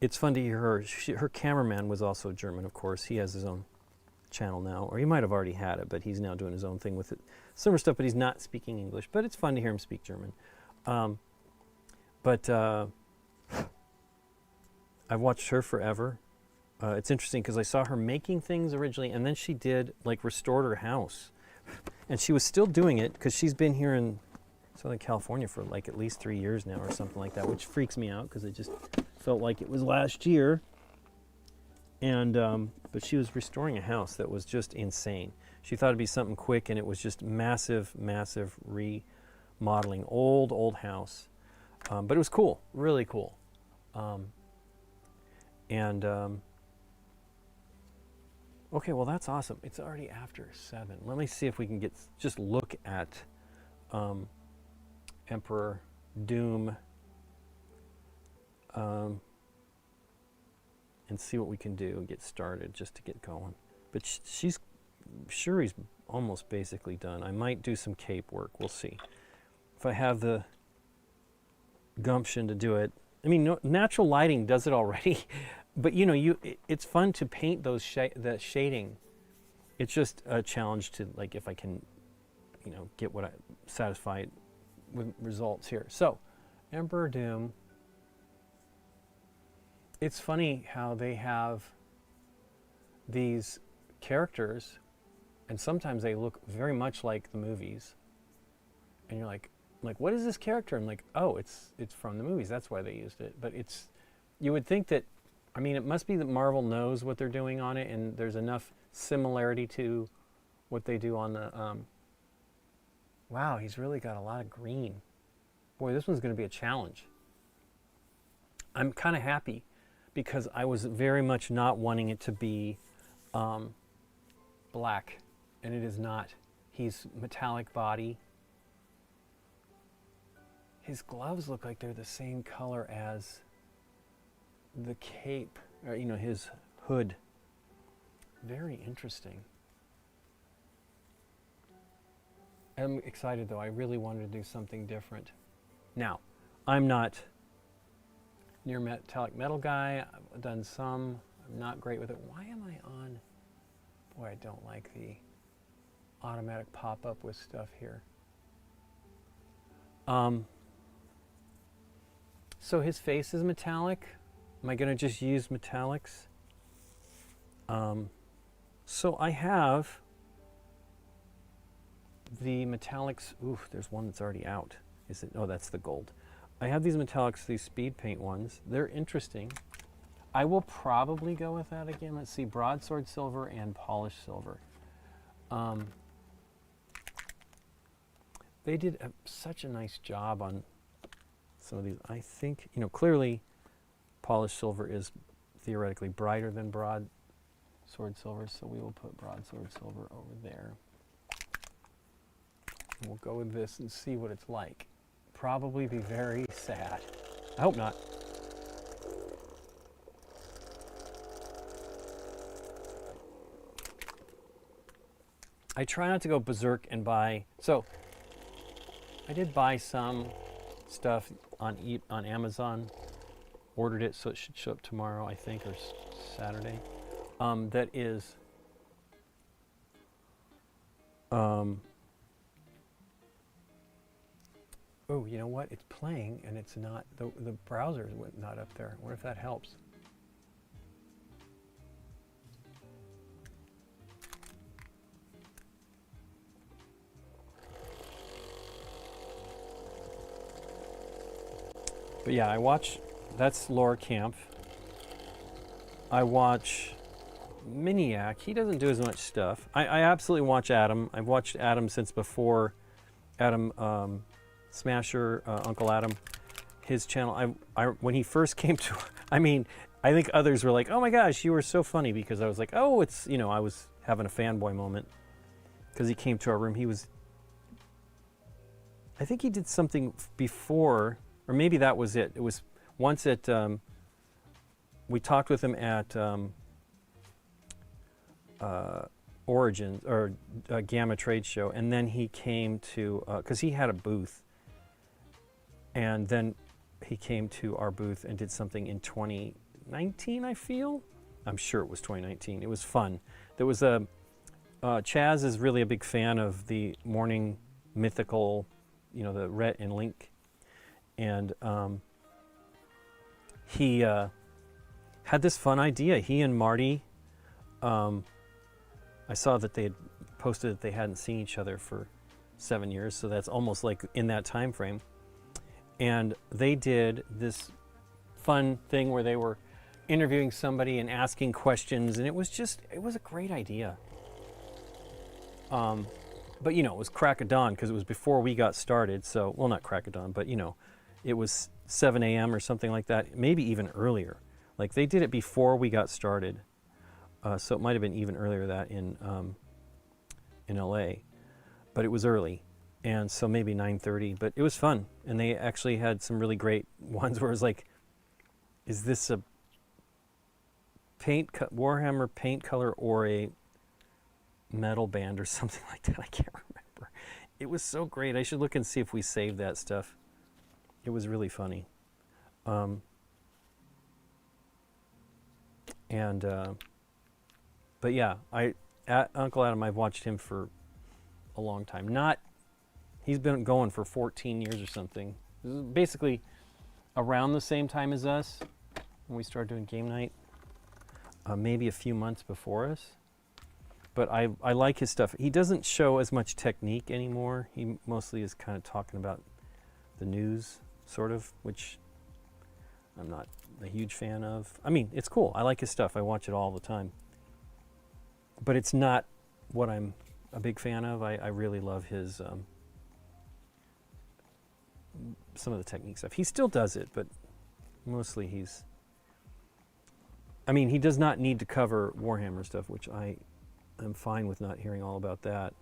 It's fun to hear her. Her cameraman was also German, of course. He has his own channel now, or he might have already had it, but he's now doing his own thing with it. Similar stuff, but he's not speaking English, but it's fun to hear him speak German. I've watched her forever. It's interesting because I saw her making things originally, and then she restored her house. And she was still doing it because she's been here in Southern California for at least 3 years now or something like that, which freaks me out because it just felt like it was last year. And but she was restoring a house that was just insane. She thought it'd be something quick, and it was just massive, massive remodeling. Old house. But it was cool, really cool. Okay, well, that's awesome. It's already after 7. Let me see if we can just look at Emperor Doom and see what we can do and get started just to get going. But Shuri's almost basically done. I might do some cape work. We'll see. If I have the gumption to do it. I mean, natural lighting does it already. But it's fun to paint those the shading. It's just a challenge to if I can, get what I satisfied with results here. So, Emperor Doom. It's funny how they have these characters, and sometimes they look very much like the movies. And you're like, what is this character? I'm like, oh, it's from the movies. That's why they used it. But you would think that. I mean, it must be that Marvel knows what they're doing on it, and there's enough similarity to what they do on the... Wow, he's really got a lot of green. Boy, this one's going to be a challenge. I'm kind of happy because I was very much not wanting it to be black, and it is not. He's metallic body. His gloves look like they're the same color as the cape, or his hood. Very interesting. I'm excited though. I really wanted to do something different. Now, I'm not near metallic metal guy. I've done some. I'm not great with it. Why am I on? Boy, I don't like the automatic pop-up with stuff here. So his face is metallic. Am I going to just use metallics? So I have the metallics. Ooh, there's one that's already out. Is it? Oh, that's the gold. I have these metallics, these speed paint ones. They're interesting. I will probably go with that again. Let's see, broadsword silver and polished silver. They did such a nice job on some of these. I think, clearly polished silver is theoretically brighter than broadsword silver, so we will put broadsword silver over there. And we'll go with this and see what it's like. Probably be very sad. I hope not. I try not to go berserk and buy. So I did buy some stuff on Amazon. Ordered it, so it should show up tomorrow, I think, or Saturday. That is oh, you know what? It's playing, and it's not the browser is not up there. I wonder if that helps. But yeah, I watch. That's Laura Kampf. I watch Miniac. He doesn't do as much stuff. I absolutely watch Adam. I've watched Adam since before Adam Smasher, Uncle Adam. His channel. When he first came to, I mean, I think others were like, "Oh my gosh, you were so funny," because I was like, "Oh, it's," you know, I was having a fanboy moment because he came to our room. He was. I think he did something before, or maybe that was it. It was once at. We talked with him at Origins or Gamma Trade Show, and then he came to because he had a booth, and then he came to our booth and did something in 2019. I feel, I'm sure it was 2019. It was fun. There was a Chaz is really a big fan of the morning mythical, you know, the Rhett and Link, and he had this fun idea. He and Marty, I saw that they had posted that they hadn't seen each other for 7 years, so that's almost like in that time frame. And they did this fun thing where they were interviewing somebody and asking questions, and it was a great idea. But you know, it was crack of dawn because it was before we got started. So, well, not crack of dawn, but you know, it was 7 a.m. or something like that, maybe even earlier. Like they did it before we got started, so it might have been even earlier that in LA, but it was early, and so maybe 9:30. But it was fun, and they actually had some really great ones where it was like, "Is this a Warhammer paint color or a metal band or something like that?" I can't remember. It was so great. I should look and see if we saved that stuff. It was really funny. But yeah, Uncle Adam, I've watched him for a long time. He's been going for 14 years or something. This is basically around the same time as us when we started doing GameNight. Maybe a few months before us. But I like his stuff. He doesn't show as much technique anymore. He mostly is kind of talking about the news, sort of, which I'm not a huge fan of. I mean, it's cool. I like his stuff. I watch it all the time. But it's not what I'm a big fan of. I really love his some of the technique stuff. He still does it, but mostly he does not need to cover Warhammer stuff, which I am fine with not hearing all about that.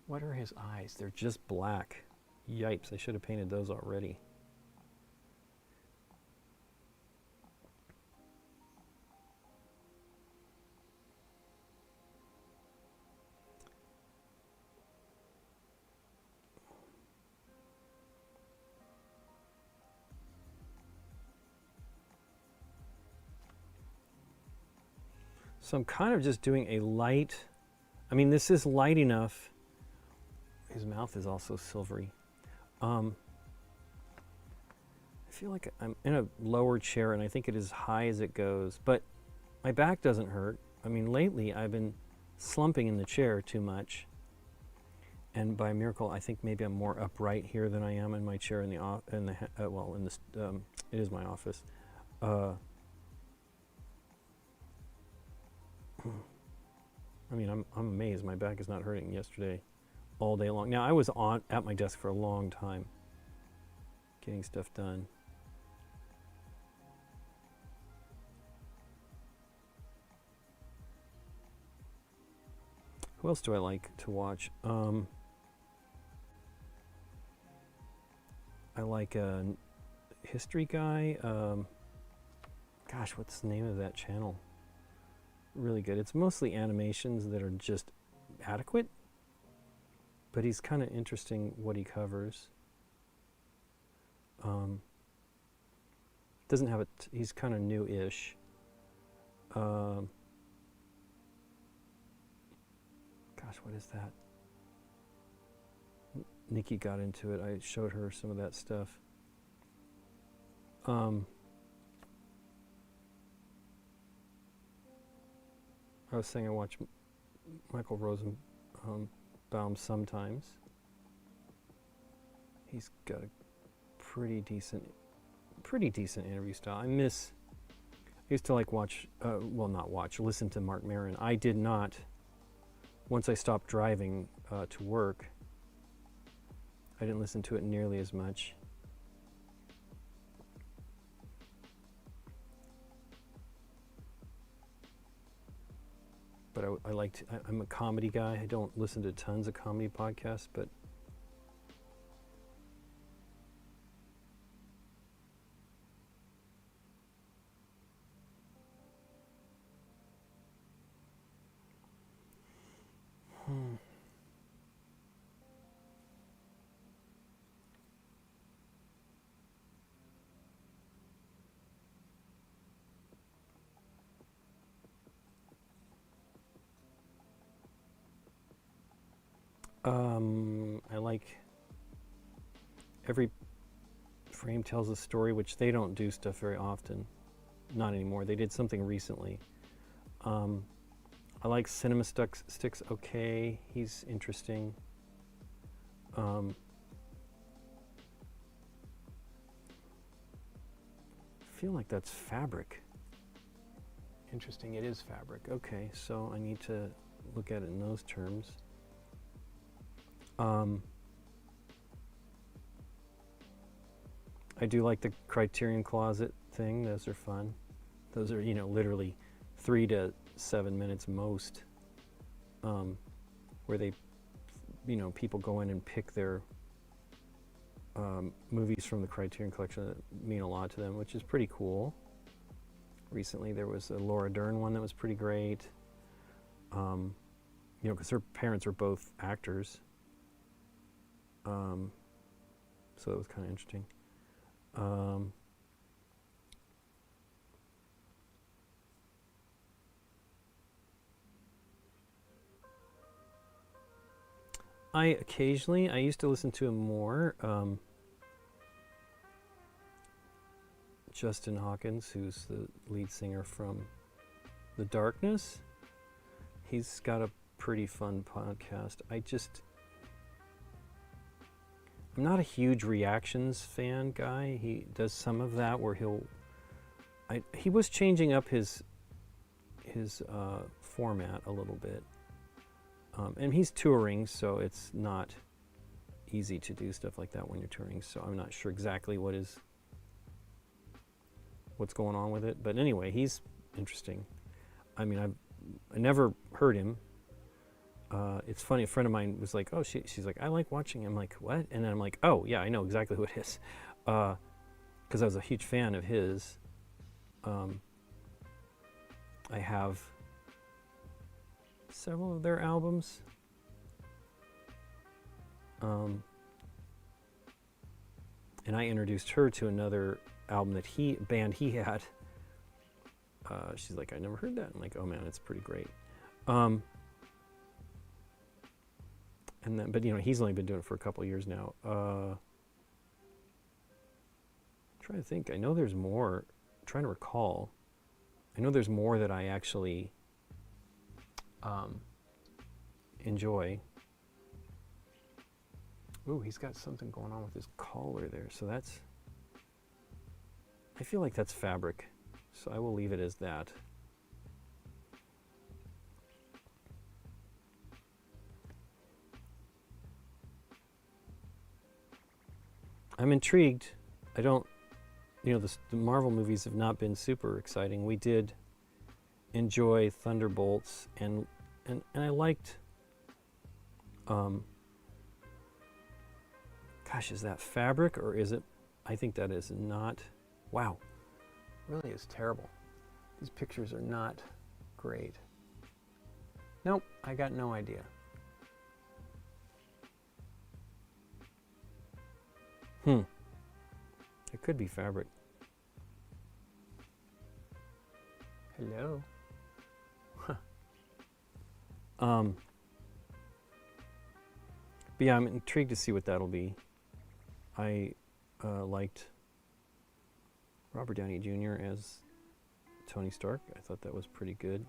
What are his eyes? They're just black. Yipes, I should have painted those already. So I'm kind of just doing a light, this is light enough. His mouth is also silvery. I feel like I'm in a lower chair, and I think it is high as it goes, but my back doesn't hurt. Lately I've been slumping in the chair too much, and by a miracle, I think maybe I'm more upright here than I am in my chair in the it is my office. I'm amazed my back is not hurting yesterday all day long. Now, I was at my desk for a long time getting stuff done. Who else do I like to watch? I like a history guy. Gosh, what's the name of that channel? really good. It's mostly animations that are just adequate, but he's kind of interesting what he covers. Doesn't have he's kind of new-ish. Gosh, what is that? Nikki got into it. I showed her some of that stuff. I was saying I watch Michael Rosenbaum sometimes. He's got a pretty decent interview style. I used to like listen to Mark Maron. I did not, once I stopped driving to work, I didn't listen to it nearly as much. But I'm a comedy guy. I don't listen to tons of comedy podcasts, but I like Every Frame Tells a Story, which they don't do stuff very often. Not anymore. They did something recently. I like Cinema Sticks Okay. He's interesting. I feel like that's Fabric. Interesting, it is Fabric. Okay, so I need to look at it in those terms. I do like the Criterion Closet thing. Those are fun. Those are, literally 3 to 7 minutes most, where they, people go in and pick their movies from the Criterion Collection that mean a lot to them, which is pretty cool. Recently there was a Laura Dern one that was pretty great, because her parents are both actors, so it was kind of interesting. I used to listen to him more. Justin Hawkins, who's the lead singer from The Darkness, he's got a pretty fun podcast. I'm not a huge reactions fan guy. He does some of that where he was changing up his format a little bit. And he's touring, so it's not easy to do stuff like that when you're touring, so I'm not sure exactly what's going on with it. But anyway, he's interesting. I mean, I never heard him. It's funny, a friend of mine was like, oh, she's like, I like watching him. I'm like, what? And then I'm like, oh, yeah, I know exactly who it is. Because I was a huge fan of his. I have several of their albums. And I introduced her to another album band he had. She's like, I never heard that. I'm like, oh man, it's pretty great. And then, but he's only been doing it for a couple of years now. I'm trying to think. I know there's more. I'm trying to recall. I know there's more that I actually enjoy. Ooh, he's got something going on with his collar there. So I feel like that's Fabric. So I will leave it as that. I'm intrigued. I don't, the Marvel movies have not been super exciting. We did enjoy Thunderbolts, and I liked, gosh, is that Fabric or is it? I think that is not. Wow, really is terrible. These pictures are not great. Nope, I got no idea. It could be fabric. Hello. But yeah, I'm intrigued to see what that'll be. I liked Robert Downey Jr. as Tony Stark. I thought that was pretty good.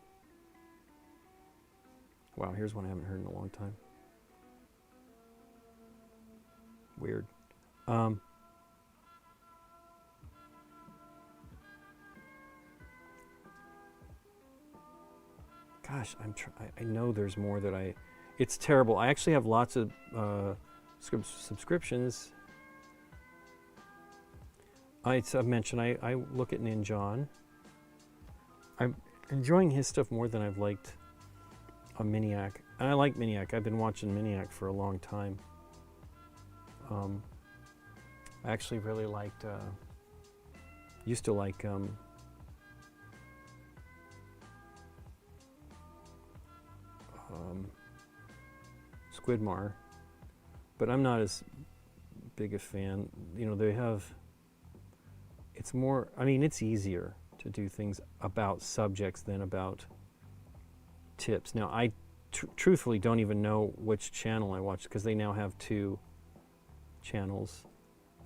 Wow, here's one I haven't heard in a long time. Weird. Gosh, I know there's more that it's terrible. I actually have lots of subscriptions. I've mentioned I look at Ninjon. I'm enjoying his stuff more than I've liked a Miniac. And I like Miniac. I've been watching Miniac for a long time. I actually really liked, used to like Squidmar, but I'm not as big a fan. You know, they have, it's more, I mean, it's easier to do things about subjects than about tips. Now, I truthfully don't even know which channel I watch because they now have 2 channels.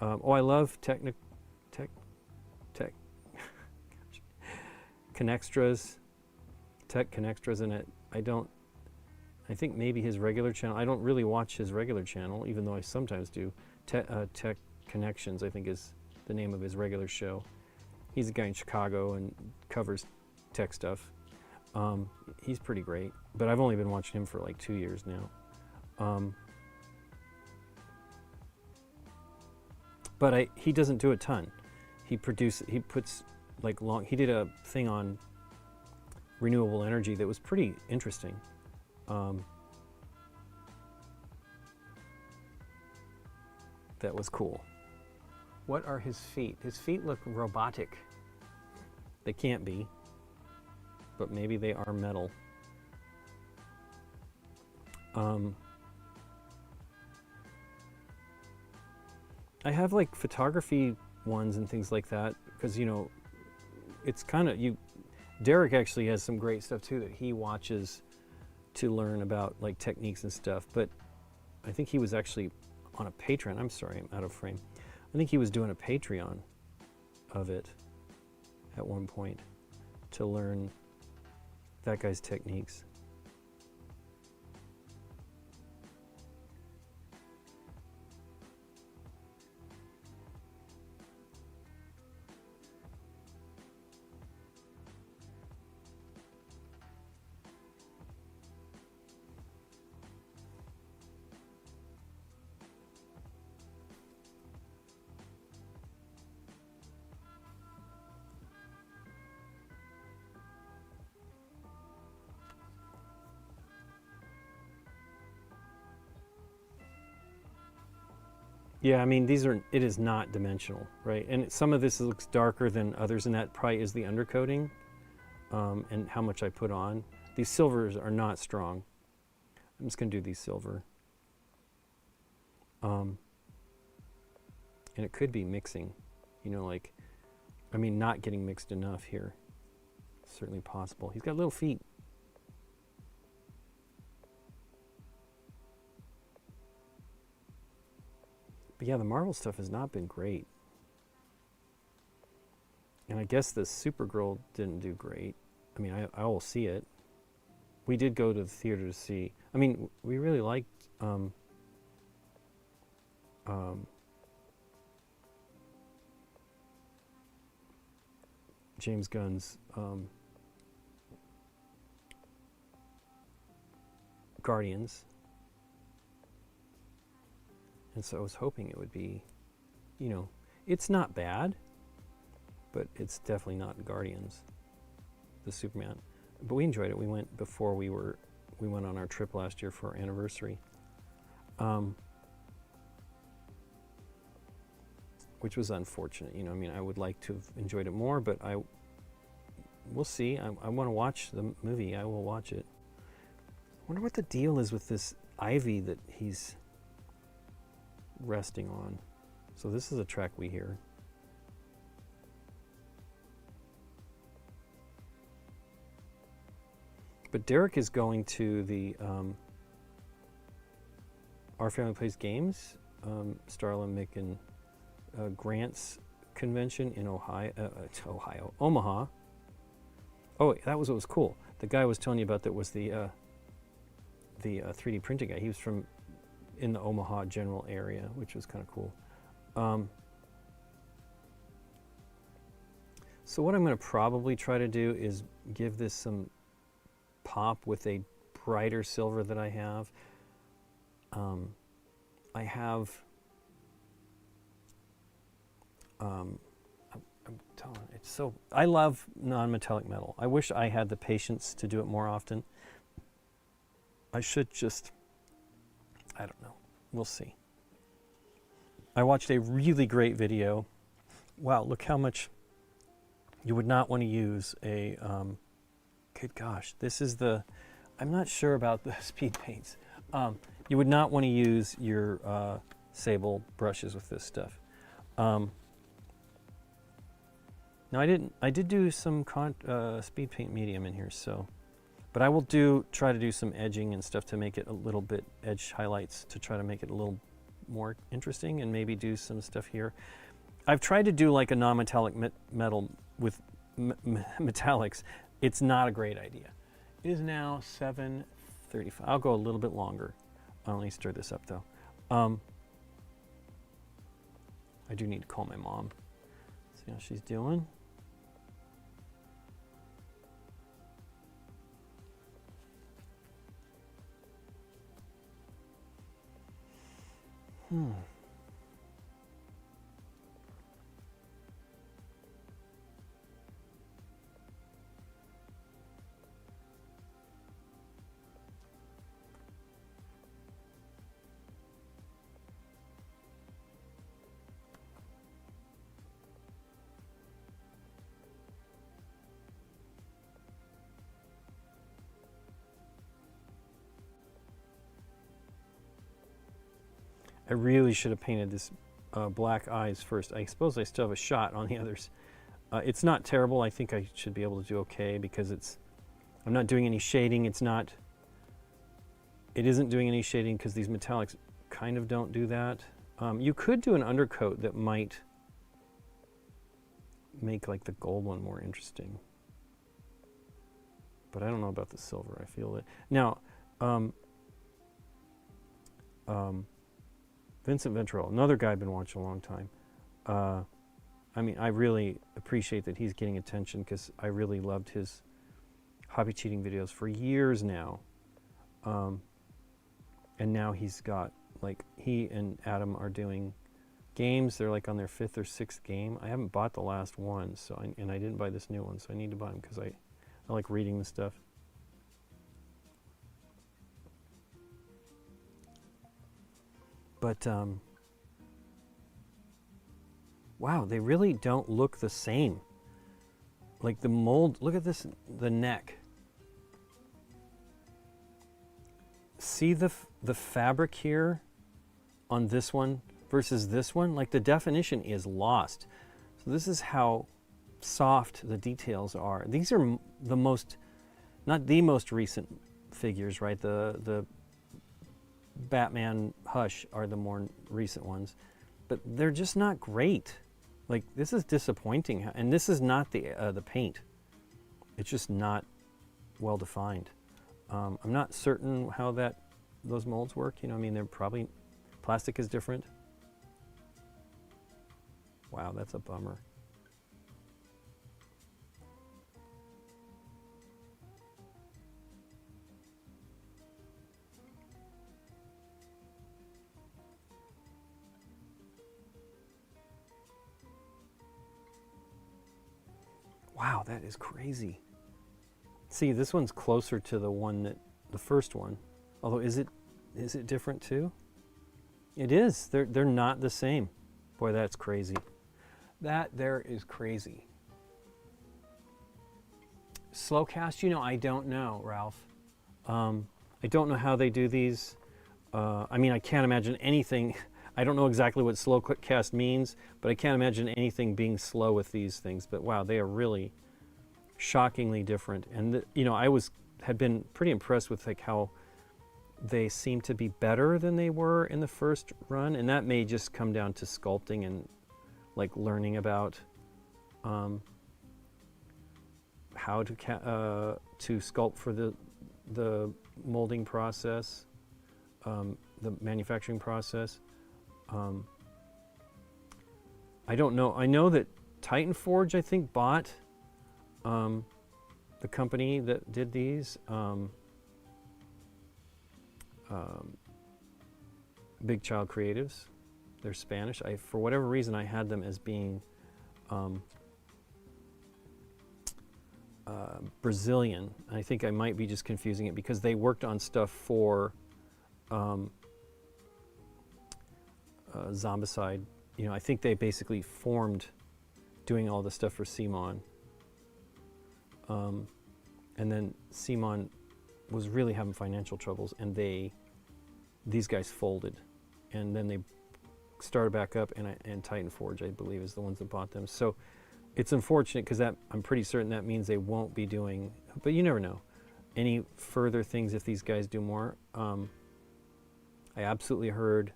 I love Connextras, Tech Connextras, and I think maybe his regular channel, I don't really watch his regular channel, even though I sometimes do. Tech Connections, I think, is the name of his regular show. He's a guy in Chicago and covers tech stuff. He's pretty great, but I've only been watching him for like 2 years now. But he doesn't do a ton. He puts like he did a thing on renewable energy that was pretty interesting. That was cool. What are his feet? His feet look robotic. They can't be, but maybe they are metal. I have like photography ones and things like that because, you know, it's kind of Derek actually has some great stuff too that he watches to learn about like techniques and stuff, but I think he was actually on a Patreon. I'm sorry, I'm out of frame. I think he was doing a Patreon of it at one point to learn that guy's techniques. Yeah, I mean, it is not dimensional, right? And some of this looks darker than others, and that probably is the undercoating and how much I put on. These silvers are not strong. I'm just going to do these silver. And it could be mixing, you know, like, I mean, not getting mixed enough here. It's certainly possible. He's got little feet. But yeah, the Marvel stuff has not been great. And I guess the Supergirl didn't do great. I mean, I will see it. We did go to the theater to see. I mean, we really liked James Gunn's Guardians. And so I was hoping it would be, you know, it's not bad, but it's definitely not Guardians, the Superman. But we enjoyed it. We went before we went on our trip last year for our anniversary, which was unfortunate. You know, I mean, I would like to have enjoyed it more, but we'll see. I want to watch the movie. I will watch it. wonder what the deal is with this ivy that he's resting on. So this is a track we hear. But Derek is going to the Our Family Plays Games, Starla, Mick, and Grant's convention in Omaha. Oh, that was what was cool. The guy I was telling you about that was the 3D printing guy. He was from in the Omaha general area, which was kind of cool. So what I'm going to probably try to do is give this some pop with a brighter silver that I have. I'm telling you, it's so, I love non-metallic metal. I wish I had the patience to do it more often. I should just, I don't know. We'll see. I watched a really great video. Wow, look how much you would not want to use a, good gosh, this is the, I'm not sure about the speed paints. You would not want to use your sable brushes with this stuff. Now I did do some speed paint medium in here, so, but I will try to do some edging and stuff to make it a little bit, edge highlights to try to make it a little more interesting, and maybe do some stuff here. I've tried to do like a non-metallic metal with metallics. It's not a great idea. It is now 7:35. I'll go a little bit longer. I'll only stir this up though. I do need to call my mom. See how she's doing. I really should have painted this black eyes first. I suppose I still have a shot on the others. It's not terrible. I think I should be able to do okay because I'm not doing any shading. It isn't doing any shading because these metallics kind of don't do that. You could do an undercoat that might make like the gold one more interesting. But I don't know about the silver. I feel it. Now, Vincent Ventrell, another guy I've been watching a long time. I mean, I really appreciate that he's getting attention because I really loved his hobby cheating videos for years now. And now he's got, like, he and Adam are doing games. They're like on their 5th or 6th game. I haven't bought the last one, so and I didn't buy this new one, so I need to buy them because I like reading the stuff. But, wow, they really don't look the same. Like the mold, look at this, the neck. See the fabric here on this one versus this one? Like the definition is lost. So this is how soft the details are. These are the most, not the most recent figures, right? The Batman Hush are the more recent ones, but they're just not great. Like this is disappointing, and this is not the paint. It's just not well defined. I'm not certain how those molds work. You know, I mean, they're probably plastic is different. Wow, that's a bummer. Wow, that is crazy. See, this one's closer to the first one. Although, is it different too? It is. They're not the same. Boy, that's crazy. That there is crazy. Slow cast, you know, I don't know, Ralph. I I don't know how they do these. I mean, I can't imagine anything. I don't know exactly what slow cast means, but I can't imagine anything being slow with these things. But wow, they are really shockingly different. And you know, had been pretty impressed with like how they seem to be better than they were in the first run, and that may just come down to sculpting and like learning about how to sculpt for the molding process, the manufacturing process. I don't know. I know that Titan Forge, I think, bought the company that did these. Big Child Creatives. They're Spanish. For whatever reason, I had them as being Brazilian. I think I might be just confusing it because they worked on stuff for Zombicide. You know, I think they basically formed doing all the stuff for Simon. And then Simon was really having financial troubles, and these guys folded, and then they started back up, and Titan Forge, I believe, is the ones that bought them. So it's unfortunate because I'm pretty certain that means they won't be doing, but you never know, any further things if these guys do more. I absolutely heard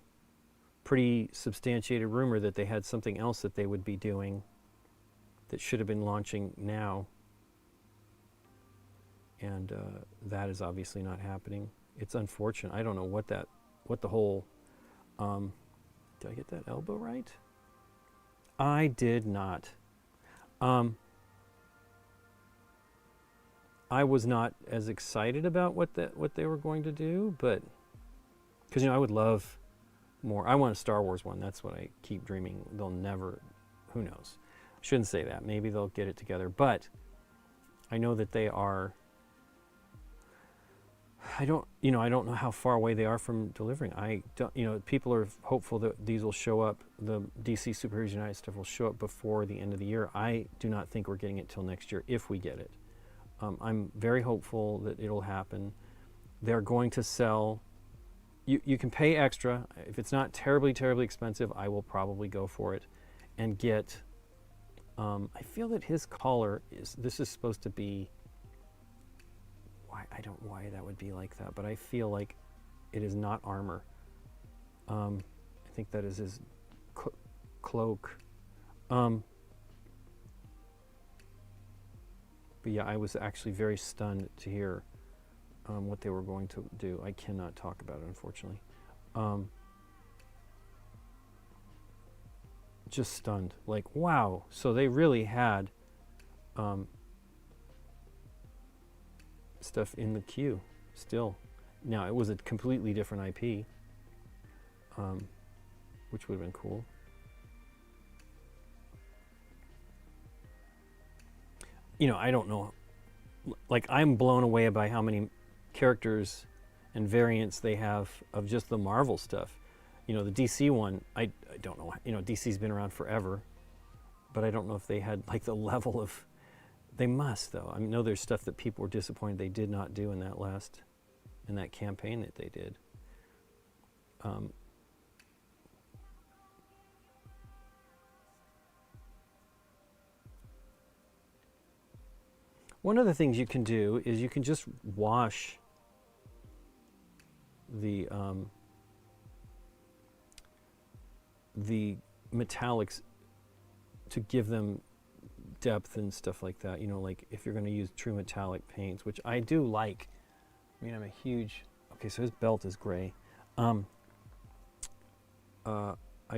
pretty substantiated rumor that they had something else that they would be doing that should have been launching now, and that is obviously not happening. It's unfortunate. I don't know what the whole, did I get that elbow right? I did not. I was not as excited about what they were going to do, but because, you know, I would love more. I want a Star Wars one. That's what I keep dreaming. They'll never, who knows? I shouldn't say that. Maybe they'll get it together, but I know that they are. I don't know how far away they are from delivering. I don't, you know, people are hopeful that these will show up, the DC Superheroes United stuff will show up before the end of the year. I do not think we're getting it till next year if we get it. I'm very hopeful that it'll happen. They're going to sell, you can pay extra. If it's not terribly, terribly expensive, I will probably go for it and get, I feel that his collar this is supposed to be, I don't know why that would be like that, but I feel like it is not armor. I think that is his cloak. But yeah, I was actually very stunned to hear what they were going to do. I cannot talk about it, unfortunately. Just stunned. Like, wow. So they really had stuff in the queue still. Now, it was a completely different IP, which would have been cool. You know, I don't know. Like, I'm blown away by how many characters and variants they have of just the Marvel stuff. You know, the DC one, I don't know. You know, DC's been around forever, but I don't know if they had like the level of. They must, though. I know there's stuff that people were disappointed they did not do in that campaign that they did. One of the things you can do is you can just wash the metallics to give them depth and stuff like that. You know, like if you're going to use true metallic paints, which I do like. I mean, I'm a huge. Okay, so his belt is gray. I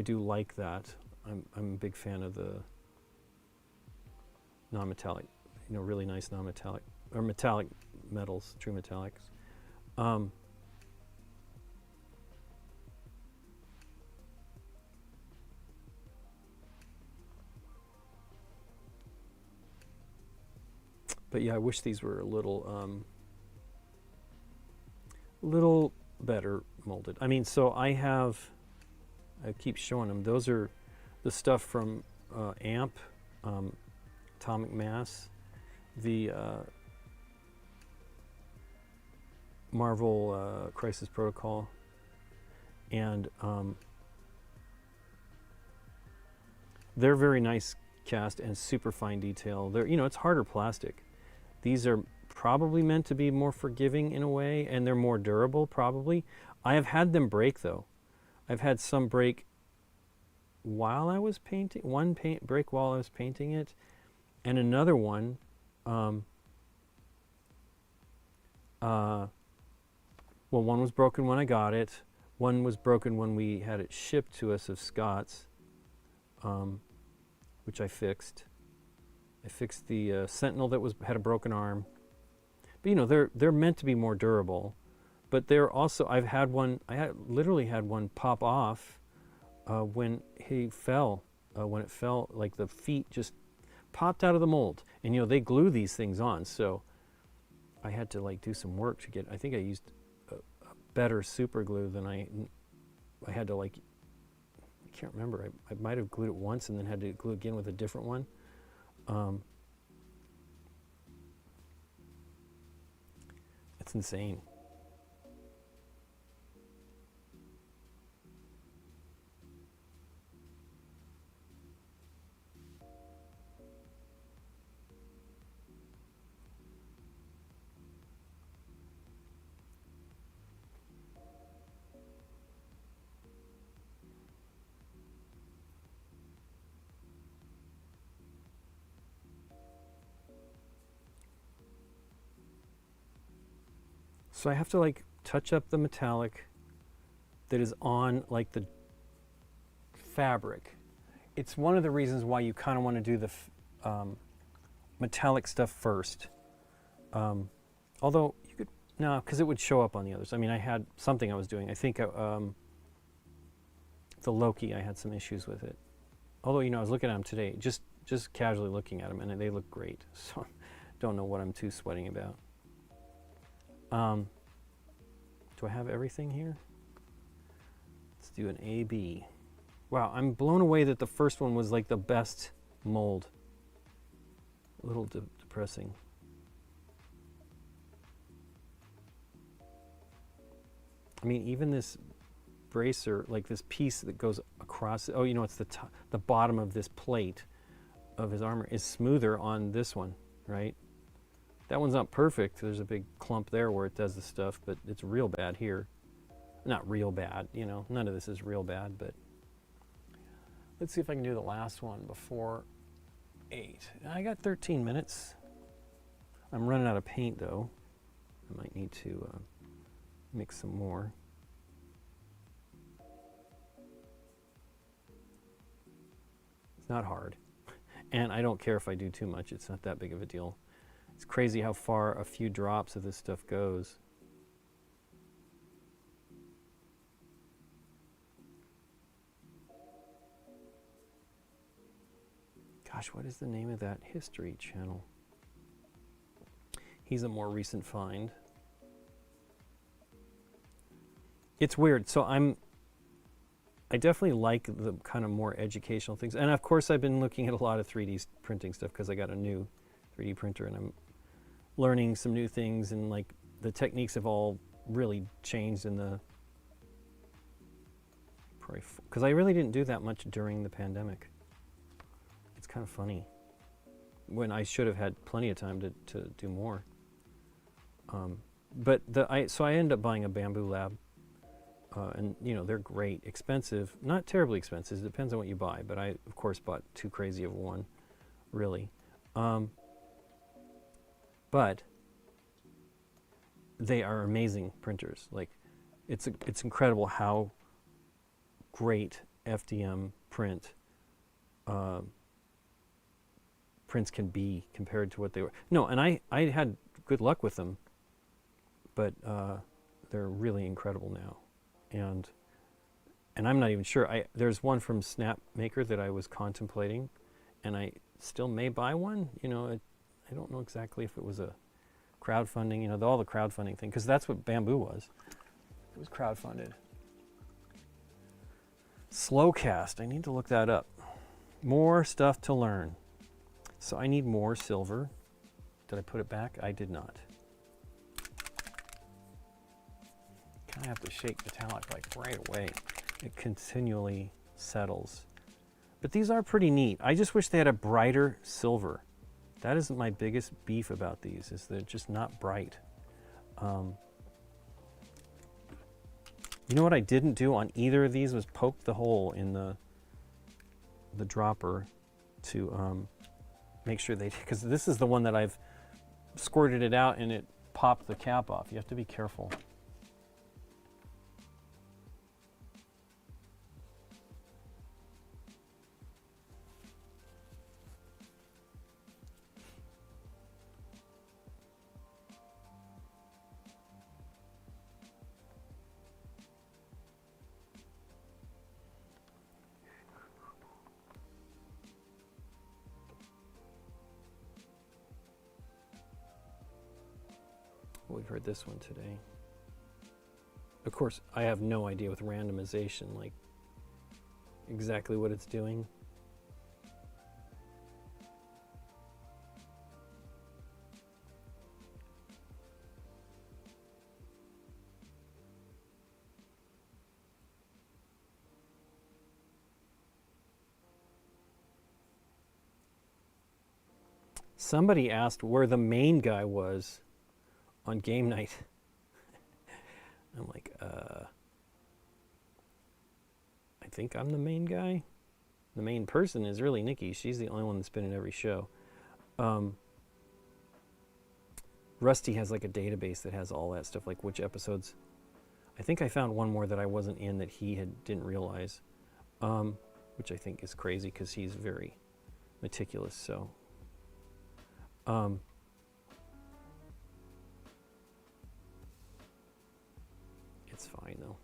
do like that. I'm a big fan of the non-metallic. You know, really nice non-metallic or metallic metals, true metallics. But yeah, I wish these were a little better molded. I mean, so I keep showing them. Those are the stuff from AMP, Atomic Mass. The Marvel Crisis Protocol, and they're very nice cast and super fine detail. They're, you know, it's harder plastic. These are probably meant to be more forgiving in a way, and they're more durable probably. I have had them break though. I've had some break while I was painting, one paint break while I was painting it, and another one well, one was broken when I got it. One was broken when we had it shipped to us of Scott's, which I fixed. I fixed the Sentinel that had a broken arm. But you know, they're meant to be more durable. But they're also, I literally had one pop off when he fell. When it fell, like the feet just popped out of the mold. And you know, they glue these things on, so I had to like do some work to get, I think I used a better super glue than I had to, like, I can't remember. I might have glued it once and then had to glue again with a different one. It's insane. So I have to like touch up the metallic that is on like the fabric. It's one of the reasons why you kind of want to do the metallic stuff first. Although you could, no, because it would show up on the others. I mean, I had something I was doing. I think the Loki, I had some issues with it. Although, you know, I was looking at them today, just casually looking at them, and they look great. So don't know what I'm too sweating about. Do I have everything here? Let's do an A-B. Wow, I'm blown away that the first one was like the best mold. A little depressing. I mean, even this bracer, like this piece that goes across, oh, you know, it's the bottom of this plate of his armor is smoother on this one, right? That one's not perfect. There's a big clump there where it does the stuff, but it's real bad here. Not real bad, you know, none of this is real bad, but let's see if I can do the last one before 8. I got 13 minutes. I'm running out of paint though. I might need to mix some more. It's not hard. And I don't care if I do too much. It's not that big of a deal. It's crazy how far a few drops of this stuff goes. Gosh, what is the name of that history channel? He's a more recent find. It's weird. So I definitely like the kind of more educational things. And of course, I've been looking at a lot of 3D printing stuff because I got a new 3D printer and I'm learning some new things, and like the techniques have all really changed in the, probably, because I really didn't do that much during the pandemic. It's kind of funny when I should have had plenty of time to do more. But so I ended up buying a Bamboo Lab, and you know, they're great, expensive, not terribly expensive. It depends on what you buy, but I of course bought too crazy of one, really. But they are amazing printers. Like, it's incredible how great FDM prints can be compared to what they were. No, and I had good luck with them, but they're really incredible now. And I'm not even sure. There's one from Snapmaker that I was contemplating, and I still may buy one. You know, I don't know exactly if it was a crowdfunding, you know, all the crowdfunding thing, because that's what Bamboo was. It was crowdfunded. Slowcast, I need to look that up. More stuff to learn. So I need more silver. Did I put it back? I did not. I have to shake metallic like right away. It continually settles. But these are pretty neat. I just wish they had a brighter silver. That is my biggest beef about these, is they're just not bright. You know what I didn't do on either of these was poke the hole in the dropper to make sure they, because this is the one that I've squirted it out and it popped the cap off. You have to be careful. We've heard this one today. Of course, I have no idea with randomization, like exactly what it's doing. Somebody asked where the main guy was on GameNight. I'm like, I think I'm the main guy. The main person is really Nikki. She's the only one that's been in every show. Rusty has like a database that has all that stuff, like which episodes. I think I found one more that I wasn't in that he didn't realize, which I think is crazy because he's very meticulous. So. It's fine though.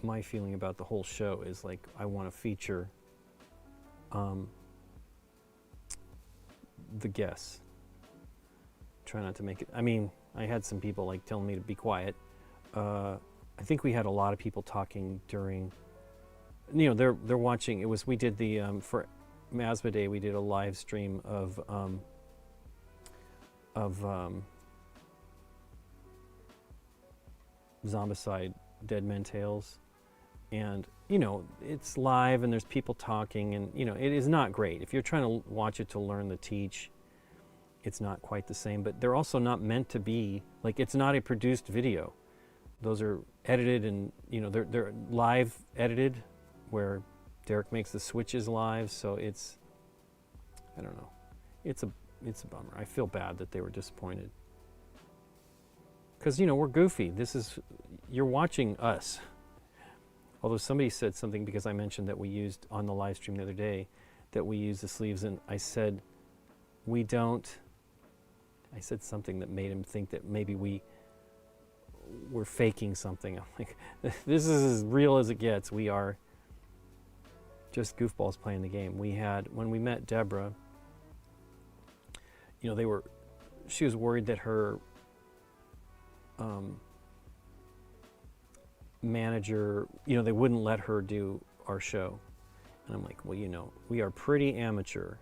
My feeling about the whole show is like I want to feature the guests. Try not to make it. I mean, I had some people like telling me to be quiet. I think we had a lot of people talking during. You know, they're watching. It was we did the for Masba Day. We did a live stream of Zombicide Dead Men Tales, and you know it's live and there's people talking, and you know it is not great if you're trying to watch it to learn the teach. It's not quite the same, but they're also not meant to be like, it's not a produced video. Those are edited, and you know they're live edited where Derek makes the switches live, so it's, I don't know, it's a bummer. I feel bad that they were disappointed. Because, you know, we're goofy. You're watching us. Although somebody said something, because I mentioned that we used on the live stream the other day, that we use the sleeves, and I said, we don't. I said something that made him think that maybe we're faking something. I'm like, this is as real as it gets. We are just goofballs playing the game. When we met Deborah, you know, she was worried that her manager, you know, they wouldn't let her do our show. And I'm like, well, you know, we are pretty amateur.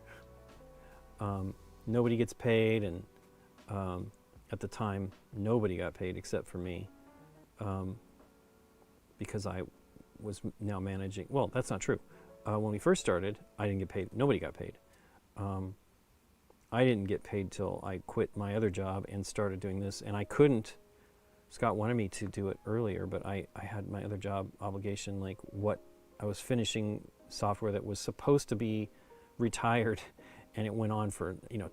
Nobody gets paid, and at the time, nobody got paid except for me, because I was now managing. Well, that's not true. When we first started, I didn't get paid. Nobody got paid. I didn't get paid till I quit my other job and started doing this, and I couldn't. Scott wanted me to do it earlier, but I had my other job obligation, like what I was finishing software that was supposed to be retired, and it went on for, you know,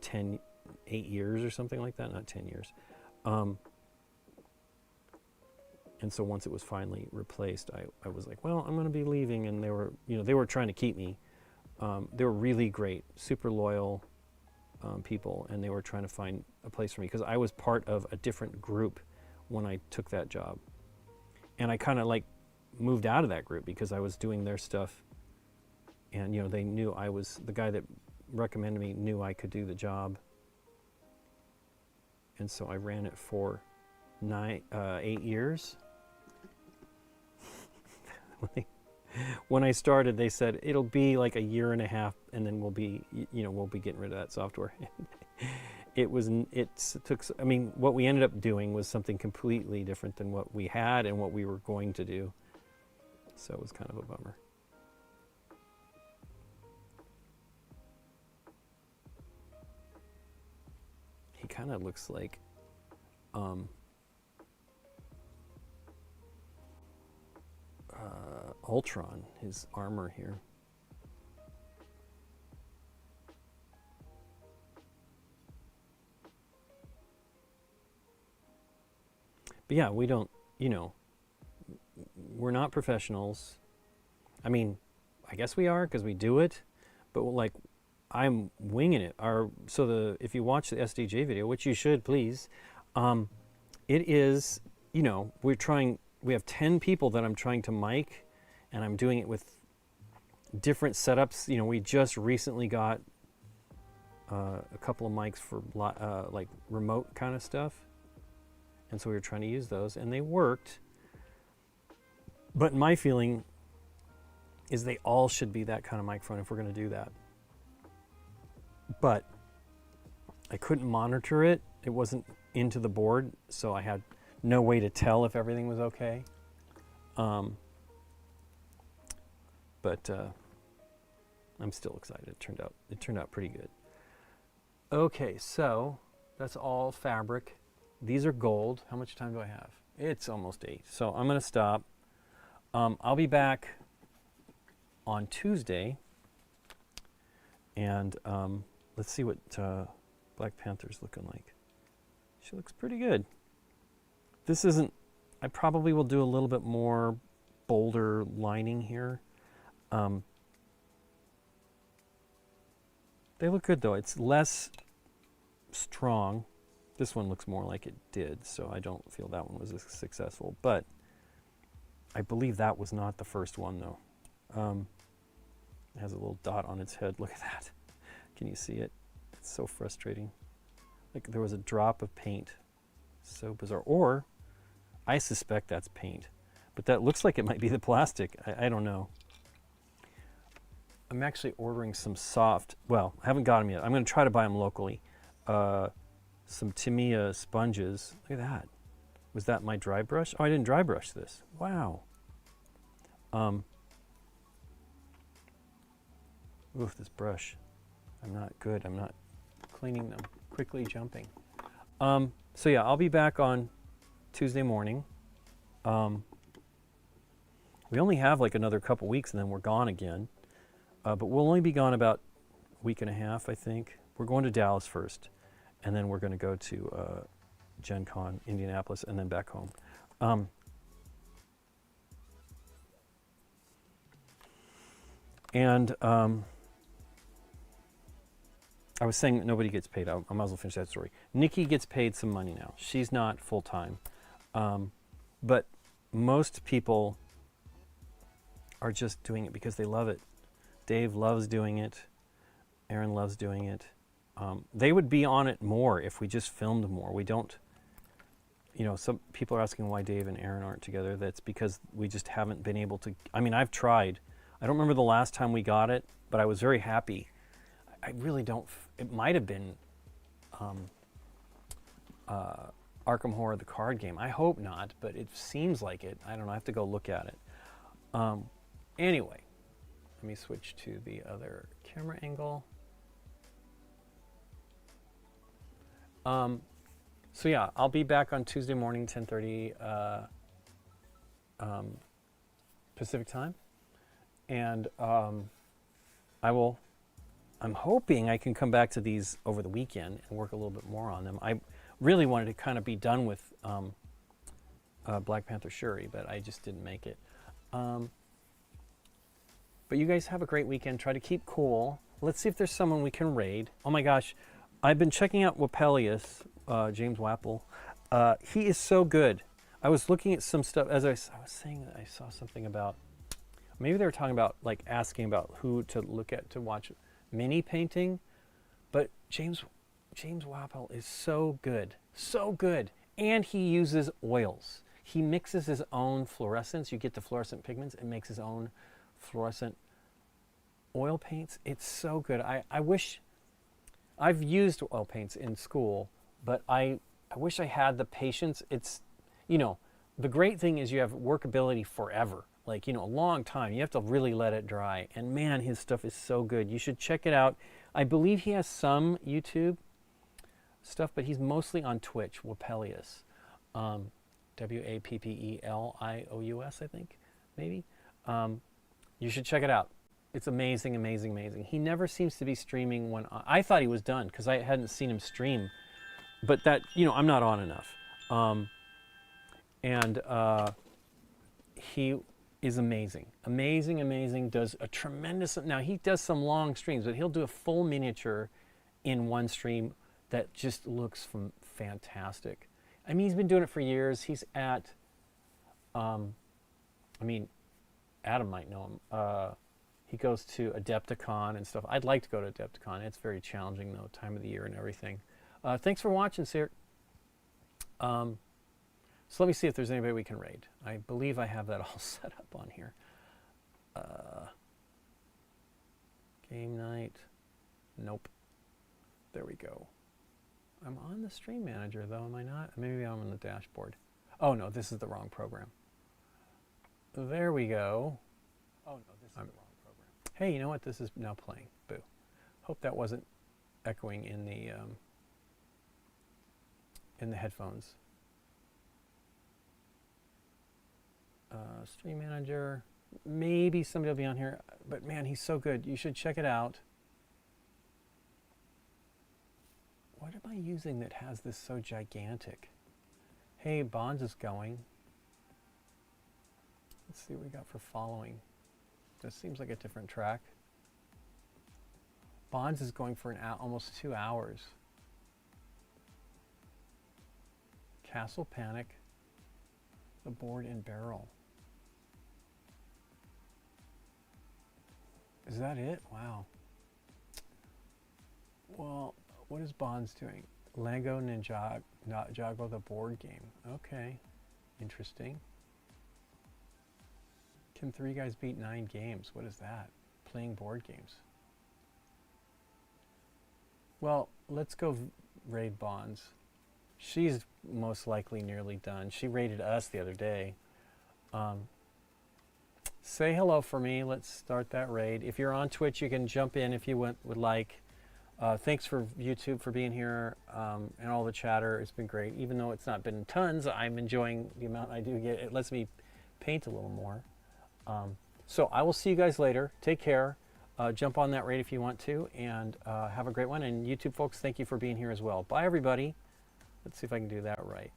8 years or something like that, not 10 years. And so once it was finally replaced, I was like, well, I'm going to be leaving, and they were trying to keep me. They were really great, super loyal people, and they were trying to find a place for me because I was part of a different group when I took that job. And I kind of like moved out of that group because I was doing their stuff, and you know, they knew I was the guy that recommended me, knew I could do the job. And so I ran it for 8 years. When I started, they said it'll be like a year and a half, and then we'll be getting rid of that software. I mean, what we ended up doing was something completely different than what we had and what we were going to do. So it was kind of a bummer. He kind of looks like Ultron, his armor here. But yeah, we don't, we're not professionals. I mean, I guess we are because we do it, but like, I'm winging it. If you watch the SDJ video, which you should please, it is, we have 10 people that I'm trying to mic, and I'm doing it with different setups. We just recently got a couple of mics for like remote kind of stuff. And so we were trying to use those, and they worked. But my feeling is they all should be that kind of microphone if we're going to do that. But I couldn't monitor it. It wasn't into the board, so I had no way to tell if everything was okay. But I'm still excited. It turned out pretty good. Okay, so that's all fabric. These are gold. How much time do I have? It's almost 8. So I'm going to stop. I'll be back on Tuesday. And let's see what Black Panther's looking like. She looks pretty good. This isn't... I probably will do a little bit more bolder lining here. They look good, though. It's less strong. This one looks more like it did, so I don't feel that one was as successful. But I believe that was not the first one, though. It has a little dot on its head. Look at that. Can you see it? It's so frustrating. Like there was a drop of paint. So bizarre. Or I suspect that's paint. But that looks like it might be the plastic. I don't know. I'm actually ordering some soft... Well, I haven't got them yet. I'm going to try to buy them locally. Some Tamiya sponges. Look at that. Was that my dry brush? Oh, I didn't dry brush this. Wow. Oof, this brush. I'm not good. I'm not cleaning them. Quickly jumping. So yeah, I'll be back on Tuesday morning. We only have like another couple weeks and then we're gone again. But we'll only be gone about a week and a half, I think. We're going to Dallas first. And then we're going to go to Gen Con, Indianapolis, and then back home. I was saying that nobody gets paid. I might as well finish that story. Nikki gets paid some money now. She's not full-time. But most people are just doing it because they love it. Dave loves doing it. Aaron loves doing it. They would be on it more if we just filmed more. We don't, some people are asking why Dave and Aaron aren't together. That's because we just haven't been able to. I mean, I've tried. I don't remember the last time we got it, but I was very happy. I really don't. It might have been Arkham Horror, the card game. I hope not, but it seems like it. I don't know. I have to go look at it. Anyway, let me switch to the other camera angle. So yeah, I'll be back on Tuesday morning, 10:30 Pacific time, and I'm hoping I can come back to these over the weekend and work a little bit more on them. I really wanted to kind of be done with Black Panther Shuri, but I just didn't make it. But you guys have a great weekend. Try to keep cool. Let's see if there's someone we can raid. Oh my gosh. I've been checking out Wapelius, James Wapple. He is so good. I was looking at some stuff, as I was saying that I saw something about, maybe they were talking about, like asking about who to look at to watch mini painting, but James Wapple is so good, and he uses oils. He mixes his own fluorescents. You get the fluorescent pigments and makes his own fluorescent oil paints. It's so good. I wish I've used oil paints in school, but I wish I had the patience. It's, you know, the great thing is you have workability forever, like, you know, a long time. You have to really let it dry. And man, his stuff is so good. You should check it out. I believe he has some YouTube stuff, but he's mostly on Twitch, Wapelius. Wappelious, I think, maybe. You should check it out. It's amazing, amazing, amazing. He never seems to be streaming when I thought he was done because I hadn't seen him stream, but that, you know, I'm not on enough. He is amazing, amazing, amazing. Does a tremendous. Now he does some long streams, but he'll do a full miniature in one stream that just looks fantastic. I mean, he's been doing it for years. He's at. I mean, Adam might know him. He goes to Adepticon and stuff. I'd like to go to Adepticon. It's very challenging, though, time of the year and everything. Thanks for watching, Sir. So let me see if there's anybody we can raid. I believe I have that all set up on here. GameNight. Nope. There we go. I'm on the stream manager, though, am I not? Maybe I'm on the dashboard. Oh, no, this is the wrong program. There we go. Oh, no, this is the wrong program. Hey, you know what? This is now playing. Boo. Hope that wasn't echoing in the headphones. Stream manager. Maybe somebody will be on here, but man, he's so good. You should check it out. What am I using that has this so gigantic? Hey, Bonds is going. Let's see what we got for following. This seems like a different track. Bonds is going for almost 2 hours. Castle Panic. The Board and Barrel. Is that it? Wow. Well, what is Bonds doing? Lego Ninjago, the board game. Okay. Interesting. Can 3 guys beat 9 games? What is that? Playing board games. Well, let's go raid Bonds. She's most likely nearly done. She raided us the other day. Say hello for me. Let's start that raid. If you're on Twitch, you can jump in if you would like. Thanks for YouTube for being here and all the chatter. It's been great. Even though it's not been tons, I'm enjoying the amount I do get. It lets me paint a little more. So I will see you guys later. Take care. Jump on that raid if you want to, and have a great one. And YouTube folks, thank you for being here as well. Bye, everybody. Let's see if I can do that right.